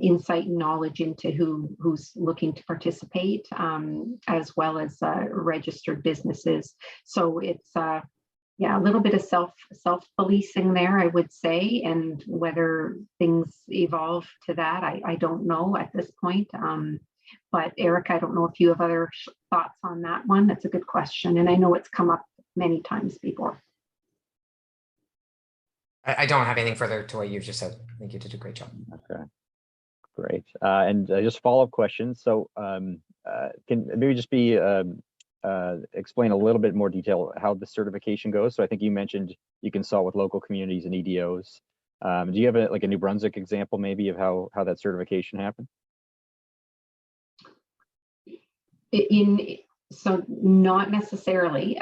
insight and knowledge into who's looking to participate, as well as registered businesses. So it's a little bit of self-policing there, I would say, and whether things evolve to that, I don't know at this point. But Eric, I don't know if you have other thoughts on that one. That's a good question, and I know it's come up many times before. I don't have anything further to what you've just said. I think you did a great job. Okay. Great. And just follow-up questions. So can maybe just be explain a little bit more detail how the certification goes. So I think you mentioned you consult with local communities and EDOs. Do you have like a New Brunswick example maybe of how that certification happened? So not necessarily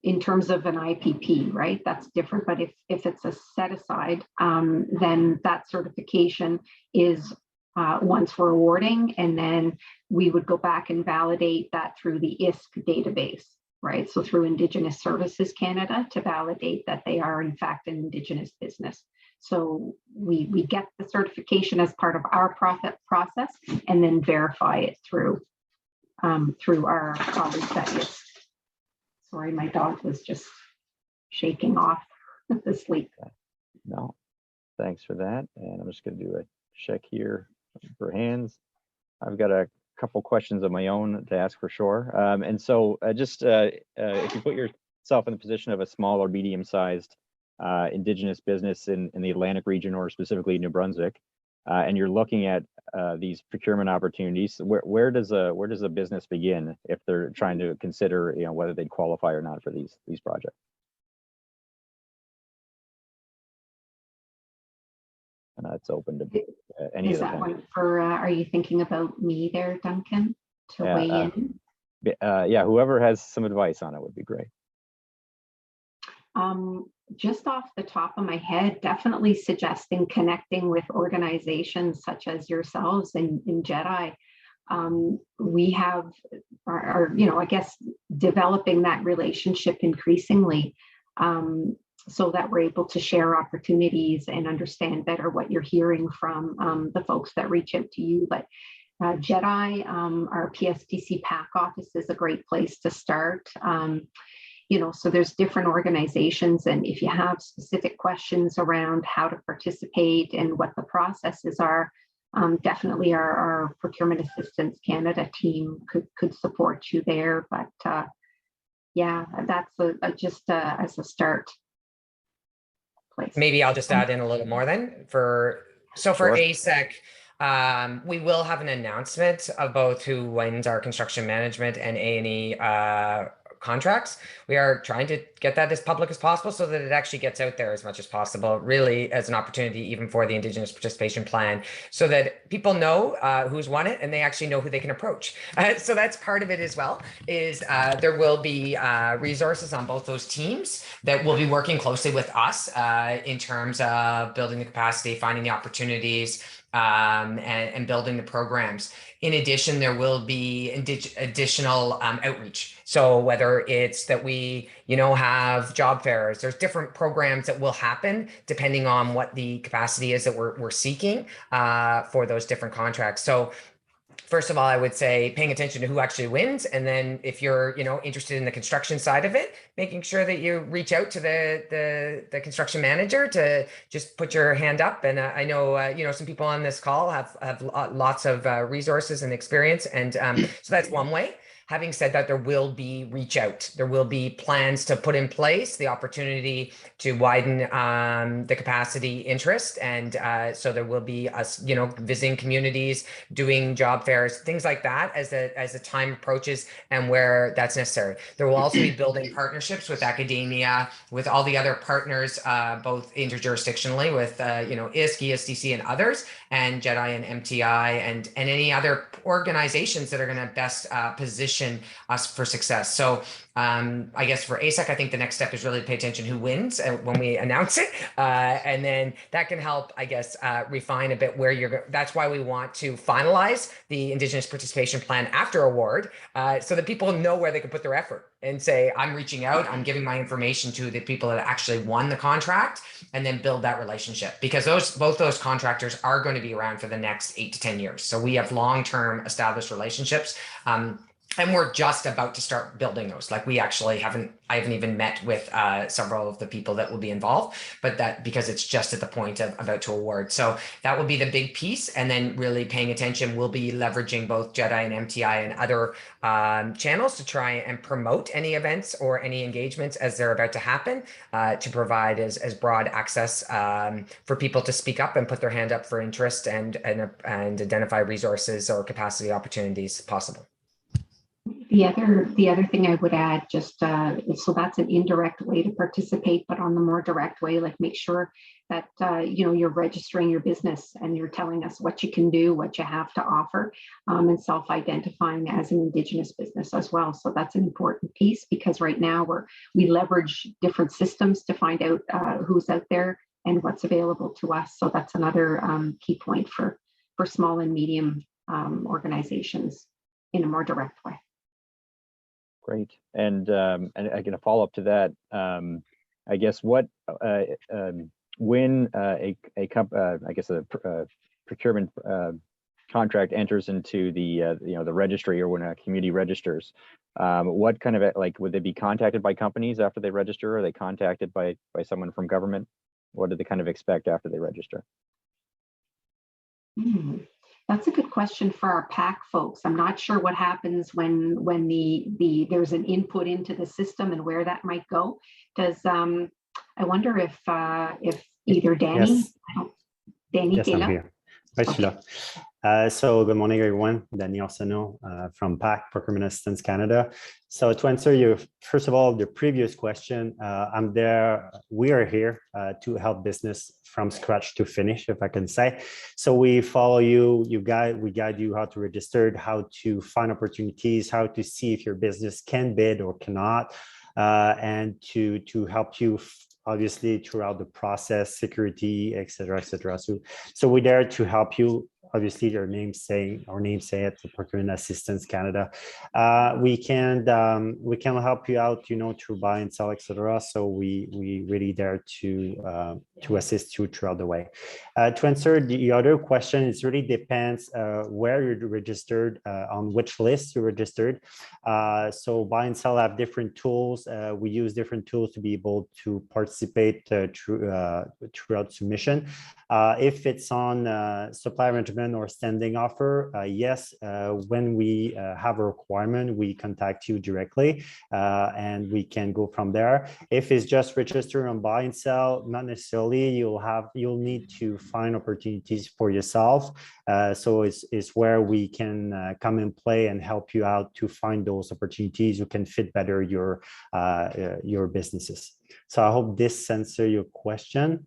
in terms of an IPP, right? That's different. But if it's a set aside, then that certification is once we're awarding, and then we would go back and validate that through the ISC database, right? So through Indigenous Services Canada to validate that they are in fact an Indigenous business. So we get the certification as part of our process and then verify it through our set ISC. Sorry, my dog was just shaking off the sleep. No, thanks for that. And I'm just going to do a check here for hands. I've got a couple questions of my own to ask for sure. And so if you put yourself in the position of a small or medium-sized Indigenous business in the Atlantic region, or specifically New Brunswick, and you're looking at these procurement opportunities, where does a business begin if they're trying to consider, whether they'd qualify or not for these projects? And it's open to any Is of the that one for? Are you thinking about me there, Duncan, to weigh in? Yeah, whoever has some advice on it would be great. Just off the top of my head, definitely suggesting connecting with organizations such as yourselves in JEDI. We have I guess developing that relationship increasingly so that we're able to share opportunities and understand better what you're hearing from the folks that reach out to you. But JEDI, our Pspc PAC office is a great place to start. So there's different organizations, and if you have specific questions around how to participate and what the processes are, definitely our Procurement Assistance Canada team could support you there. But yeah, that's just as a start place. Maybe I'll just add in a little more then for Sure. ASEC. We will have an announcement of both who wins our construction management and A&E contracts. We are trying to get that as public as possible so that it actually gets out there as much as possible, really as an opportunity even for the Indigenous Participation Plan, so that people know who's won it and they actually know who they can approach. So that's part of it as well, is there will be resources on both those teams that will be working closely with us in terms of building the capacity, finding the opportunities, and building the programs. In addition, there will be additional outreach. So whether it's that we, have job fairs, there's different programs that will happen depending on what the capacity is that we're seeking for those different contracts. So first of all, I would say paying attention to who actually wins. And then if you're, interested in the construction side of it, making sure that you reach out to the construction manager to just put your hand up. And I know, some people on this call have lots of resources and experience. And so that's one way. Having said that, there will be reach out. There will be plans to put in place, the opportunity to widen the capacity interest. And so there will be us, visiting communities, doing job fairs, things like that as the time approaches and where that's necessary. There will also be building partnerships with academia, with all the other partners, both interjurisdictionally with, ISC, ESDC and others, and JEDI and MTI and any other organizations that are going to best position us for success. So I guess for ASEC, I think the next step is really to pay attention who wins when we announce it. And then that can help, I guess, refine a bit where you're going. That's why we want to finalize the Indigenous Participation Plan after award so that people know where they can put their effort and say, I'm reaching out, I'm giving my information to the people that actually won the contract, and then build that relationship, because both those contractors are going to be around for the next 8 to 10 years. So we have long-term established relationships. And we're just about to start building those. Like I haven't even met with several of the people that will be involved, but that because it's just at the point of about to award. So that will be the big piece. And then really paying attention, we'll be leveraging both JEDI and MTI and other channels to try and promote any events or any engagements as they're about to happen to provide as broad access for people to speak up and put their hand up for interest and identify resources or capacity opportunities possible. The other thing I would add, just so that's an indirect way to participate, but on the more direct way, like make sure that you're registering your business and you're telling us what you can do, what you have to offer, and self-identifying as an Indigenous business as well. So that's an important piece, because right now we leverage different systems to find out who's out there and what's available to us. So that's another key point for small and medium organizations in a more direct way. Great. And I can follow up to that. I guess when a procurement contract enters into the registry, or when a community registers, what kind of would they be contacted by companies after they register? Are they contacted by someone from government? What do they kind of expect after they register? That's a good question for our PAC folks. I'm not sure what happens when there's an input into the system and where that might go. I wonder if either Danny, Yes. Danny, Yes, I'm here. Right, Sheila. So good morning, everyone. Danny Arsenault from PAC, Procurement Assistance Canada. So to answer your, first of all, the previous question, we are here to help business from scratch to finish, if I can say. So we follow you, we guide you how to register, how to find opportunities, how to see if your business can bid or cannot, and to help you obviously throughout the process, security, et cetera, et cetera. So we're there to help you. Obviously, our name say it, the Procurement Assistance Canada. We can help you out, through buy and sell, etc. So we really there to assist you throughout the way. To answer the other question, it really depends where you're registered, on which list you're registered. So buy and sell have different tools. We use different tools to be able to participate throughout submission. If it's on supply arrangement or standing offer, yes, when we have a requirement, we contact you directly and we can go from there. If it's just register on buy and sell, not necessarily. You'll need to find opportunities for yourself. So it's where we can come and play and help you out to find those opportunities who can fit better your businesses. So I hope this answers your question.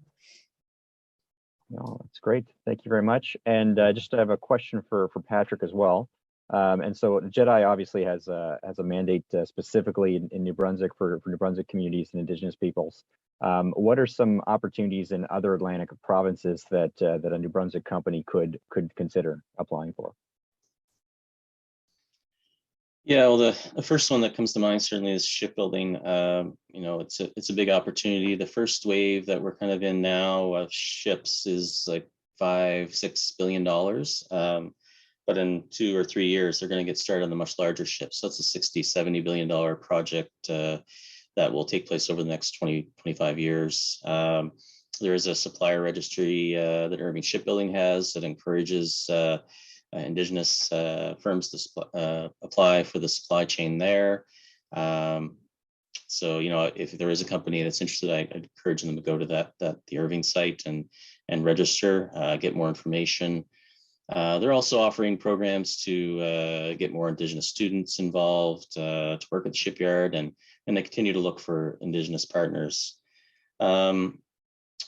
No, that's great. Thank you very much. And just to have a question for Patrick as well. And so JEDI obviously has a mandate specifically in New Brunswick for New Brunswick communities and Indigenous peoples. What are some opportunities in other Atlantic provinces that a New Brunswick company could consider applying for? Yeah, well, the first one that comes to mind certainly is shipbuilding. It's a big opportunity. The first wave that we're kind of in now of ships is like $5-6 billion. But in 2 or 3 years, they're going to get started on the much larger ships. So that's a $60-70 billion project that will take place over the next 20-25 years. There is a supplier registry that Irving Shipbuilding has that encourages Indigenous firms to apply for the supply chain there. So, if there is a company that's interested, I'd encourage them to go to the Irving site and register, get more information. They're also offering programs to get more Indigenous students involved, to work at the shipyard, and they continue to look for Indigenous partners.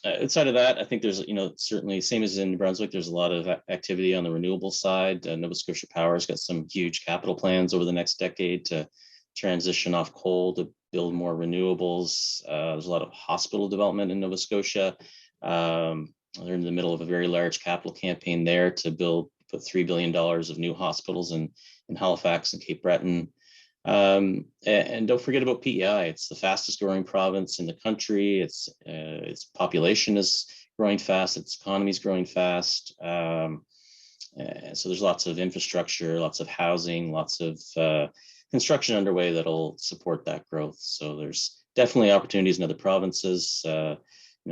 Outside of that, I think there's, certainly same as in New Brunswick, there's a lot of activity on the renewable side. Nova Scotia Power's got some huge capital plans over the next decade to transition off coal to build more renewables. There's a lot of hospital development in Nova Scotia. They're in the middle of a very large capital campaign there to put $3 billion of new hospitals in Halifax and Cape Breton. And don't forget about PEI. It's the fastest growing province in the country. Its population is growing fast. Its economy is growing fast. So there's lots of infrastructure, lots of housing, lots of construction underway that'll support that growth. So there's definitely opportunities in other provinces.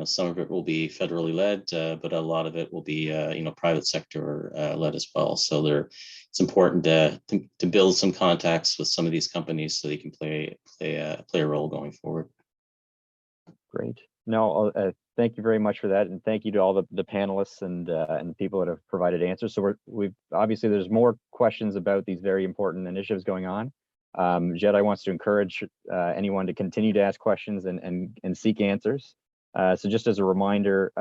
Some of it will be federally led, but a lot of it will be, private sector led as well. So it's important to build some contacts with some of these companies so they can play a role going forward. Great. No, thank you very much for that, and thank you to all the panelists and people that have provided answers. So we've obviously there's more questions about these very important initiatives going on. JEDI wants to encourage anyone to continue to ask questions and seek answers. So just as a reminder,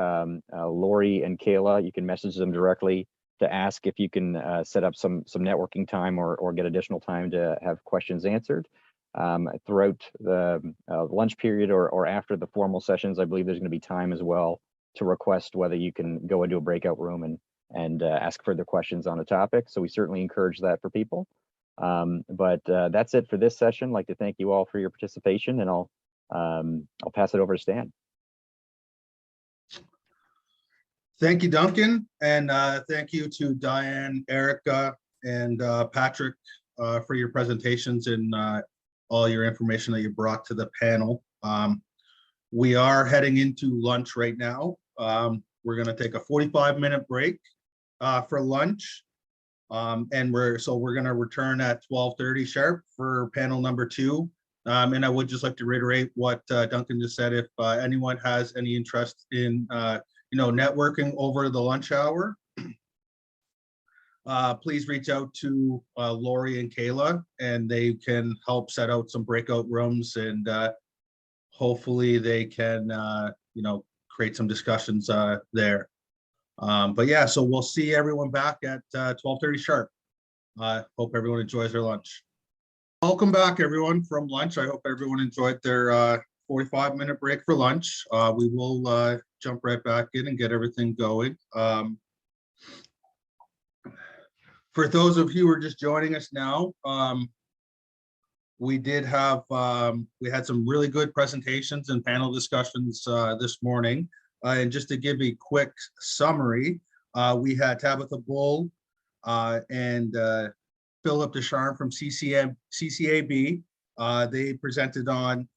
Lori and Kayla, you can message them directly to ask if you can set up some networking time or get additional time to have questions answered. Throughout the lunch period or after the formal sessions, I believe there's going to be time as well to request whether you can go into a breakout room and ask further questions on a topic. So we certainly encourage that for people. But that's it for this session. I'd like to thank you all for your participation, and I'll pass it over to Stan. Thank you, Duncan, and thank you to Diane, Erica, and Patrick for your presentations and all your information that you brought to the panel. We are heading into lunch right now. We're going to take a 45-minute break for lunch, and we're going to return at 12:30 sharp for panel number 2. And I would just like to reiterate what Duncan just said. If anyone has any interest in networking over the lunch hour, please reach out to Lori and Kayla, and they can help set out some breakout rooms, and hopefully they can create some discussions there. But yeah, so we'll see everyone back at 12:30 sharp. Hope everyone enjoys their lunch. Welcome back, everyone, from lunch. I hope everyone enjoyed their 45-minute break for lunch. We will jump right back in and get everything going. For those of you who are just joining us now, we had some really good presentations and panel discussions this morning. And just to give a quick summary, we had Tabitha Bull and Philip Desharim from CCAB. They presented on,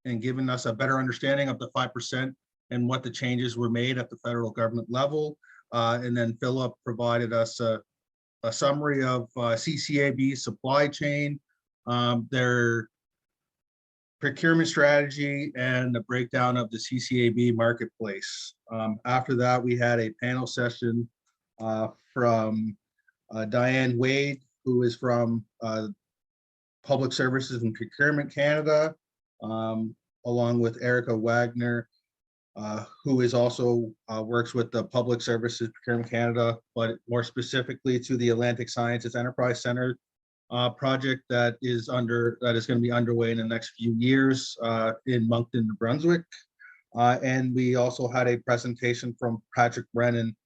and given us a better understanding of the 5% and what the changes were made at the federal government level. And then Philip provided us a summary of CCAB's supply chain, their procurement strategy, and a breakdown of the CCAB marketplace. After that, we had a panel session from Diane Wade, who is from Public Services and Procurement Canada, along with Erica Wagner, who is also works with the Public Services Procurement Canada, but more specifically to the Atlantic Sciences Enterprise Center project that is going to be underway in the next few years in Moncton, New Brunswick. And we also had a presentation from Patrick Brannan,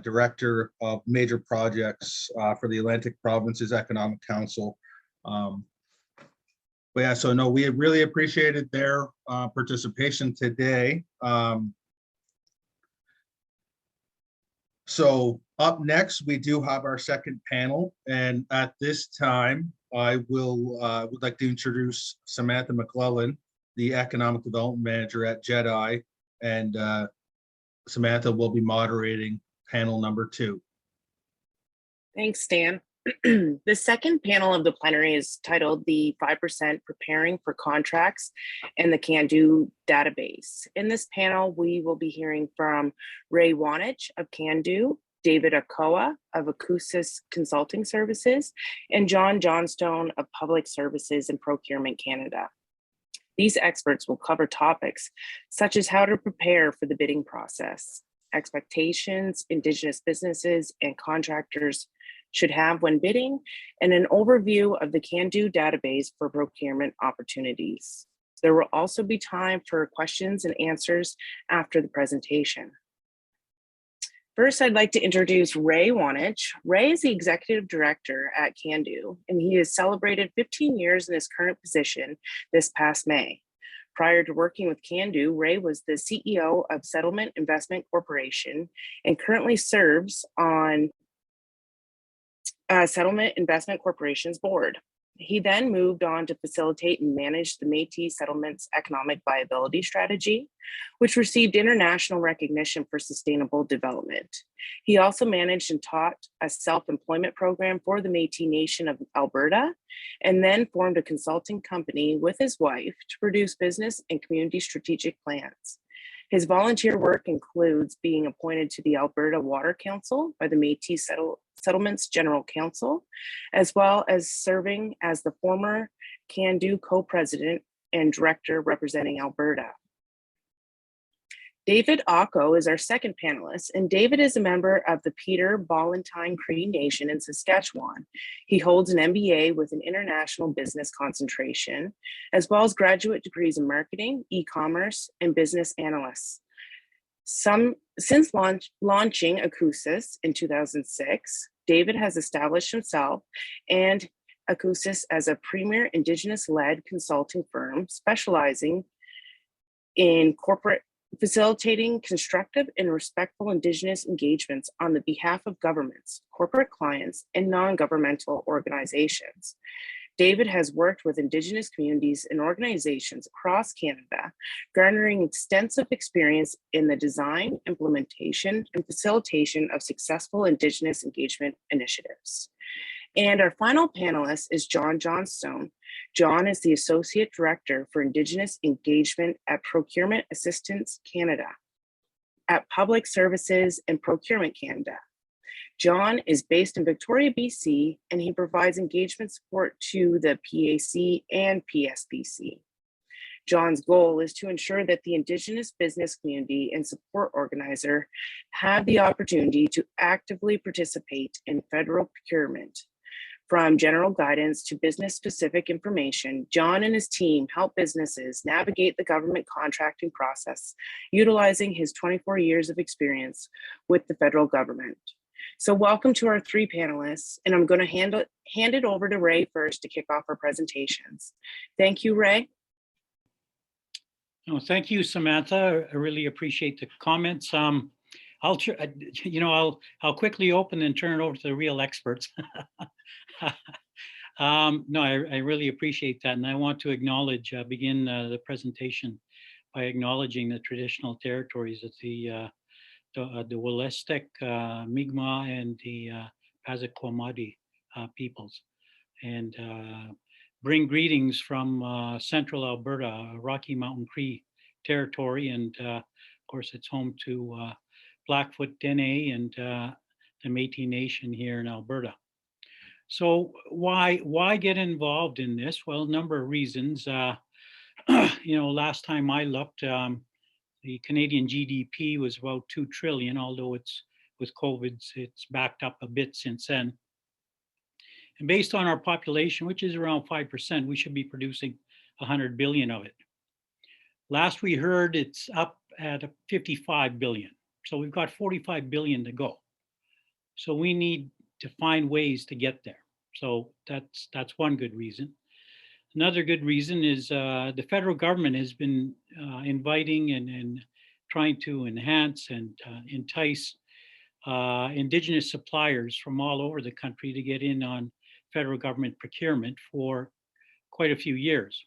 Director of Major Projects for the Atlantic Provinces Economic Council. But yeah, so no, we really appreciated their participation today. So up next, we do have our second panel, and at this time, I would like to introduce Samantha McClellan, the Economic Development Manager at JEDI, and Samantha will be moderating panel number 2. Thanks, Stan. The second panel of the plenary is titled The 5% Preparing for Contracts and the Can-Do Database. In this panel, we will be hearing from Ray Wanich of Can-Do, David Akoa of Acousis Consulting Services, and John Johnstone of Public Services and Procurement Canada. These experts will cover topics such as how to prepare for the bidding process, expectations Indigenous businesses and contractors should have when bidding, and an overview of the Can-Do database for procurement opportunities. There will also be time for questions and answers after the presentation. First, I'd like to introduce Ray Wanich. Ray is the Executive Director at Can-Do, and he has celebrated 15 years in his current position this past May. Prior to working with Can-Do, Ray was the CEO of Settlement Investment Corporation and currently serves on Settlement Investment Corporation's board. He then moved on to facilitate and manage the Métis Settlements Economic Viability Strategy, which received international recognition for sustainable development. He also managed and taught a self-employment program for the Métis Nation of Alberta, and then formed a consulting company with his wife to produce business and community strategic plans. His volunteer work includes being appointed to the Alberta Water Council by the Métis Settlements General Counsel, as well as serving as the former CANDO co-president and director representing Alberta. David Ocko is our second panelist, and David is a member of the Peter Ballantine Cree Nation in Saskatchewan. He holds an MBA with an international business concentration, as well as graduate degrees in marketing, e-commerce, and business analysts. Since launching Acusis in 2006, David has established himself and Acusis as a premier Indigenous-led consulting firm specializing in facilitating constructive and respectful Indigenous engagements on the behalf of governments, corporate clients, and non-governmental organizations. David has worked with Indigenous communities and organizations across Canada, garnering extensive experience in the design, implementation, and facilitation of successful Indigenous engagement initiatives. And our final panelist is John Johnstone. John is the Associate Director for Indigenous Engagement at Procurement Assistance Canada, at Public Services and Procurement Canada. John is based in Victoria, BC, and he provides engagement support to the PAC and Pspc. John's goal is to ensure that the Indigenous business community and support organizer have the opportunity to actively participate in federal procurement. From general guidance to business-specific information, John and his team help businesses navigate the government contracting process, utilizing his 24 years of experience with the federal government. So welcome to our three panelists, and I'm going to hand it over to Ray first to kick off our presentations. Thank you, Ray. Oh, thank you, Samantha. I really appreciate the comments. I'll quickly open and turn it over to the real experts. No, I really appreciate that, and I want to begin the presentation by acknowledging the traditional territories of the Wolastoq, Mi'kmaq, and the Passamaquoddy peoples, and bring greetings from central Alberta, Rocky Mountain Cree territory, and of course it's home to Blackfoot, Dene, and the Métis Nation here in Alberta. So why get involved in this? Well, a number of reasons. Last time I looked, the Canadian GDP was about 2 trillion, although it's with COVID, it's backed up a bit since then. And based on our population, which is around 5%, we should be producing 100 billion of it. Last we heard, it's up at 55 billion. So we've got 45 billion to go. So we need to find ways to get there. So that's one good reason. Another good reason is the federal government has been inviting and trying to enhance and entice Indigenous suppliers from all over the country to get in on federal government procurement for quite a few years.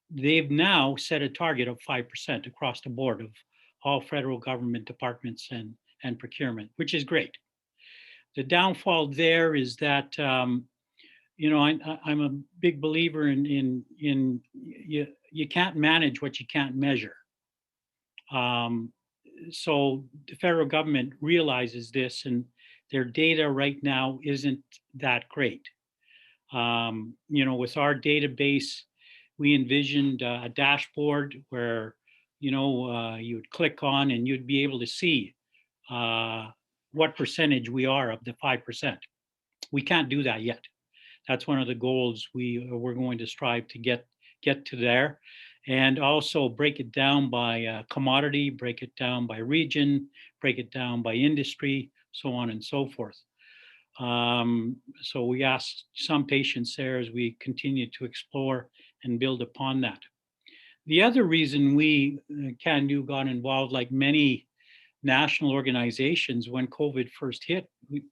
They've now set a target of 5% across the board of all federal government departments and procurement, which is great. The downfall there is that I'm a big believer in you can't manage what you can't measure. So the federal government realizes this, and their data right now isn't that great. With our database, we envisioned a dashboard where you would click on and you'd be able to see what percentage we are of the 5%. We can't do that yet. That's one of the goals we're going to strive to get to there, and also break it down by commodity, break it down by region, break it down by industry, so on and so forth. So we ask some patience there as we continue to explore and build upon that. The other reason we CANDO got involved, like many national organizations, when COVID first hit, we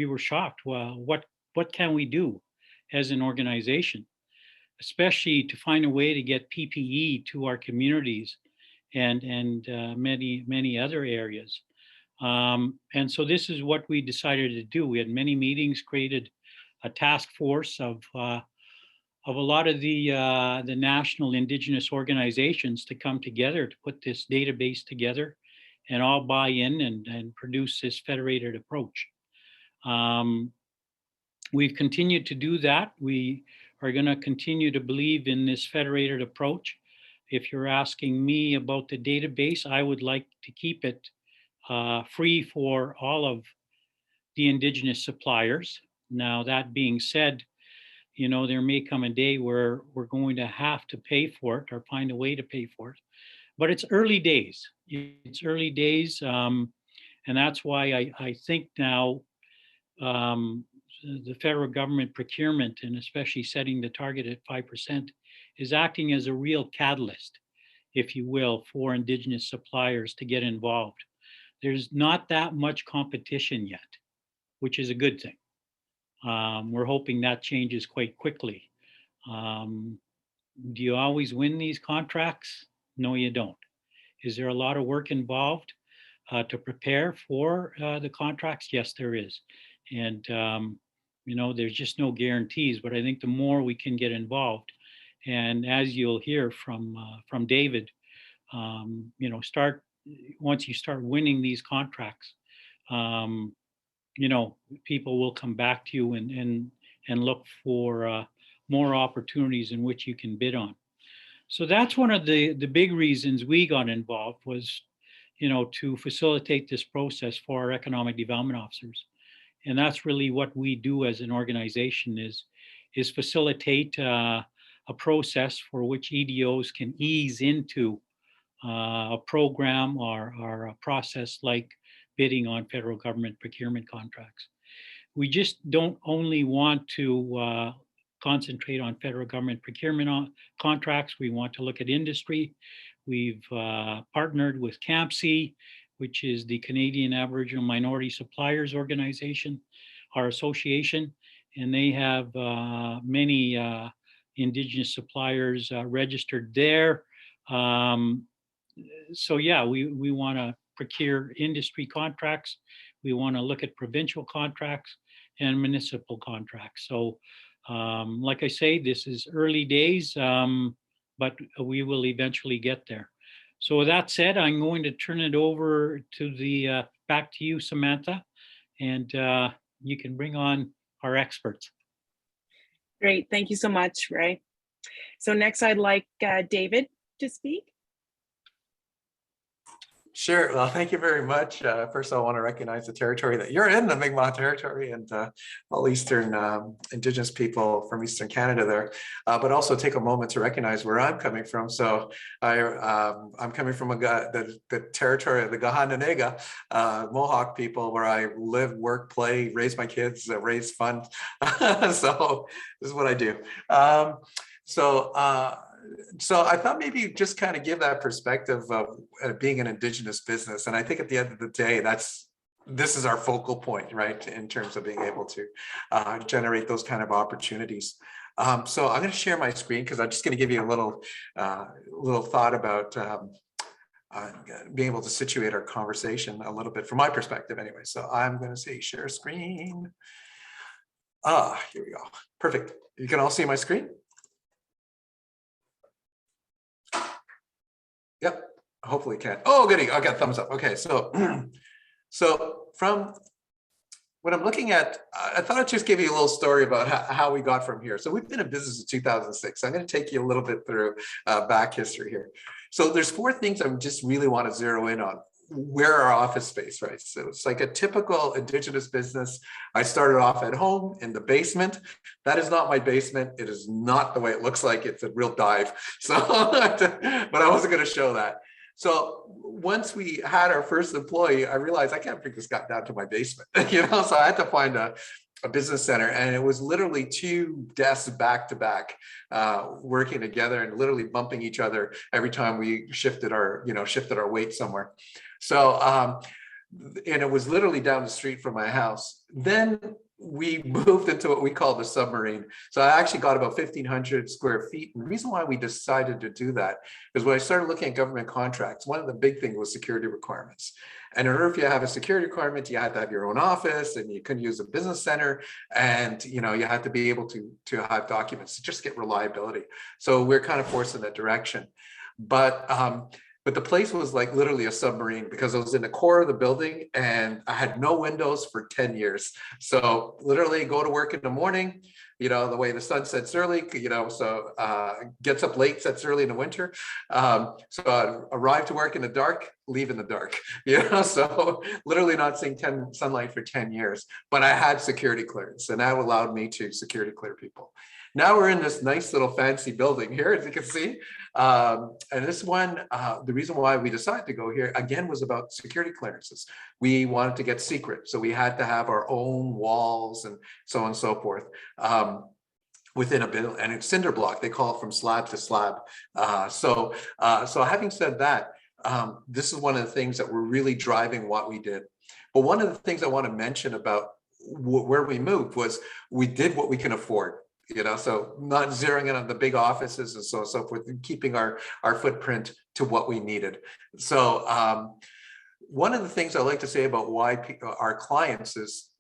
were shocked. Well, what can we do as an organization, especially to find a way to get PPE to our communities and many other areas. And so this is what we decided to do. We had many meetings, created a task force of a lot of the national Indigenous organizations to come together to put this database together and all buy in and produce this federated approach. We've continued to do that. We are going to continue to believe in this federated approach. If you're asking me about the database, I would like to keep it free for all of the Indigenous suppliers. Now, that being said, you know, there may come a day where we're going to have to pay for it or find a way to pay for it. But it's early days. It's early days. And that's why I think now the federal government procurement, and especially setting the target at 5%, is acting as a real catalyst, if you will, for Indigenous suppliers to get involved. There's not that much competition yet, which is a good thing. We're hoping that changes quite quickly. Do you always win these contracts? No, you don't. Is there a lot of work involved to prepare for the contracts? Yes, there is. And, you know, there's just no guarantees, but I think the more we can get involved, and as you'll hear from David, you know, once you start winning these contracts, you know, people will come back to you and look for more opportunities in which you can bid on. So that's one of the big reasons we got involved was, you know, to facilitate this process for our economic development officers. And that's really what we do as an organization is facilitate a process for which EDOs can ease into a program or a process like bidding on federal government procurement contracts. We just don't only want to concentrate on federal government procurement contracts. We want to look at industry. We've partnered with Pspc, which is the Canadian Aboriginal Minority Suppliers Organization, our association, and they have many Indigenous suppliers registered there. So yeah, we want to procure industry contracts. We want to look at provincial contracts and municipal contracts. So like I say, this is early days, but we will eventually get there. So with that said, I'm going to turn it over to the back to you, Samantha, and you can bring on our experts. Great, thank you so much, Ray. So next I'd like David to speak. Sure. Well, thank you very much. First, I want to recognize the territory that you're in, the Mi'kmaq territory, and all Eastern Indigenous people from Eastern Canada there, but also take a moment to recognize where I'm coming from. So I'm coming from the territory of the Gahananega Mohawk people, where I live, work, play, raise my kids, raise funds. So this is what I do. So I thought maybe just kind of give that perspective of being an Indigenous business. And I think at the end of the day, this is our focal point, right? In terms of being able to generate those kind of opportunities. So I'm going to share my screen because I'm just going to give you a little thought about being able to situate our conversation a little bit from my perspective anyway. So I'm going to say share screen. Here we go. Perfect. You can all see my screen? Yep, hopefully can. Oh, goody, I got thumbs up. Okay, so from what I'm looking at, I thought I'd just give you a little story about how we got from here. So we've been in business in 2006. I'm going to take you a little bit through back history here. So there's 4 things I just really want to zero in on. Where our office space, right? So it's like a typical Indigenous business. I started off at home in the basement. That is not my basement. It is not the way it looks like. It's a real dive. So, but I wasn't going to show that. So once we had our first employee, I realized I can't bring this guy down to my basement, you know. So I had to find a business center, and it was literally 2 desks back to back, working together and literally bumping each other every time we shifted our weight somewhere. So, and it was literally down the street from my house. Then we moved into what we call the submarine. So I actually got about 1,500 square feet. And the reason why we decided to do that is when I started looking at government contracts, one of the big things was security requirements. And in order, if you have a security requirement, you had to have your own office, and you couldn't use a business center, and you had to be able to have documents to just get reliability. So we're kind of forced in that direction. But But the place was like literally a submarine because I was in the core of the building and I had no windows for 10 years. So literally go to work in the morning, you know, the way the sun sets early, you know, so gets up late, sets early in the winter. So I'd arrive to work in the dark, leave in the dark, you know, so literally not seeing sunlight for 10 years, but I had security clearance and that allowed me to security clear people. Now we're in this nice little fancy building here, as you can see. And this one, the reason why we decided to go here, again, was about security clearances. We wanted to get secret, so we had to have our own walls and so on and so forth. Within a building, and it's cinder block, they call it from slab to slab. So having said that, this is one of the things that were really driving what we did. But one of the things I want to mention about where we moved was we did what we can afford. You know, so not zeroing in on the big offices and so on and so forth, and keeping our footprint to what we needed. So one of the things I like to say about why our clients is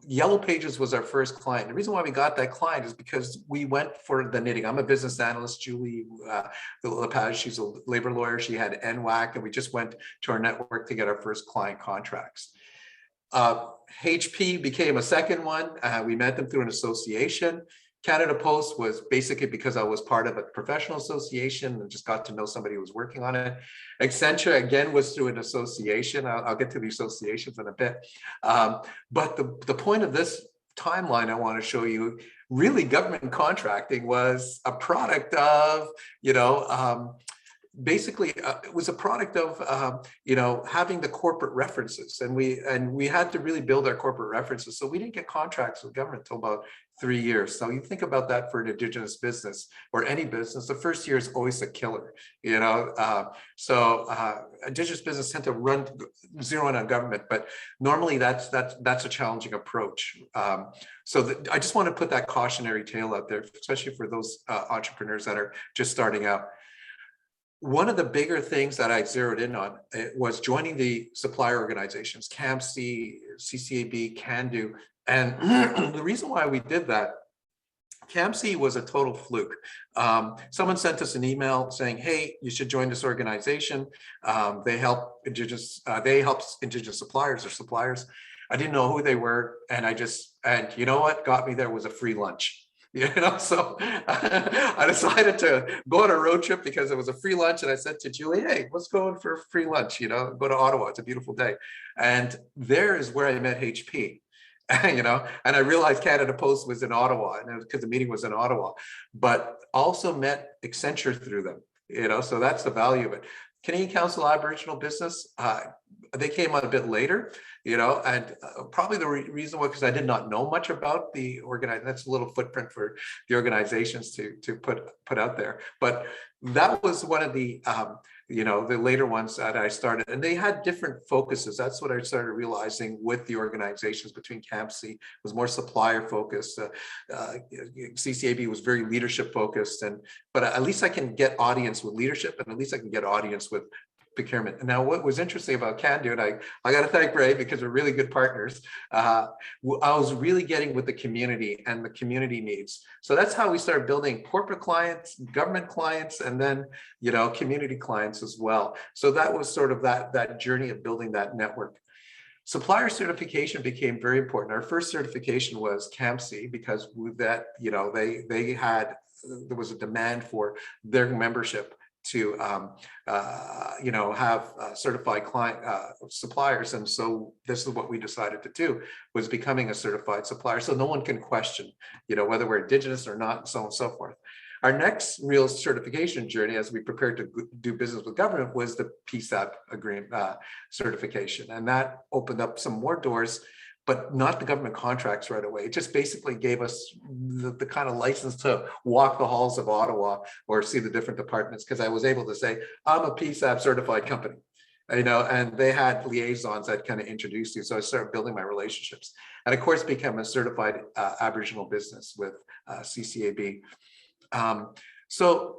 Yellow Pages was our first client. The reason why we got that client is because we went for the knitting. I'm a business analyst, Julie Lepage, she's a labor lawyer. She had NWAC, and we just went to our network to get our first client contracts. HP became a second one. We met them through an association. Canada Post was basically because I was part of a professional association and just got to know somebody who was working on it. Accenture, again, was through an association. I'll get to the associations in a bit. But the point of this timeline I want to show you, really government contracting was a product of, you know, basically it was a product of you know, having the corporate references, and we had to really build our corporate references. So we didn't get contracts with government until about 3 years. So you think about that for an Indigenous business or any business, the first year is always a killer, you know. Indigenous business tend to zero in on government, but normally that's a challenging approach. I just want to put that cautionary tale out there, especially for those entrepreneurs that are just starting out. One of the bigger things that I zeroed in on was joining the supplier organizations, CAMC, CCAB, CANDO. And the reason why we did that, CAMC was a total fluke. Someone sent us an email saying, hey, you should join this organization. They help Indigenous suppliers or suppliers. I didn't know who they were. And you know what got me there was a free lunch. You know, so I decided to go on a road trip because it was a free lunch. And I said to Julie, hey, let's go for a free lunch, you know, go to Ottawa. It's a beautiful day. And there is where I met HP, you know, and I realized Canada Post was in Ottawa, and because the meeting was in Ottawa, but also met Accenture through them, you know, so that's the value of it. Canadian Council Aboriginal Business, they came out a bit later, you know, and probably the reason why, because I did not know much about the organization. That's a little footprint for the organizations to put out there. But that was one of the, you know, the later ones that I started, and they had different focuses. That's what I started realizing with the organizations. Between CAMC was more supplier focused, CCAB was very leadership focused, but at least I can get audience with leadership, and at least I can get audience with procurement. And now what was interesting about CANDO, and I got to thank Ray because we're really good partners. I was really getting with the community and the community needs. So that's how we started building corporate clients, government clients, and then, you know, community clients as well. So that was sort of that journey of building that network. Supplier certification became very important. Our first certification was CAMC because with that, you know, there was a demand for their membership to you know, have certified client suppliers. And so this is what we decided to do, was becoming a certified supplier, so no one can question, you know, whether we're Indigenous or not, and so on and so forth. Our next real certification journey, as we prepared to do business with government, was the PSAP agreement certification, and that opened up some more doors, but not the government contracts right away. It just basically gave us the kind of license to walk the halls of Ottawa or see the different departments, because I was able to say, I'm a PSAP certified company, you know, and they had liaisons that kind of introduced you. So I started building my relationships, and of course became a certified Aboriginal business with CCAB. So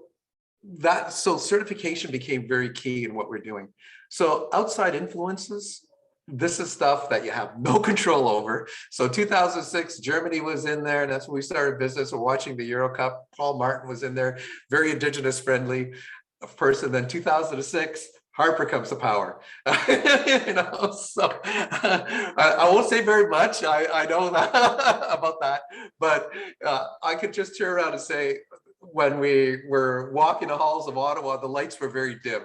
certification became very key in what we're doing. So outside influences, this is stuff that you have no control over. So 2006, Germany was in there, and that's when we started business. We're watching the Euro Cup. Paul Martin was in there, very Indigenous friendly person. Then 2006, Harper comes to power. You know, so I won't say very much. I know that about that, but I could just turn around and say, when we were walking the halls of Ottawa, the lights were very dim,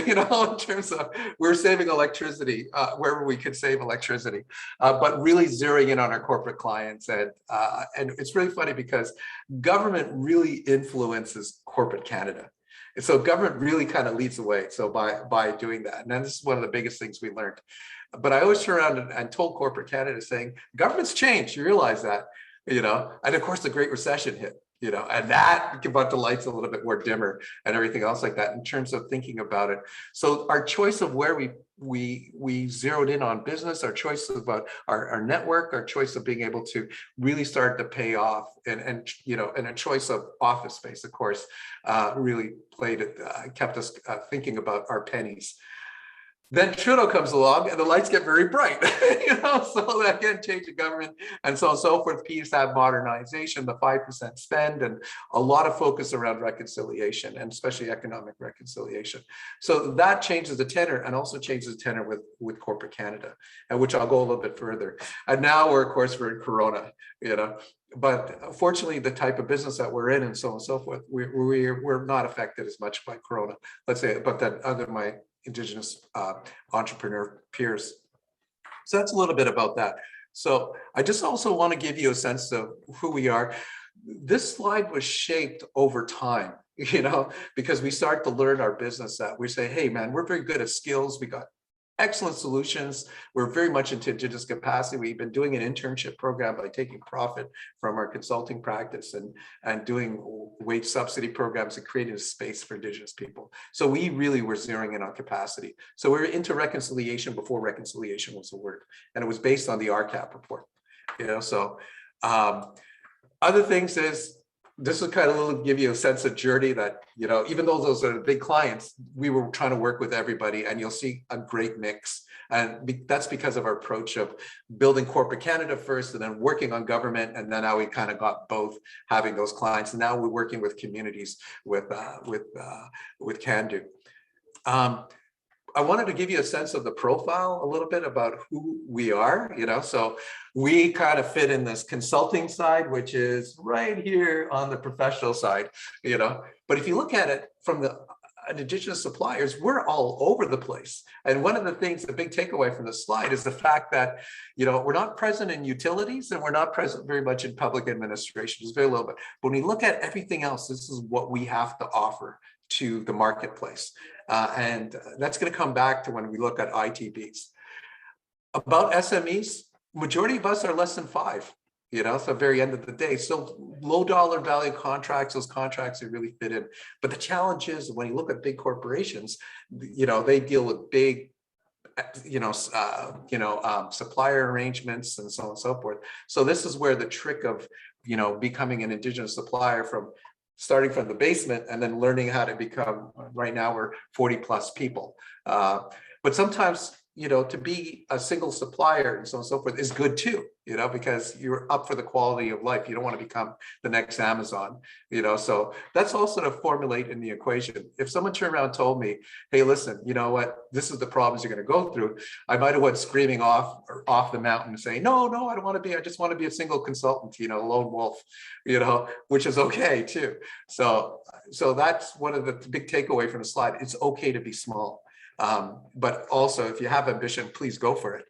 you know, in terms of we're saving electricity wherever we could save electricity, but really zeroing in on our corporate clients. And it's really funny because government really influences corporate Canada. And so government really kind of leads the way. So by doing that, and then this is one of the biggest things we learned. But I always turn around and told corporate Canada saying, government's changed, you realize that, you know, and of course the Great Recession hit. You know, and that brought the lights a little bit more dimmer and everything else like that in terms of thinking about it. So our choice of where we zeroed in on business, our choice about our network, our choice of being able to really start to pay off, and you know, and a choice of office space, of course, really played it, kept us thinking about our pennies. Then Trudeau comes along and the lights get very bright, you know, so that again, change of government and so on and so forth, PSAB modernization, the 5% spend, and a lot of focus around reconciliation and especially economic reconciliation. So that changes the tenor and also changes the tenor with corporate Canada, and which I'll go a little bit further. And now we're in Corona, you know, but fortunately the type of business that we're in and so on and so forth, we're not affected as much by Corona, let's say, but then other my Indigenous entrepreneur peers. So that's a little bit about that. So I just also want to give you a sense of who we are. This slide was shaped over time, you know, because we start to learn our business that we say, hey man, we're very good at skills. We got excellent solutions. We're very much into Indigenous capacity. We've been doing an internship program by taking profit from our consulting practice and doing wage subsidy programs and creating a space for Indigenous people. So we really were zeroing in on capacity. So we were into reconciliation before reconciliation was a word. And it was based on the RCAP report, you know, so other things is, this will kind of give you a sense of journey that, you know, even though those are the big clients, we were trying to work with everybody, and you'll see a great mix. And that's because of our approach of building corporate Canada first and then working on government. And then now we kind of got both, having those clients. And now we're working with communities with Can-Do. I wanted to give you a sense of the profile a little bit about who we are, you know, so we kind of fit in this consulting side, which is right here on the professional side, you know, but if you look at it from the Indigenous suppliers, we're all over the place. And one of the things, the big takeaway from this slide is the fact that, you know, we're not present in utilities and we're not present very much in public administration, just very little bit. But when you look at everything else, this is what we have to offer to the marketplace. And that's going to come back to when we look at ITBs. About SMEs, majority of us are less than 5, you know, so very end of the day. So low dollar value contracts, those contracts that really fit in. But the challenge is when you look at big corporations, you know, they deal with big, supplier arrangements and so on and so forth. So this is where the trick of, you know, becoming an Indigenous supplier from starting from the basement and then learning how to become, right now we're 40 plus people. But sometimes, you know, to be a single supplier and so on and so forth is good too, you know, because you're up for the quality of life. You don't want to become the next Amazon, you know, so that's also to formulate in the equation. If someone turned around and told me, hey, listen, you know what, this is the problems you're going to go through, I might have went screaming off the mountain and saying, no, I don't want to be, I just want to be a single consultant, you know, lone wolf, you know, which is okay too. So that's one of the big takeaway from the slide. It's okay to be small. But also if you have ambition, please go for it.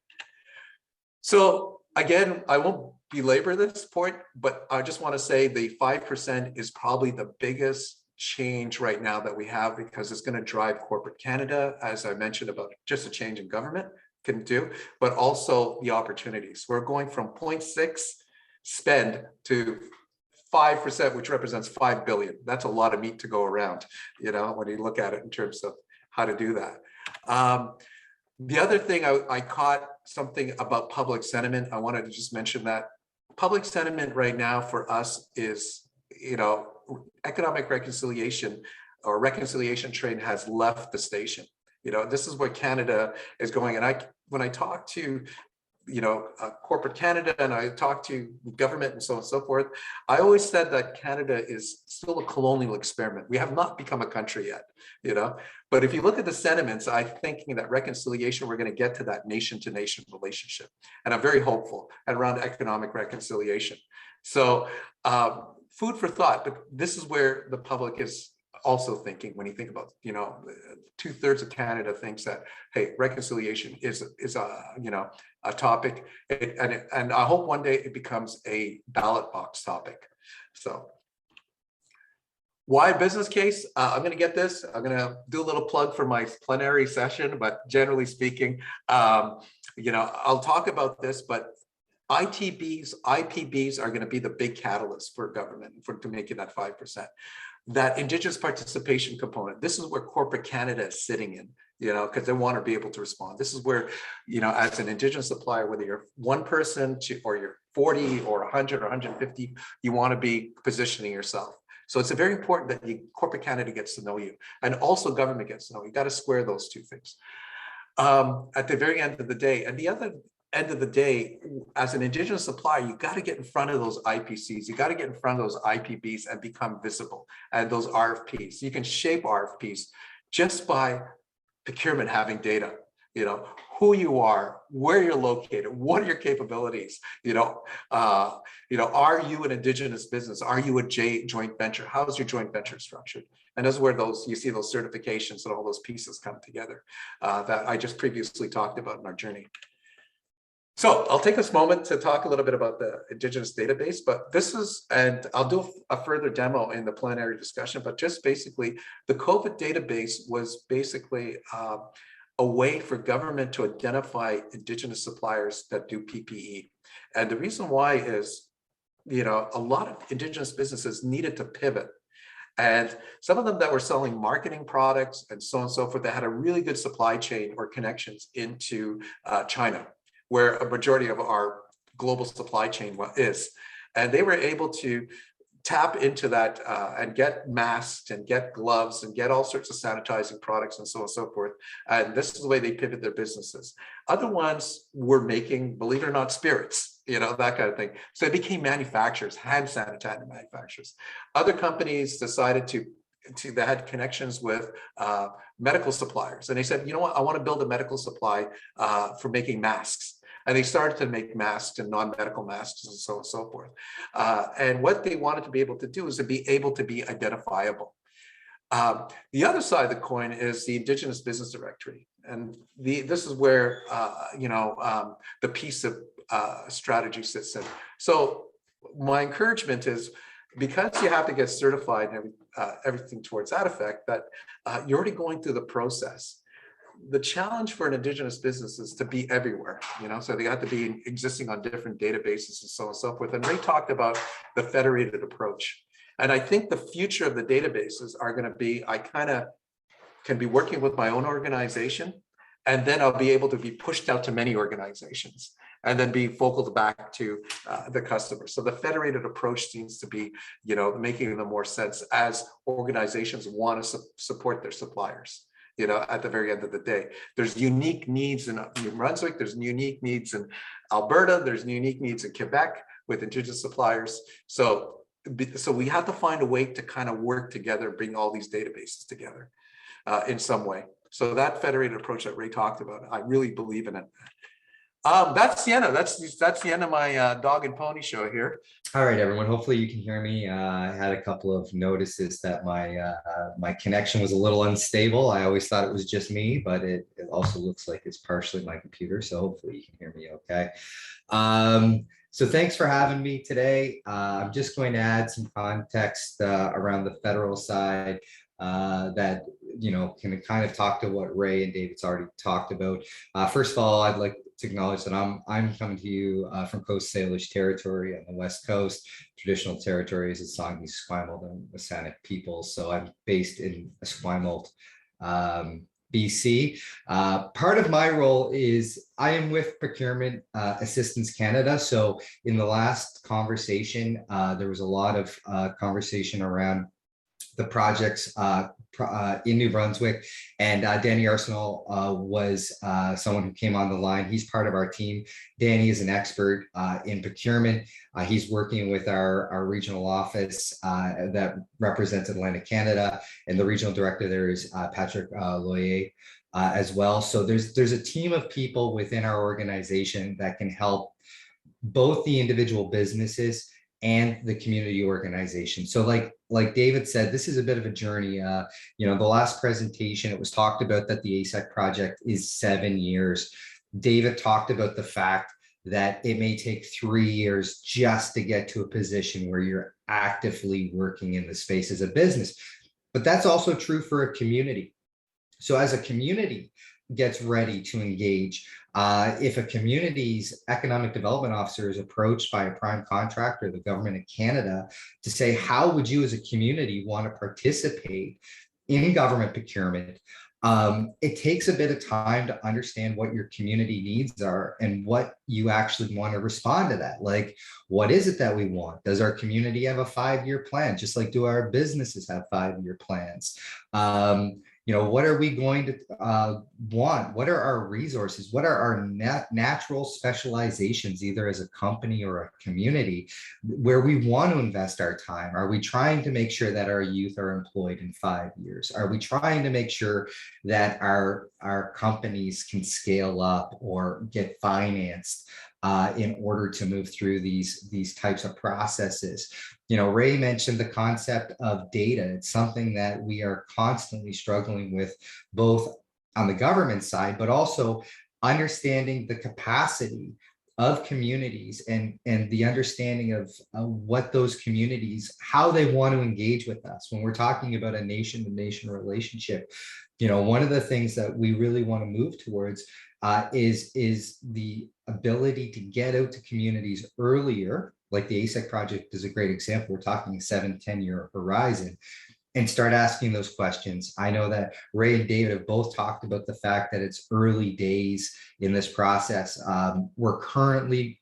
So again, I won't belabor this point, but I just want to say the 5% is probably the biggest change right now that we have, because it's going to drive corporate Canada, as I mentioned about just a change in government can do, but also the opportunities. We're going from 0.6 spend to 5%, which represents 5 billion. That's a lot of meat to go around, you know, when you look at it in terms of how to do that. The other thing I caught something about public sentiment. I wanted to just mention that public sentiment right now for us is, you know, economic reconciliation or reconciliation train has left the station. You know, this is where Canada is going. And when I talk to, corporate Canada, and I talk to government and so on and so forth, I always said that Canada is still a colonial experiment. We have not become a country yet, but if you look at the sentiments, I'm thinking that reconciliation, we're going to get to that nation to nation relationship. And I'm very hopeful around economic reconciliation. So food for thought, but this is where the public is also thinking when you think about, 2/3 of Canada thinks that, hey, reconciliation is a topic, and I hope one day it becomes a ballot box topic. So why business case? I'm going to get this. I'm going to do a little plug for my plenary session, but generally speaking, I'll talk about this, but ITBs, IPBs are going to be the big catalyst for government to make it that 5%. That Indigenous participation component, this is where corporate Canada is sitting in, because they want to be able to respond. This is where, as an Indigenous supplier, whether you're one person or you're 40 or 100 or 150, you want to be positioning yourself. So it's very important that corporate Canada gets to know you, and also government gets to know you. You got to square those two things. At the very end of the day, and the other end of the day, as an Indigenous supplier, you got to get in front of those IPCs, you got to get in front of those IPBs and become visible, and those RFPs. You can shape RFPs just by procurement having data, who you are, where you're located, what are your capabilities, are you an Indigenous business? Are you a joint venture? How is your joint venture structured? And that's where you see those certifications and all those pieces come together that I just previously talked about in our journey. So I'll take this moment to talk a little bit about the Indigenous database, but and I'll do a further demo in the plenary discussion, but just basically the COVID database was basically a way for government to identify Indigenous suppliers that do PPE. And the reason why is, a lot of Indigenous businesses needed to pivot. And some of them that were selling marketing products and so on and so forth, that had a really good supply chain or connections into China, where a majority of our global supply chain is. And they were able to tap into that and get masks and get gloves and get all sorts of sanitizing products and so on and so forth. And this is the way they pivot their businesses. Other ones were making, believe it or not, spirits, that kind of thing. So they became manufacturers, hand sanitizer manufacturers. Other companies decided they had connections with medical suppliers. And they said, what, I want to build a medical supply for making masks. And they started to make masks and non-medical masks and so on and so forth. And what they wanted to be able to do is to be able to be identifiable. The other side of the coin is the Indigenous Business Directory. And this is where, the piece of strategy sits in. So my encouragement is, because you have to get certified and everything towards that effect, that you're already going through the process. The challenge for an Indigenous business is to be everywhere, so they have to be existing on different databases and so on and so forth. And Ray talked about the federated approach. And I think the future of the databases are going to be, I kind of can be working with my own organization, and then I'll be able to be pushed out to many organizations and then be focal back to the customer. So the federated approach seems to be, making the more sense as organizations want to support their suppliers. At the very end of the day, there's unique needs in New Brunswick, there's unique needs in Alberta, there's unique needs in Quebec with Indigenous suppliers. So we have to find a way to kind of work together, bring all these databases together in some way. So that federated approach that Ray talked about, I really believe in it. That's Sienna. That's the end of my dog and pony show here. All right, everyone. Hopefully you can hear me. I had a couple of notices that my connection was a little unstable. I always thought it was just me, but it also looks like it's partially my computer. So hopefully you can hear me okay. So thanks for having me today. I'm just going to add some context around the federal side that can kind of talk to what Ray and David's already talked about. First of all, I'd like to acknowledge that I'm coming to you from Coast Salish territory on the West Coast. Traditional territories is Songhees, Esquimalt, and Wasanich peoples. So I'm based in Esquimalt, BC. Part of my role is I am with Procurement Assistance Canada. So in the last conversation, there was a lot of conversation around the projects in New Brunswick. And Danny Arsenal was someone who came on the line. He's part of our team. Danny is an expert in procurement. He's working with our regional office that represents Atlantic Canada, and the regional director there is Patrick Loyer as well. So there's a team of people within our organization that can help both the individual businesses and the community organization. So like David said, this is a bit of a journey. You know, the last presentation, it was talked about that the ASEC project is 7 years. David talked about the fact that it may take 3 years just to get to a position where you're actively working in the space as a business. But that's also true for a community. So as a community gets ready to engage, if a community's economic development officer is approached by a prime contractor, the government of Canada, to say, how would you as a community want to participate in government procurement? It takes a bit of time to understand what your community needs are and what you actually want to respond to that. Like, what is it that we want? Does our community have a 5-year plan? Just like, do our businesses have 5-year plans? You know, what are we going to want? What are our resources? What are our natural specializations, either as a company or a community, where we want to invest our time? Are we trying to make sure that our youth are employed in 5 years? Are we trying to make sure that our companies can scale up or get financed in order to move through these types of processes? You know, Ray mentioned the concept of data. It's something that we are constantly struggling with, both on the government side, but also understanding the capacity of communities and the understanding of what those communities, how they want to engage with us. When we're talking about a nation-to-nation relationship, you know, one of the things that we really want to move towards is the ability to get out to communities earlier. Like the ASEC project is a great example. We're talking a 7-10 year horizon, and start asking those questions. I know that Ray and David have both talked about the fact that it's early days in this process. We're currently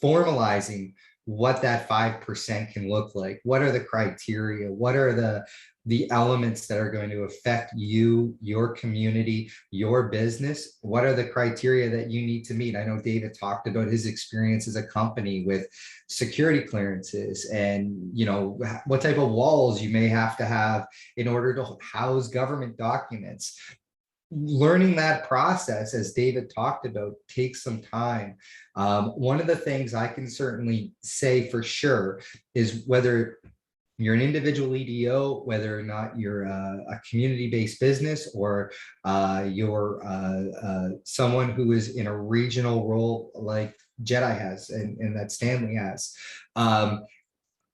formalizing what that 5% can look like. What are the criteria? What are the elements that are going to affect you, your community, your business? What are the criteria that you need to meet? I know David talked about his experience as a company with security clearances and, you know, what type of walls you may have to have in order to house government documents. Learning that process, as David talked about, takes some time. One of the things I can certainly say for sure is, whether you're an individual EDO, whether or not you're a community-based business, or you're someone who is in a regional role like JEDI has and that Stanley has,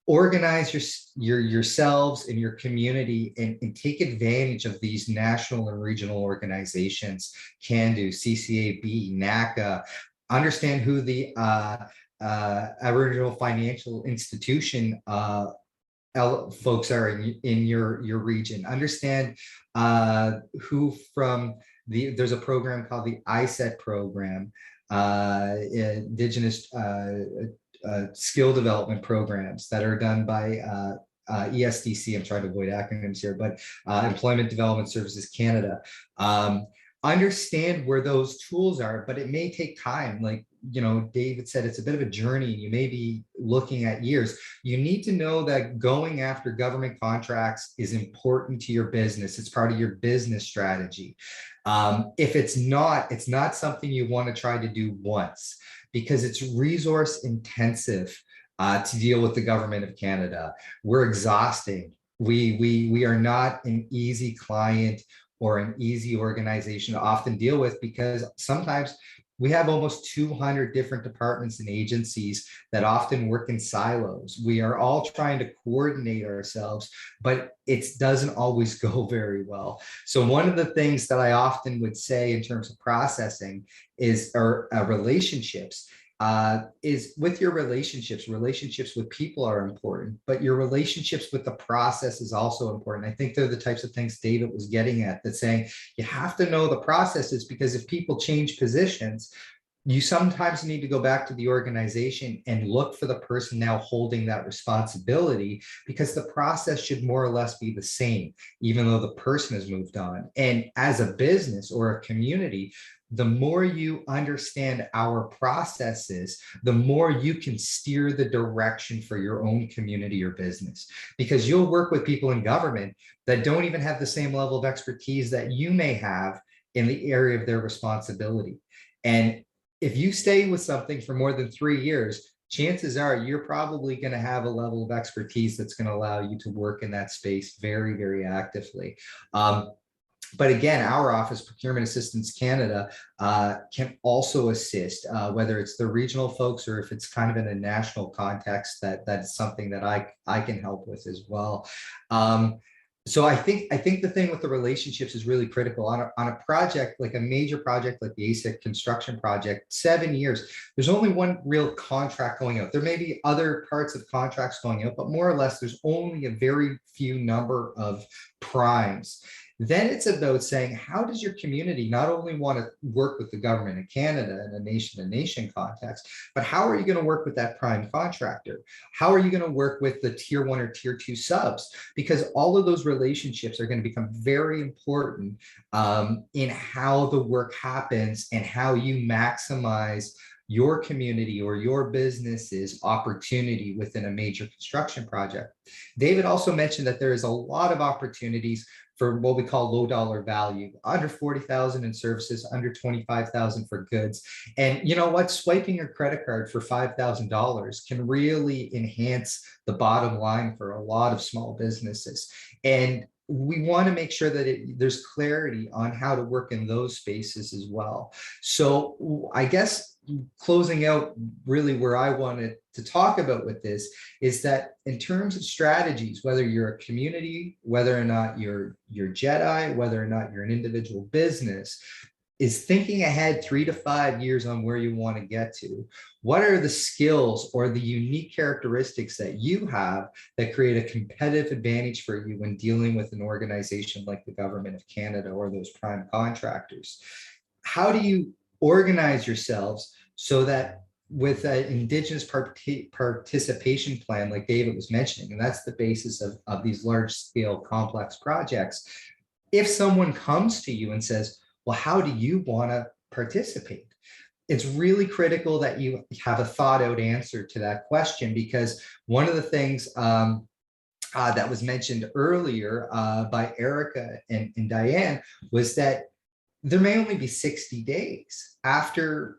organize yourselves in your community and take advantage of these national and regional organizations. CANDO, CCAB, NACA. Understand who the Aboriginal Financial Institution folks are in your region. Understand who from there's a program called the ISET program, Indigenous skill development programs that are done by ESDC. I'm trying to avoid acronyms here, but Employment Development Services Canada. Understand where those tools are, but it may take time. Like, you know, David said, it's a bit of a journey. You may be looking at years. You need to know that going after government contracts is important to your business. It's part of your business strategy. If it's not something you want to try to do once, because it's resource intensive to deal with the government of Canada. We're exhausting. We are not an easy client or an easy organization to often deal with, because sometimes we have almost 200 different departments and agencies that often work in silos. We are all trying to coordinate ourselves, but it doesn't always go very well. So one of the things that I often would say in terms of processing is, or relationships, is with your relationships with people are important, but your relationships with the process is also important. I think they're the types of things David was getting at, that saying you have to know the processes, because if people change positions, you sometimes need to go back to the organization and look for the person now holding that responsibility, because the process should more or less be the same, even though the person has moved on. And as a business or a community, the more you understand our processes, the more you can steer the direction for your own community or business, because you'll work with people in government that don't even have the same level of expertise that you may have in the area of their responsibility. And if you stay with something for more than 3 years, chances are you're probably going to have a level of expertise that's going to allow you to work in that space very, very actively. But again, our office, Procurement Assistance Canada, can also assist, whether it's the regional folks or if it's kind of in a national context, that's something that I can help with as well. So I think the thing with the relationships is really critical on a project, like a major project like the ASIC construction project, 7 years, there's only one real contract going out. There may be other parts of contracts going out, but more or less there's only a very few number of primes. Then it's about saying, how does your community not only want to work with the government of Canada in a nation-to-nation context, but how are you going to work with that prime contractor? How are you going to work with the tier 1 or tier 2 subs? Because all of those relationships are going to become very important in how the work happens and how you maximize your community or your business's opportunity within a major construction project. David also mentioned that there is a lot of opportunities for what we call low dollar value, under 40,000 in services, under 25,000 for goods. And you know what? Swiping your credit card for $5,000 can really enhance the bottom line for a lot of small businesses. And we want to make sure that there's clarity on how to work in those spaces as well. So I guess closing out, really where I wanted to talk about with this is that in terms of strategies, whether you're a community, whether or not you're JEDI, whether or not you're an individual business, is thinking ahead 3 to 5 years on where you want to get to. What are the skills or the unique characteristics that you have that create a competitive advantage for you when dealing with an organization like the Government of Canada or those prime contractors? How do you organize yourselves so that with an Indigenous participation plan, like David was mentioning, and that's the basis of these large scale complex projects, if someone comes to you and says, well, how do you want to participate? It's really critical that you have a thought out answer to that question, because one of the things that was mentioned earlier by Erica and Diane was that there may only be 60 days after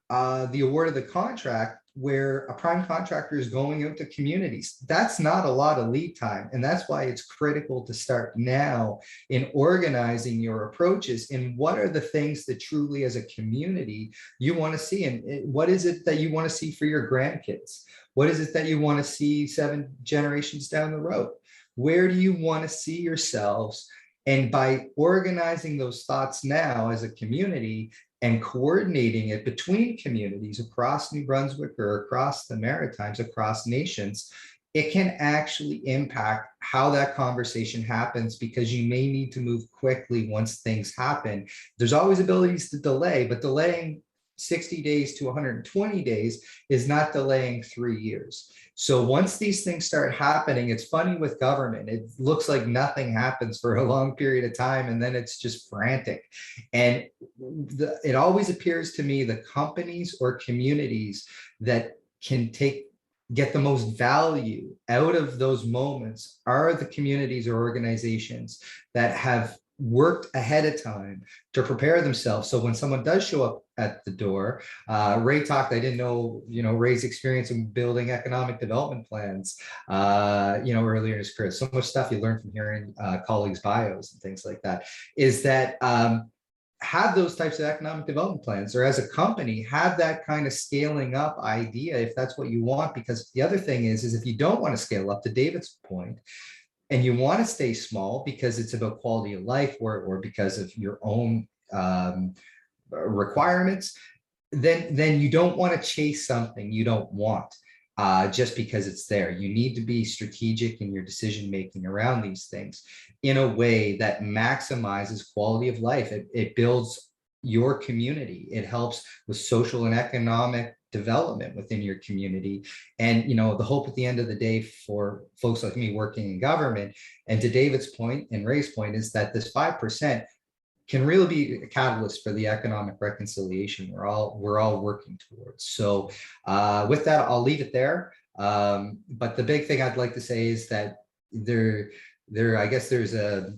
the award of the contract where a prime contractor is going out to communities. That's not a lot of lead time. And that's why it's critical to start now in organizing your approaches and what are the things that truly as a community you want to see, and what is it that you want to see for your grandkids? What is it that you want to see 7 generations down the road? Where do you want to see yourselves? And by organizing those thoughts now as a community and coordinating it between communities across New Brunswick or across the Maritimes, across nations, it can actually impact how that conversation happens, because you may need to move quickly once things happen. There's always abilities to delay, but delaying 60 days to 120 days is not delaying 3 years. So once these things start happening, it's funny with government, it looks like nothing happens for a long period of time and then it's just frantic. And it always appears to me the companies or communities that can get the most value out of those moments are the communities or organizations that have worked ahead of time to prepare themselves. So when someone does show up at the door, Ray talked, I didn't know, Ray's experience in building economic development plans, earlier in his career. So much stuff you learn from hearing colleagues' bios and things like that, is that have those types of economic development plans, or as a company, have that kind of scaling up idea if that's what you want. Because the other thing is if you don't want to scale up, to David's point, and you want to stay small because it's about quality of life or because of your own requirements, then you don't want to chase something you don't want just because it's there. You need to be strategic in your decision making around these things in a way that maximizes quality of life. It builds your community. It helps with social and economic development within your community. And, you know, the hope at the end of the day for folks like me working in government, and to David's point and Ray's point, is that this 5% can really be a catalyst for the economic reconciliation we're all working towards. So with that, I'll leave it there. But the big thing I'd like to say is that I guess there's a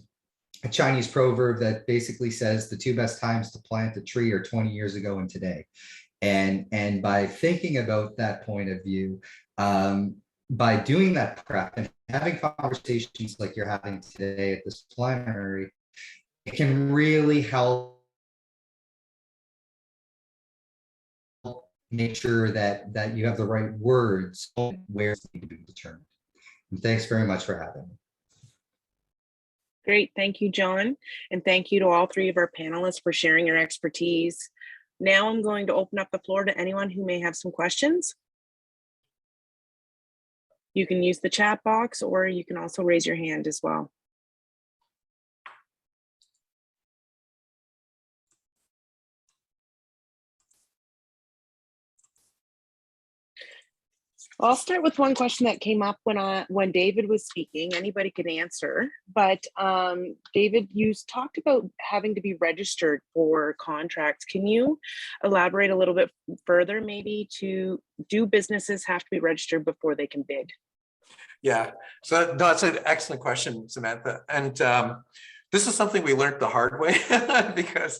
Chinese proverb that basically says the two best times to plant a tree are 20 years ago and today. And by thinking about that point of view, by doing that prep and having conversations like you're having today at this plenary, it can really help make sure that you have the right words where it's need to be determined. And thanks very much for having me. Great, thank you, John. And thank you to all three of our panelists for sharing your expertise. Now I'm going to open up the floor to anyone who may have some questions. You can use the chat box, or you can also raise your hand as well. I'll start with one question that came up when David was speaking. Anybody can answer, but David, you talked about having to be registered for contracts. Can you elaborate a little bit further? Maybe do businesses have to be registered before they can bid? Yeah, so no, that's an excellent question, Samantha. And this is something we learned the hard way because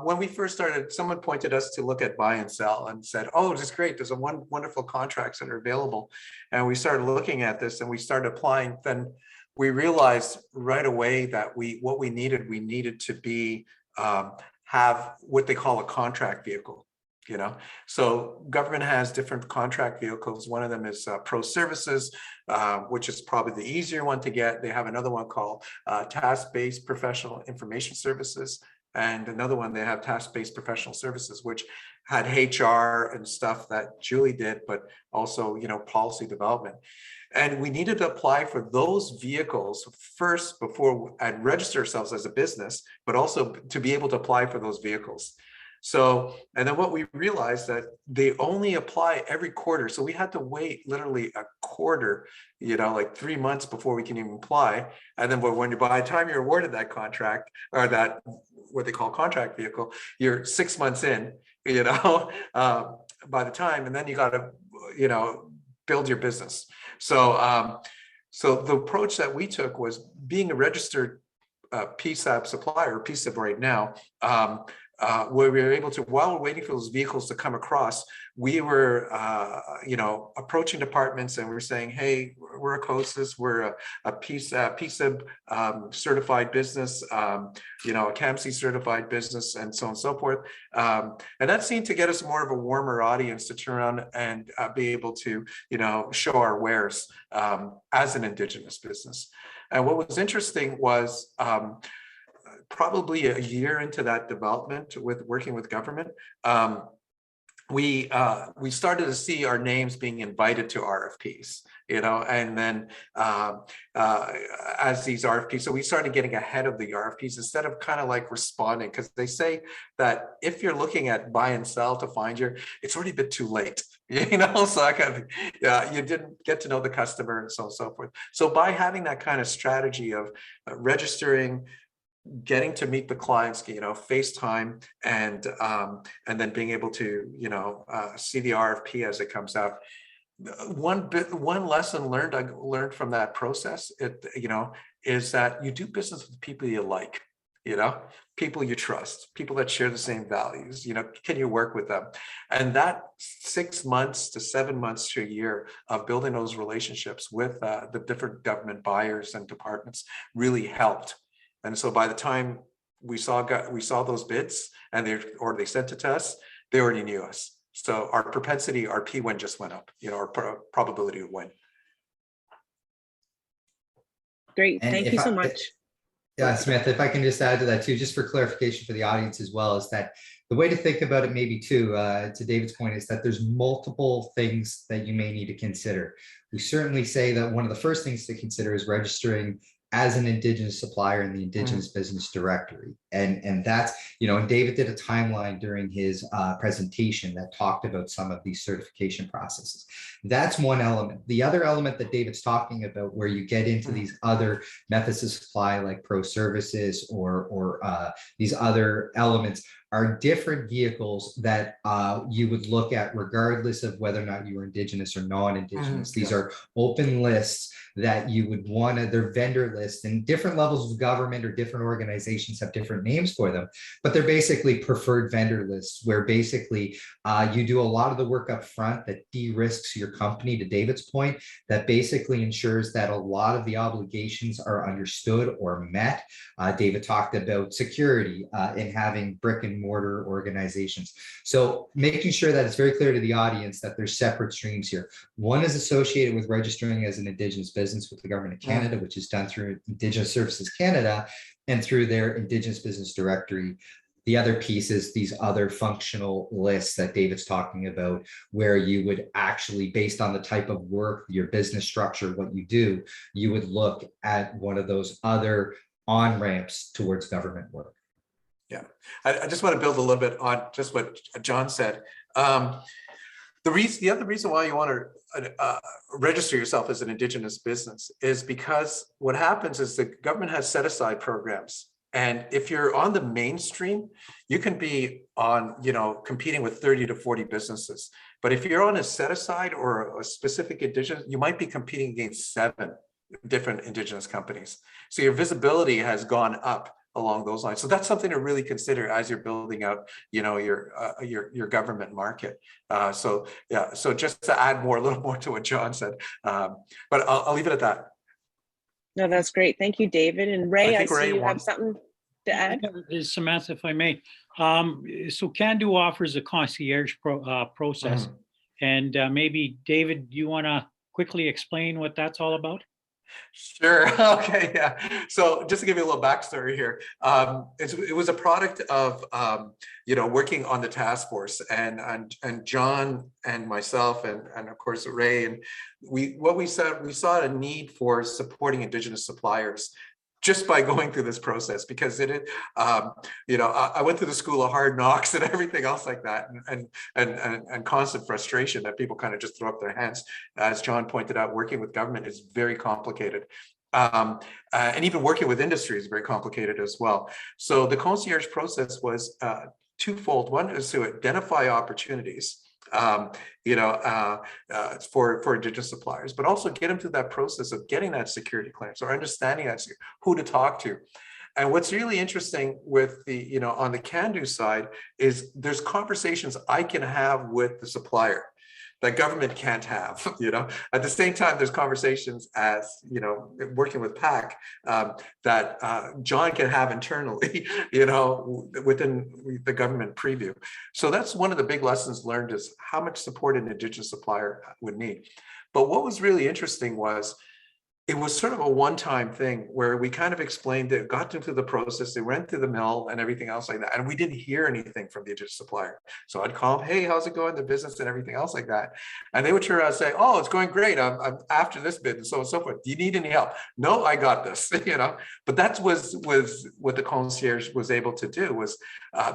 when we first started, someone pointed us to look at buy and sell and said, oh, this is great. There's wonderful contracts that are available. And we started looking at this and we started applying. Then we realized right away that what we needed to be, have what they call a contract vehicle. You know, so government has different contract vehicles. One of them is pro services, which is probably the easier one to get. They have another one called task-based professional information services, and another one they have task-based professional services, which had HR and stuff that Julie did, but also, you know, policy development. And we needed to apply for those vehicles first before and register ourselves as a business, but also to be able to apply for those vehicles. So, and then what we realized that they only apply every quarter. So we had to wait literally a quarter, you know, like 3 months before we can even apply. And then by the time you're awarded that contract or that, what they call contract vehicle, you're 6 months in, you know, by the time, and then you got to, you know, build your business. So, so the approach that we took was being a registered PSAP supplier, PSAP right now, where we were able to, while we're waiting for those vehicles to come across, we were, you know, approaching departments and we're saying, hey, we're a COSIS, we're a PSAP certified business, you know, a CAMC certified business, and so on and so forth. And that seemed to get us more of a warmer audience to turn around and be able to, you know, show our wares as an Indigenous business. And what was interesting was, probably a year into that development with working with government, we started to see our names being invited to RFPs, you know, and then as these RFPs, so we started getting ahead of the RFPs instead of kind of like responding, because they say that if you're looking at buy and sell to find it's already a bit too late, you know, so I kind of, you didn't get to know the customer and so on and so forth. So by having that kind of strategy of registering, getting to meet the clients, you know, FaceTime, and then being able to, you know, see the RFP as it comes out. One lesson learned, I learned from that process, you know, is that you do business with people you like, you know, people you trust, people that share the same values, you know, can you work with them? And that 6 months to 7 months to a year of building those relationships with the different government buyers and departments really helped. And so by the time we saw those bids and they sent it to us, they already knew us. So our propensity, our P-win just went up, you know, our probability to win. Great, thank you so much. Yeah, Samantha, if I can just add to that too, just for clarification for the audience as well, is that the way to think about it maybe too, to David's point, is that there's multiple things that you may need to consider. We certainly say that one of the first things to consider is registering as an Indigenous supplier in the Indigenous Business Directory. And that's, you know, and David did a timeline during his presentation that talked about some of these certification processes. That's one element. The other element that David's talking about, where you get into these other methods of supply like pro services or these other elements, are different vehicles that you would look at regardless of whether or not you were Indigenous or non-Indigenous. These are open lists that you would want to, they're vendor lists, and different levels of government or different organizations have different names for them, but they're basically preferred vendor lists where basically you do a lot of the work up front that de-risks your company, to David's point, that basically ensures that a lot of the obligations are understood or met. David talked about security and having brick and mortar organizations. So making sure that it's very clear to the audience that there's separate streams here. One is associated with registering as an Indigenous business with the Government of Canada, which is done through Indigenous Services Canada and through their Indigenous Business Directory. The other piece is these other functional lists that David's talking about, where you would actually, based on the type of work, your business structure, what you do, you would look at one of those other on-ramps towards government work. Yeah, I just want to build a little bit on just what John said. The other reason why you want to register yourself as an Indigenous business is because what happens is the government has set aside programs. And if you're on the mainstream, you can be on, you know, competing with 30 to 40 businesses. But if you're on a set aside or a specific Indigenous, you might be competing against 7 different Indigenous companies. So your visibility has gone up along those lines. So that's something to really consider as you're building out, you know, your government market. So yeah, so just to add a little more to what John said, but I'll leave it at that. No, that's great. Thank you, David. And Ray, I see you have something to add. Samantha, if I may. So Can-Do offers a concierge process. And maybe David, you want to quickly explain what that's all about? Sure. Okay. Yeah. So just to give you a little backstory here, it was a product of you know, working on the task force, and John and myself and of course Ray, and we saw a need for supporting Indigenous suppliers just by going through this process, because you know, I went through the school of hard knocks and everything else like that, and constant frustration that people kind of just throw up their hands. As John pointed out, working with government is very complicated. And even working with industry is very complicated as well. So the concierge process was twofold. One is to identify opportunities, you know, for Indigenous suppliers, but also get them through that process of getting that security clearance or understanding that, who to talk to. And what's really interesting with the, you know, on the Can-Do side is there's conversations I can have with the supplier that government can't have, you know. At the same time, there's conversations as, you know, working with PAC that John can have internally, you know, within the government preview. So that's one of the big lessons learned, is how much support an Indigenous supplier would need. But what was really interesting was, it was sort of a one-time thing where we kind of explained it, got them through the process, they went through the mill and everything else like that. And we didn't hear anything from the Indigenous supplier. So I'd call them, hey, how's it going, the business and everything else like that. And they would turn around and say, oh, it's going great. I'm after this bid and so on and so forth. Do you need any help? No, I got this, you know. But that was what the concierge was able to do, was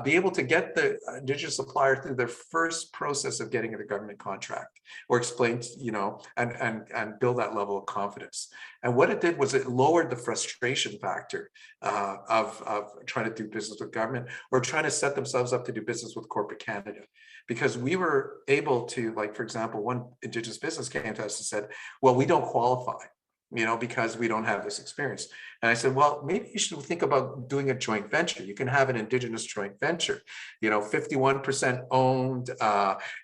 be able to get the Indigenous supplier through their first process of getting a government contract, or explain, you know, and build that level of confidence. And what it did was it lowered the frustration factor of trying to do business with government, or trying to set themselves up to do business with corporate Canada. Because we were able to, like, for example, one Indigenous business came to us and said, well, we don't qualify, you know, because we don't have this experience. And I said, well, maybe you should think about doing a joint venture. You can have an Indigenous joint venture, you know, 51% owned,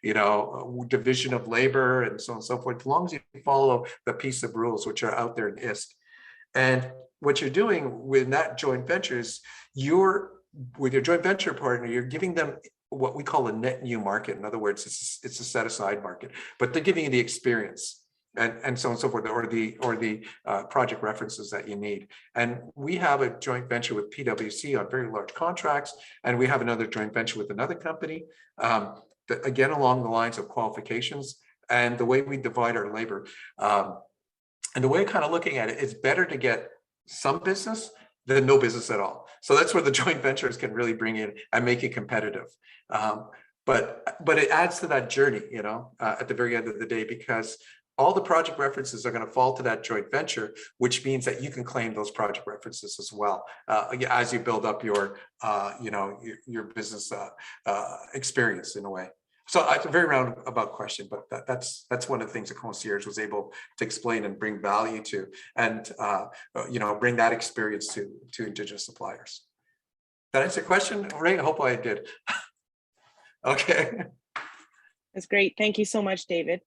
you know, division of labor and so on and so forth, as long as you follow the piece of rules which are out there in ISK. And what you're doing with that joint venture is, with your joint venture partner, you're giving them what we call a net new market. In other words, it's a set aside market, but they're giving you the experience and so on and so forth, or the project references that you need. And we have a joint venture with PwC on very large contracts, and we have another joint venture with another company, that, again, along the lines of qualifications and the way we divide our labor. And the way kind of looking at it, it's better to get some business than no business at all. So that's where the joint ventures can really bring in and make it competitive. But it adds to that journey, you know, at the very end of the day, because all the project references are going to fall to that joint venture, which means that you can claim those project references as well as you build up your, you know, your business experience in a way. So it's a very roundabout question, but that's one of the things that Concierge was able to explain and bring value to, and you know, bring that experience to Indigenous suppliers. Did I answer your question, Ray? I hope I did. Okay. That's great. Thank you so much, David,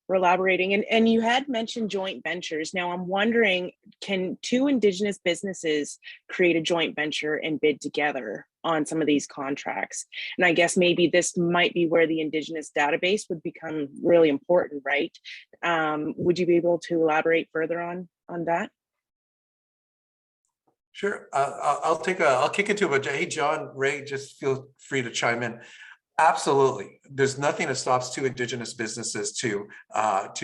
for elaborating. And you had mentioned joint ventures. Now I'm wondering, can two Indigenous businesses create a joint venture and bid together on some of these contracts? And I guess maybe this might be where the Indigenous database would become really important, right? Would you be able to elaborate further on that? Sure. I'll kick it to it. Hey, John, Ray, just feel free to chime in. Absolutely. There's nothing that stops two Indigenous businesses to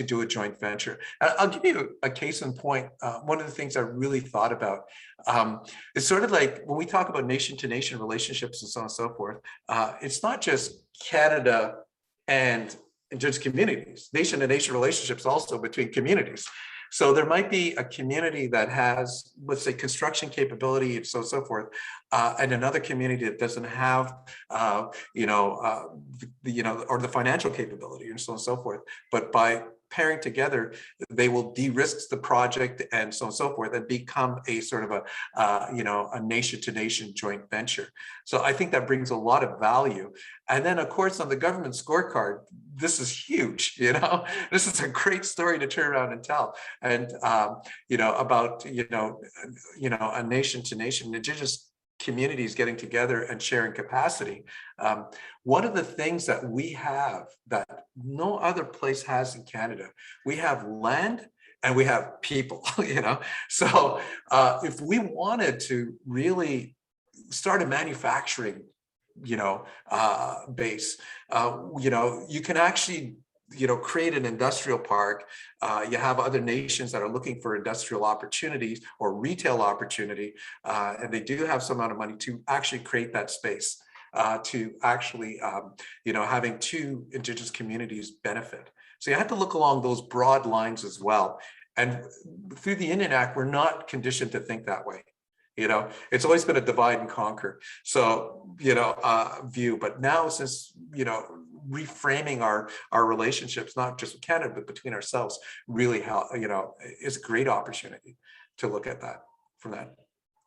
do a joint venture. I'll give you a case in point. One of the things I really thought about is sort of like when we talk about nation-to-nation relationships and so on and so forth, it's not just Canada and Indigenous communities. Nation-to-nation relationships also between communities. So there might be a community that has, let's say, construction capability and so on and so forth, and another community that doesn't have, or the financial capability and so on and so forth. But by pairing together, they will de-risk the project and so on and so forth, and become a sort of a nation-to-nation joint venture. So I think that brings a lot of value. And then, of course, on the government scorecard, this is huge. You know, this is a great story to turn around and tell. And about a nation-to-nation Indigenous communities getting together and sharing capacity. One of the things that we have that no other place has in Canada, we have land and we have people, you know. So if we wanted to really start a manufacturing, base, you can actually create an industrial park. You have other nations that are looking for industrial opportunities or retail opportunity, and they do have some amount of money to actually create that space, to actually, having two Indigenous communities benefit. So you have to look along those broad lines as well. And through the Indian Act, we're not conditioned to think that way. It's always been a divide and conquer. So, view, but now since, reframing our relationships, not just with Canada, but between ourselves, really is a great opportunity to look at that from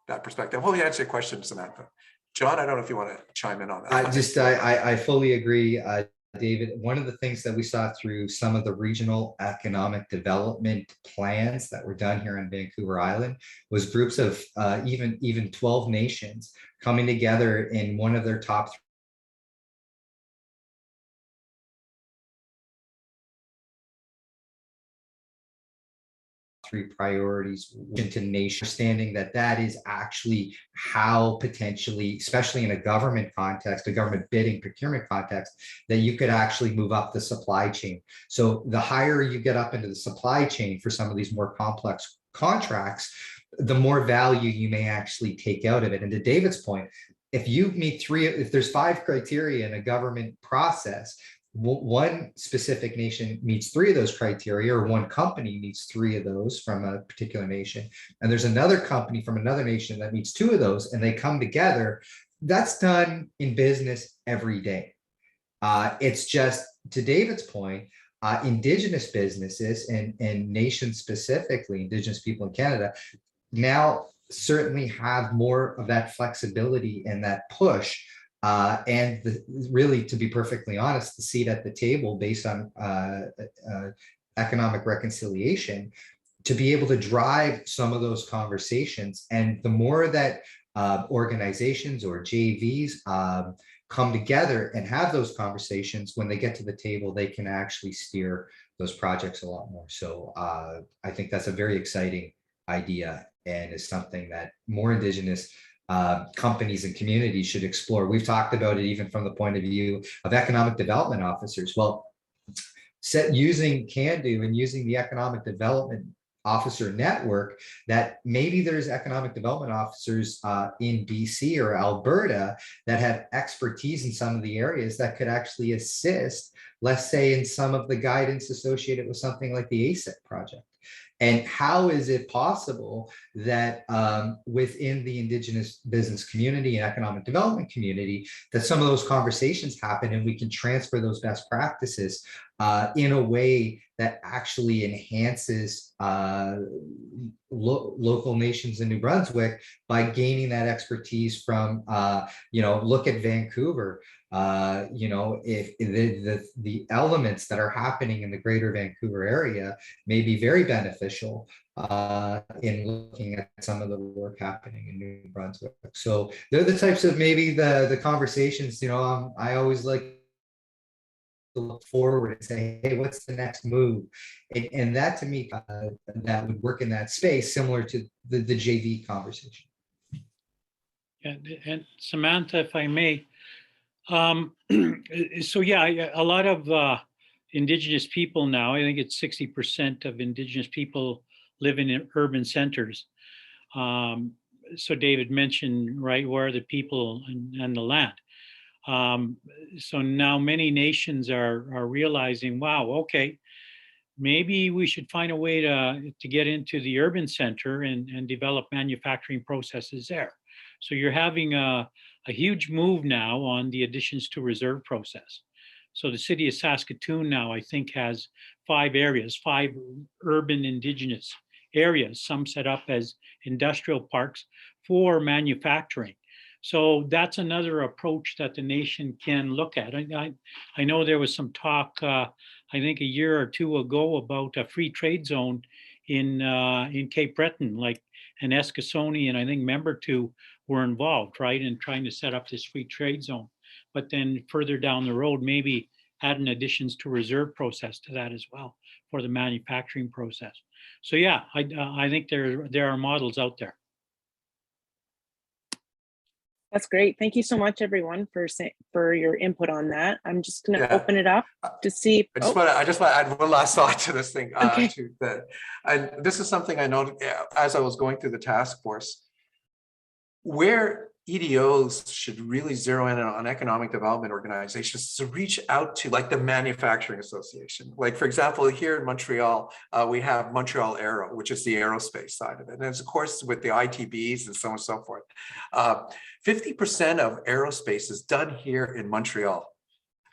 that perspective. Well, you answer your question, Samantha. John, I don't know if you want to chime in on that. I fully agree, David. One of the things that we saw through some of the regional economic development plans that were done here on Vancouver Island was groups of even 12 nations coming together in one of their top three priorities to nation, understanding that is actually how potentially, especially in a government context, a government bidding procurement context, that you could actually move up the supply chain. So the higher you get up into the supply chain for some of these more complex contracts, the more value you may actually take out of it. And to David's point, if there's 5 criteria in a government process, one specific nation meets 3 of those criteria, or one company meets 3 of those from a particular nation, and there's another company from another nation that meets 2 of those, and they come together, that's done in business every day. It's just, to David's point, Indigenous businesses and nations specifically, Indigenous people in Canada, now certainly have more of that flexibility and that push. Really, to be perfectly honest, the seat at the table based on economic reconciliation to be able to drive some of those conversations. And the more that organizations or JVs come together and have those conversations, when they get to the table, they can actually steer those projects a lot more. So I think that's a very exciting idea, and is something that more Indigenous companies and communities should explore. We've talked about it even from the point of view of economic development officers. Well, using CANDO and using the economic development officer network, that maybe there's economic development officers in BC or Alberta that have expertise in some of the areas that could actually assist, let's say, in some of the guidance associated with something like the ASIC project. And how is it possible that within the Indigenous business community and economic development community, that some of those conversations happen and we can transfer those best practices in a way that actually enhances local nations in New Brunswick by gaining that expertise from, look at Vancouver. If the elements that are happening in the greater Vancouver area may be very beneficial in looking at some of the work happening in New Brunswick. So they're the types of maybe the conversations, I always like to look forward and say, hey, what's the next move? And that to me, that would work in that space, similar to the JV conversation. Yeah, and Samantha, if I may, so yeah, a lot of Indigenous people now, I think it's 60% of Indigenous people live in urban centers. So David mentioned, right, where are the people and the land. So now many nations are realizing, wow, okay, maybe we should find a way to get into the urban center and develop manufacturing processes there. So you're having a huge move now on the additions to reserve process. So the city of Saskatoon now, I think, has 5 areas, 5 urban Indigenous areas, some set up as industrial parks for manufacturing. So that's another approach that the nation can look at. I know there was some talk, I think a year or 2 ago, about a free trade zone in Cape Breton, like an Eskasoni and I think Membertou were involved, right, in trying to set up this free trade zone. But then further down the road, maybe add an additions to reserve process to that as well for the manufacturing process. So yeah, I think there are models out there. That's great. Thank you so much, everyone, for your input on that. I'm just going to open it up to see. I just want to add one last thought to this thing. Okay. And this is something I noted as I was going through the task force, where EDOs should really zero in on economic development organizations to reach out to, like, the manufacturing association. Like, for example, here in Montreal, we have Montreal Aero, which is the aerospace side of it. And of course, with the ITBs and so on and so forth. 50% of aerospace is done here in Montreal.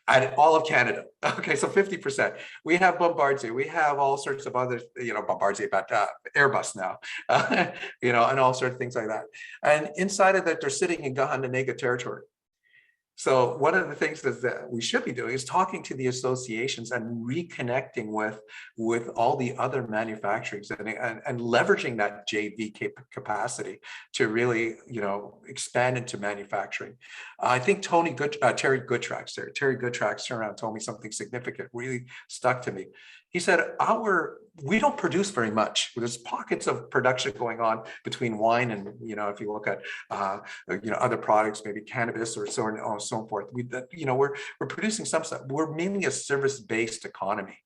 And all of Canada. Okay, so 50%. We have Bombardier. We have all sorts of other, Bombardier, but Airbus now, and all sorts of things like that. And inside of that, they're sitting in Gahananega territory. So one of the things that we should be doing is talking to the associations and reconnecting with all the other manufacturings and leveraging that JV capacity to really, expand into manufacturing. I think Terry Goodtracks turned around and told me something significant, really stuck to me. He said, we don't produce very much. There's pockets of production going on between wine and, if you look at, other products, maybe cannabis or so on and so forth. We're producing some stuff. We're mainly a service-based economy.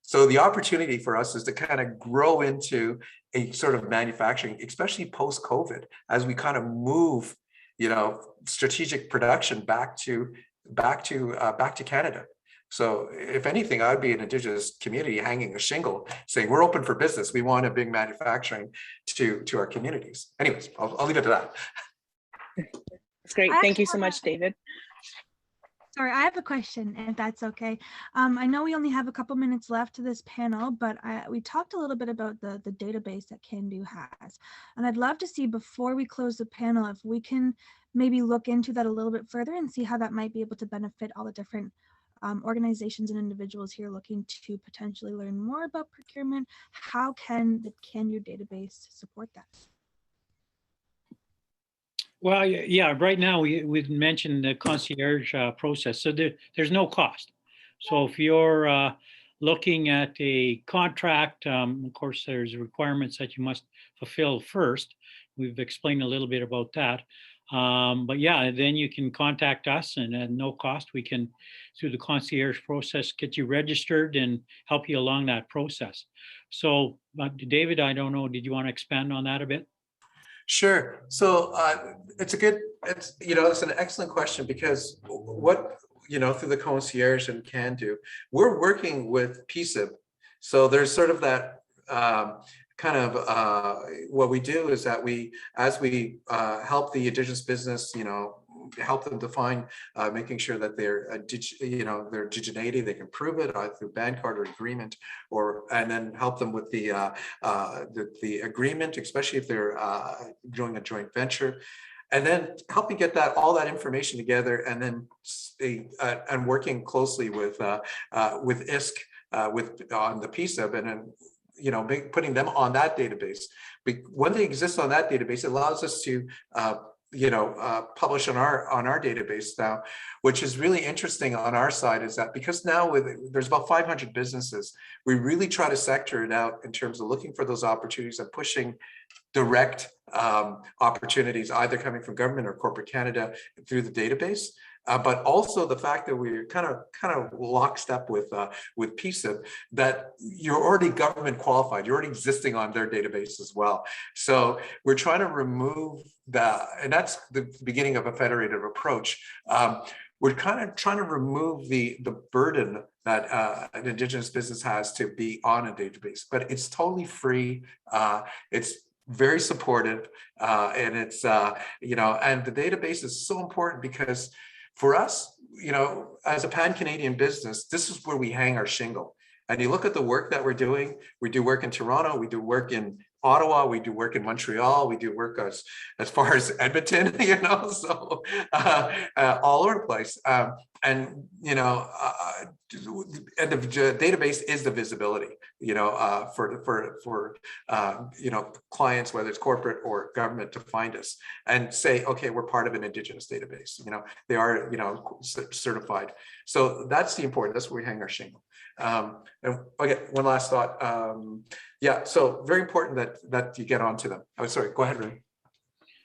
So the opportunity for us is to kind of grow into a sort of manufacturing, especially post-COVID, as we kind of move, strategic production back to Canada. So if anything, I'd be an Indigenous community hanging a shingle saying, we're open for business. We want to bring manufacturing to our communities. Anyways, I'll leave it to that. That's great. Thank you so much, David. Sorry, I have a question, if that's okay. I know we only have a couple minutes left to this panel, but we talked a little bit about the database that CanDo has. And I'd love to see, before we close the panel, if we can maybe look into that a little bit further and see how that might be able to benefit all the different organizations and individuals here looking to potentially learn more about procurement. How can the CanDo database support that? Well, yeah, right now we've mentioned the concierge process. So there's no cost. So if you're looking at a contract, of course, there's requirements that you must fulfill first. We've explained a little bit about that. But yeah, then you can contact us, and at no cost, we can, through the concierge process, get you registered and help you along that process. So, David, I don't know, did you want to expand on that a bit? Sure. So it's an excellent question, because what, through the concierge and can do, we're working with PSIB. So there's sort of that what we do is that as we help the Indigenous business, help them define, making sure that their indigeneity, they can prove it either through band card or agreement, and then help them with the agreement, especially if they're doing a joint venture, and then helping get all that information together, and then and working closely with ISK on the PSIB, and then putting them on that database. When they exist on that database, it allows us to publish on our database now, which is really interesting on our side, is that because now there's about 500 businesses, we really try to sector it out in terms of looking for those opportunities and pushing direct opportunities, either coming from government or corporate Canada through the database. But also the fact that we're kind of lockstep with PSIB, that you're already government qualified, you're already existing on their database as well. So we're trying to remove and that's the beginning of a federated approach. We're kind of trying to remove the burden that an Indigenous business has to be on a database, but it's totally free. It's very supportive, and it's and the database is so important because for us, as a pan-Canadian business, this is where we hang our shingle. And you look at the work that we're doing, we do work in Toronto, we do work in Ottawa, we do work in Montreal, we do work as far as Edmonton, so all over the place. And the database is the visibility, for clients, whether it's corporate or government, to find us and say, okay, we're part of an Indigenous database. They are, certified. So that's the important. That's where we hang our shingle. And okay, one last thought. So very important that you get onto them. Oh, sorry. Go ahead, Ray.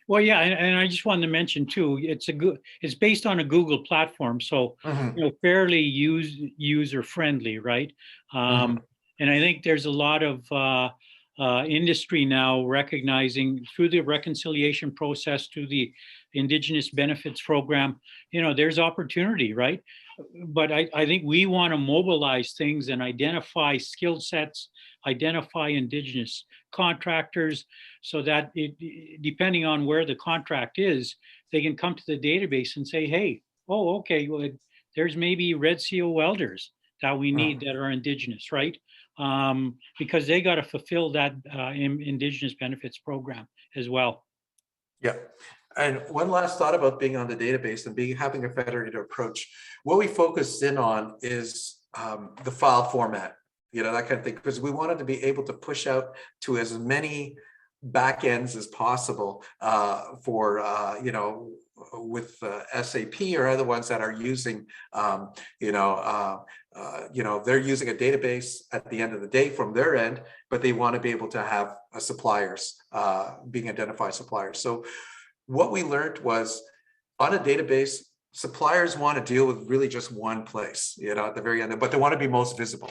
Well, yeah, and I just wanted to mention too, it's based on a Google platform, so fairly user friendly, right? And I think there's a lot of industry now recognizing through the reconciliation process, through the Indigenous benefits program, there's opportunity, right? But I think we want to mobilize things and identify skill sets, identify Indigenous contractors, so that depending on where the contract is, they can come to the database and say, hey, okay, well, there's maybe Red Seal welders that we need that are Indigenous, right? Because they got to fulfill that Indigenous benefits program as well. Yeah. And one last thought about being on the database and having a federated approach. What we focused in on is the file format, that kind of thing, because we wanted to be able to push out to as many back ends as possible for with SAP or other ones that are using they're using a database at the end of the day from their end, but they want to be able to have suppliers, being identified suppliers. So what we learned was, on a database, suppliers want to deal with really just one place, at the very end, but they want to be most visible.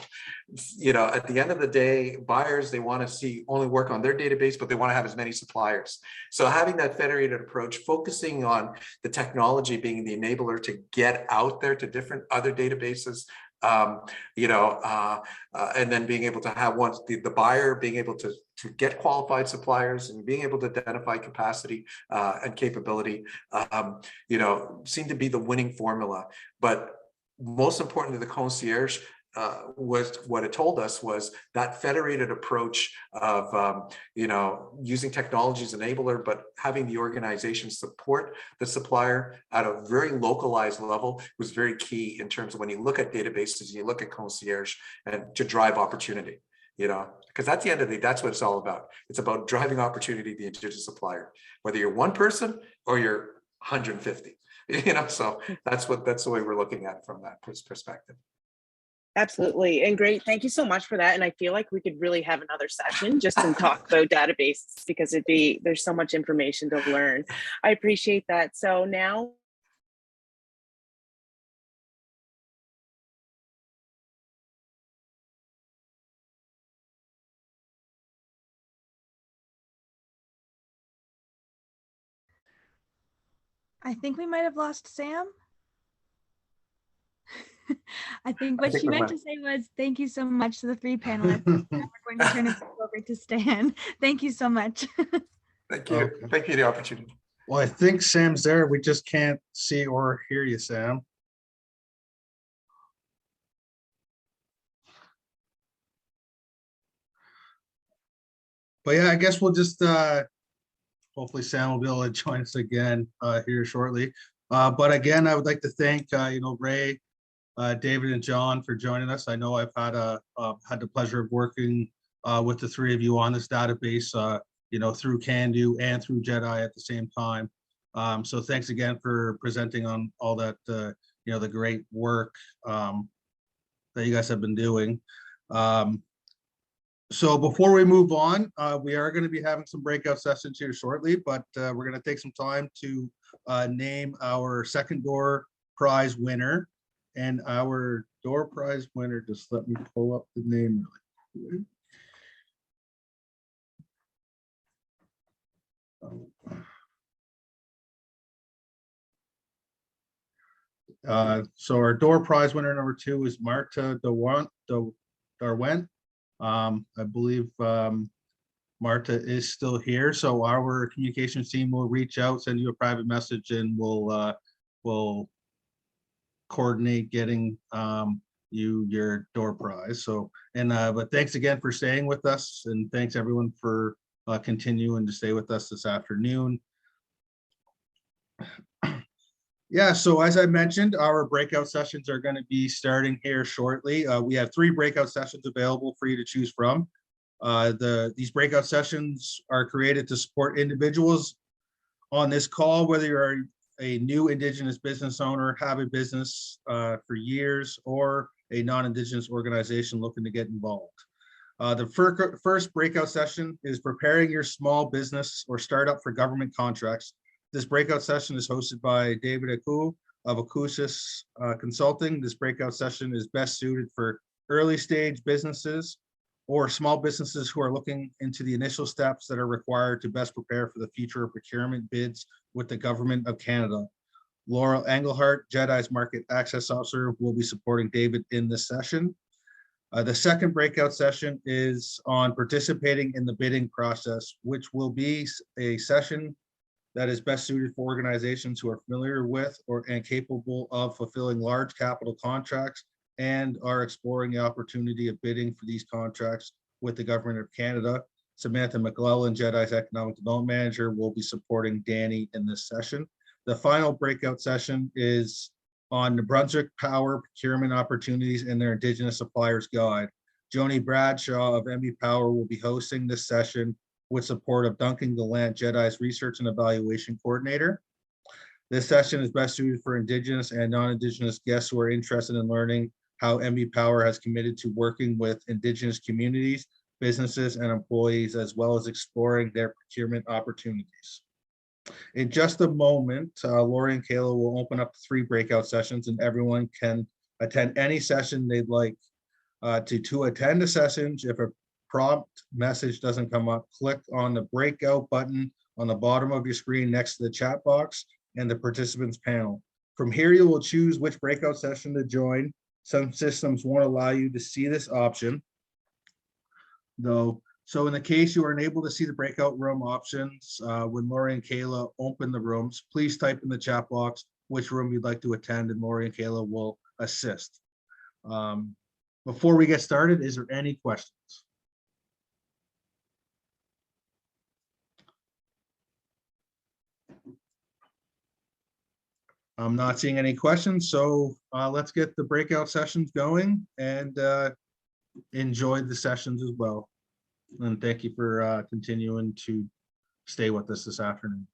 At the end of the day, buyers, they want to only work on their database, but they want to have as many suppliers. So having that federated approach, focusing on the technology being the enabler to get out there to different other databases, and then being able to have the buyer being able to get qualified suppliers and being able to identify capacity and capability, seemed to be the winning formula. But most importantly, the concierge was what it told us was that federated approach of using technology as an enabler, but having the organization support the supplier at a very localized level was very key in terms of when you look at databases, you look at concierge, and to drive opportunity. Because at the end of the day, that's what it's all about. It's about driving opportunity to the Indigenous supplier, whether you're one person or you're 150. So that's the way we're looking at it from that perspective. Absolutely. And great. Thank you so much for that. And I feel like we could really have another session just to talk about databases because there's so much information to learn. I appreciate that. So now I think we might have lost Sam. I think what she meant to say was thank you so much to the three panelists. Now we're going to turn it back over to Stan. Thank you so much. Thank you. Okay. Thank you for the opportunity. Well, I think Sam's there. We just can't see or hear you, Sam. But yeah, I guess we'll just hopefully Sam will be able to join us again here shortly. But again, I would like to thank Ray, David, and John for joining us. I know I've had the pleasure of working with the three of you on this database, through Can-Do and through JEDI at the same time. So thanks again for presenting on all that, the great work that you guys have been doing. So before we move on, we are going to be having some breakout sessions here shortly, but we're going to take some time to name our second door prize winner. And our door prize winner, just let me pull up the name really quick. So our door prize winner number 2 is Marta Darwent. I believe Marta is still here, so our communications team will reach out, send you a private message, and we'll coordinate getting you your door prize. So, but thanks again for staying with us, and thanks everyone for continuing to stay with us this afternoon. Yeah, so as I mentioned, our breakout sessions are going to be starting here shortly. We have 3 breakout sessions available for you to choose from. These breakout sessions are created to support individuals on this call, whether you're a new Indigenous business owner, have a business for years, or a non-Indigenous organization looking to get involved. The first breakout session is preparing your small business or startup for government contracts. This breakout session is hosted by David Aku of Akusis Consulting. This breakout session is best suited for early stage businesses or small businesses who are looking into the initial steps that are required to best prepare for the future of procurement bids with the Government of Canada. Laurel Engelhardt, JEDI's Market Access Officer, will be supporting David in this session. The second breakout session is on participating in the bidding process, which will be a session that is best suited for organizations who are familiar with and capable of fulfilling large capital contracts and are exploring the opportunity of bidding for these contracts with the Government of Canada. Samantha McClellan, JEDI's Economic Development Manager, will be supporting Danny in this session. The final breakout session is on the Brunswick Power procurement opportunities and their Indigenous Suppliers Guide. Joni Bradshaw of MB Power will be hosting this session with support of Duncan Gallant, JEDI's Research and Evaluation Coordinator. This session is best suited for Indigenous and non-Indigenous guests who are interested in learning how MB Power has committed to working with Indigenous communities, businesses, and employees, as well as exploring their procurement opportunities. In just a moment, Lori and Kayla will open up 3 breakout sessions, and everyone can attend any session they'd like. To attend the sessions, if a prompt message doesn't come up, click on the breakout button on the bottom of your screen next to the chat box and the participants panel. From here, you will choose which breakout session to join. Some systems won't allow you to see this option, though. So in the case you are unable to see the breakout room options, when Lori and Kayla open the rooms, please type in the chat box which room you'd like to attend, and Lori and Kayla will assist. Before we get started, is there any questions? I'm not seeing any questions, so let's get the breakout sessions going and enjoy the sessions as well. And thank you for continuing to stay with us this afternoon.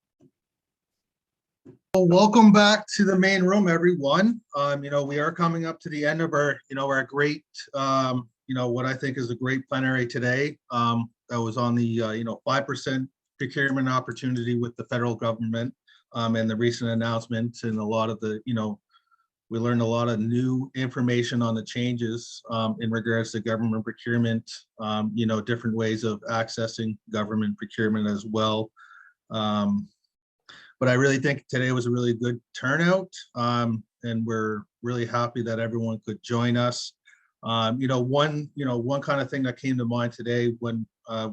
Well, welcome back to the main room, everyone. We are coming up to the end of our, our great, what I think is a great plenary today. That was on the, 5% procurement opportunity with the federal government, and the recent announcements and a lot of the, we learned a lot of new information on the changes in regards to government procurement, different ways of accessing government procurement as well. But I really think today was a really good turnout, and we're really happy that everyone could join us. One kind of thing that came to mind today when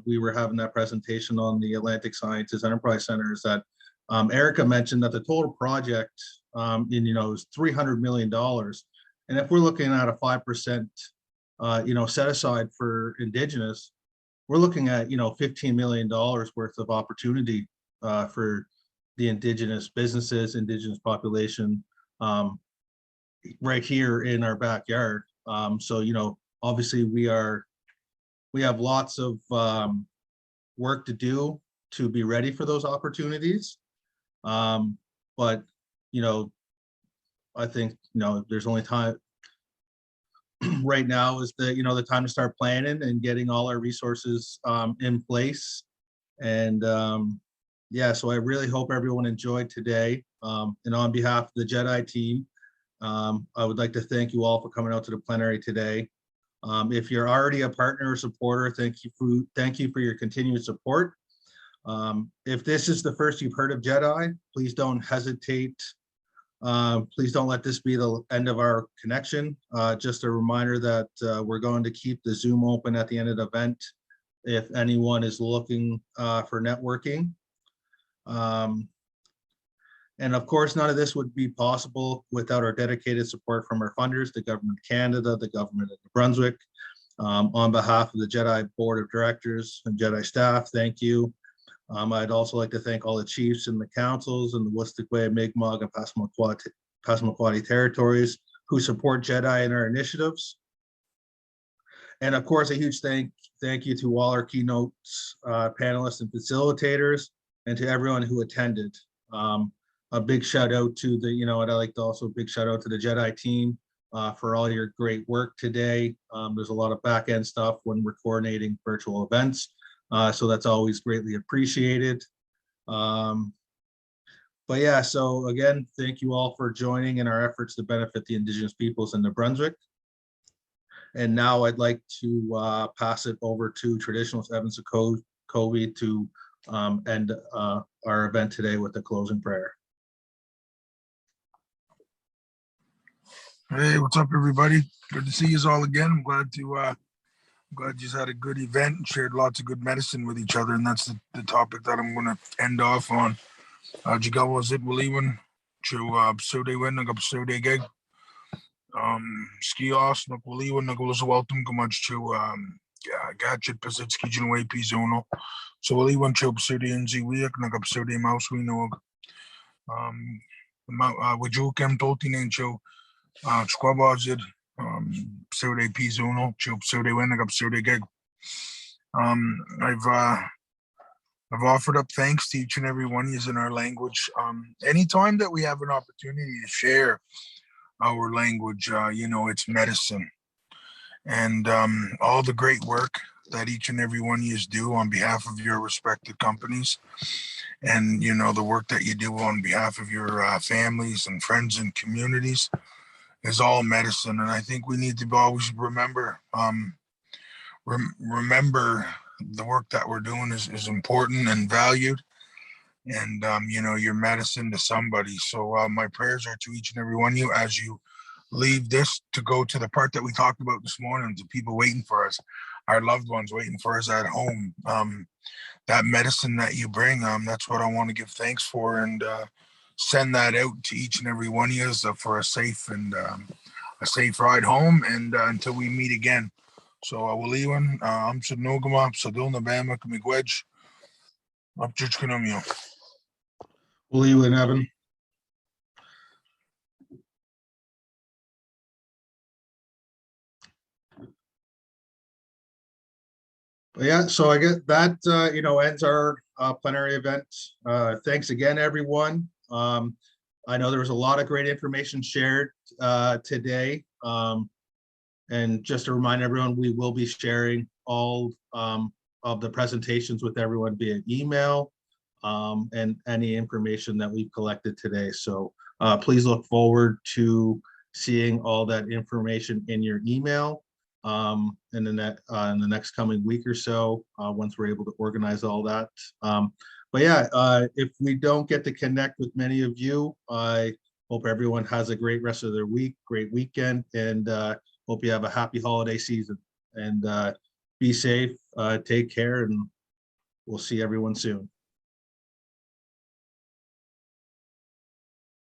we were having that presentation on the Atlantic Sciences Enterprise Center is that Erica mentioned that the total project is $300 million. And if we're looking at a 5%, set aside for Indigenous, we're looking at, $15 million worth of opportunity for the Indigenous businesses, Indigenous population, right here in our backyard. So, obviously we have lots of work to do to be ready for those opportunities. But, I think, there's only time right now is the time to start planning and getting all our resources in place. And yeah, so I really hope everyone enjoyed today. And on behalf of the JEDI team, I would like to thank you all for coming out to the plenary today. If you're already a partner or supporter, thank you for your continued support. If this is the first you've heard of JEDI, please don't hesitate. Please don't let this be the end of our connection. Just a reminder that we're going to keep the Zoom open at the end of the event if anyone is looking for networking. And of course, none of this would be possible without our dedicated support from our funders, the Government of Canada, the Government of New Brunswick. On behalf of the JEDI Board of Directors and JEDI staff, thank you. I'd also like to thank all the chiefs and the councils and the Wustigwe, Mi'kmaq, and Passamaquoddy territories who support JEDI in our initiatives. And of course, a huge thank you to all our keynotes, panelists and facilitators, and to everyone who attended. A big shout out to the, and I'd like to also big shout out to the JEDI team for all your great work today. There's a lot of back end stuff when we're coordinating virtual events. So that's always greatly appreciated. But yeah, so again, thank you all for joining in our efforts to benefit the Indigenous peoples in New Brunswick. And now I'd like to pass it over to Traditionalist Evan Sakobe to end our event today with a closing prayer. Hey, what's up, everybody? Good to see you all again. I'm glad you had a good event and shared lots of good medicine with each other, and that's the topic that I'm going to end off on. Jigawazit Waliwan, Chu Pseude Win, Nagap Pseude Gig. Skios, Nakwaliwan, Nagulas Welcome, Gamaj Chu Gadget Pasitsky Jinway Pizuno. So Waliwan Chu Pseude and Ziwiak, Nagap Pseude Mouse, we know. Wajukem Toltin and Chu. Squabazid, Pseude Pizuno, Chub Pseude Winnig, Pseude Gig. I've offered up thanks to each and every one of you in our language. Anytime that we have an opportunity to share our language, it's medicine. And all the great work that each and every one of you do on behalf of your respective companies, and the work that you do on behalf of your families and friends and communities is all medicine. And I think we need to always remember the work that we're doing is important and valued, and you're medicine to somebody. So my prayers are to each and every one of you as you leave this to go to the part that we talked about this morning, to people waiting for us, our loved ones waiting for us at home. That medicine that you bring, that's what I want to give thanks for, and send that out to each and every one of you for a safe ride home, and until we meet again. So Waliwan, I'm Sadnogama, Sadil Nabama, Kamigwedge, up Chichkanomio. Waliwan, Evan. But yeah, so I get that ends our plenary event. Thanks again, everyone. I know there was a lot of great information shared today. And just to remind everyone, we will be sharing all of the presentations with everyone via email and any information that we've collected today. So please look forward to seeing all that information in your email in the next coming week or so, once we're able to organize all that. But yeah, if we don't get to connect with many of you, I hope everyone has a great rest of their week, great weekend, and hope you have a happy holiday season. And be safe, take care, and we'll see everyone soon.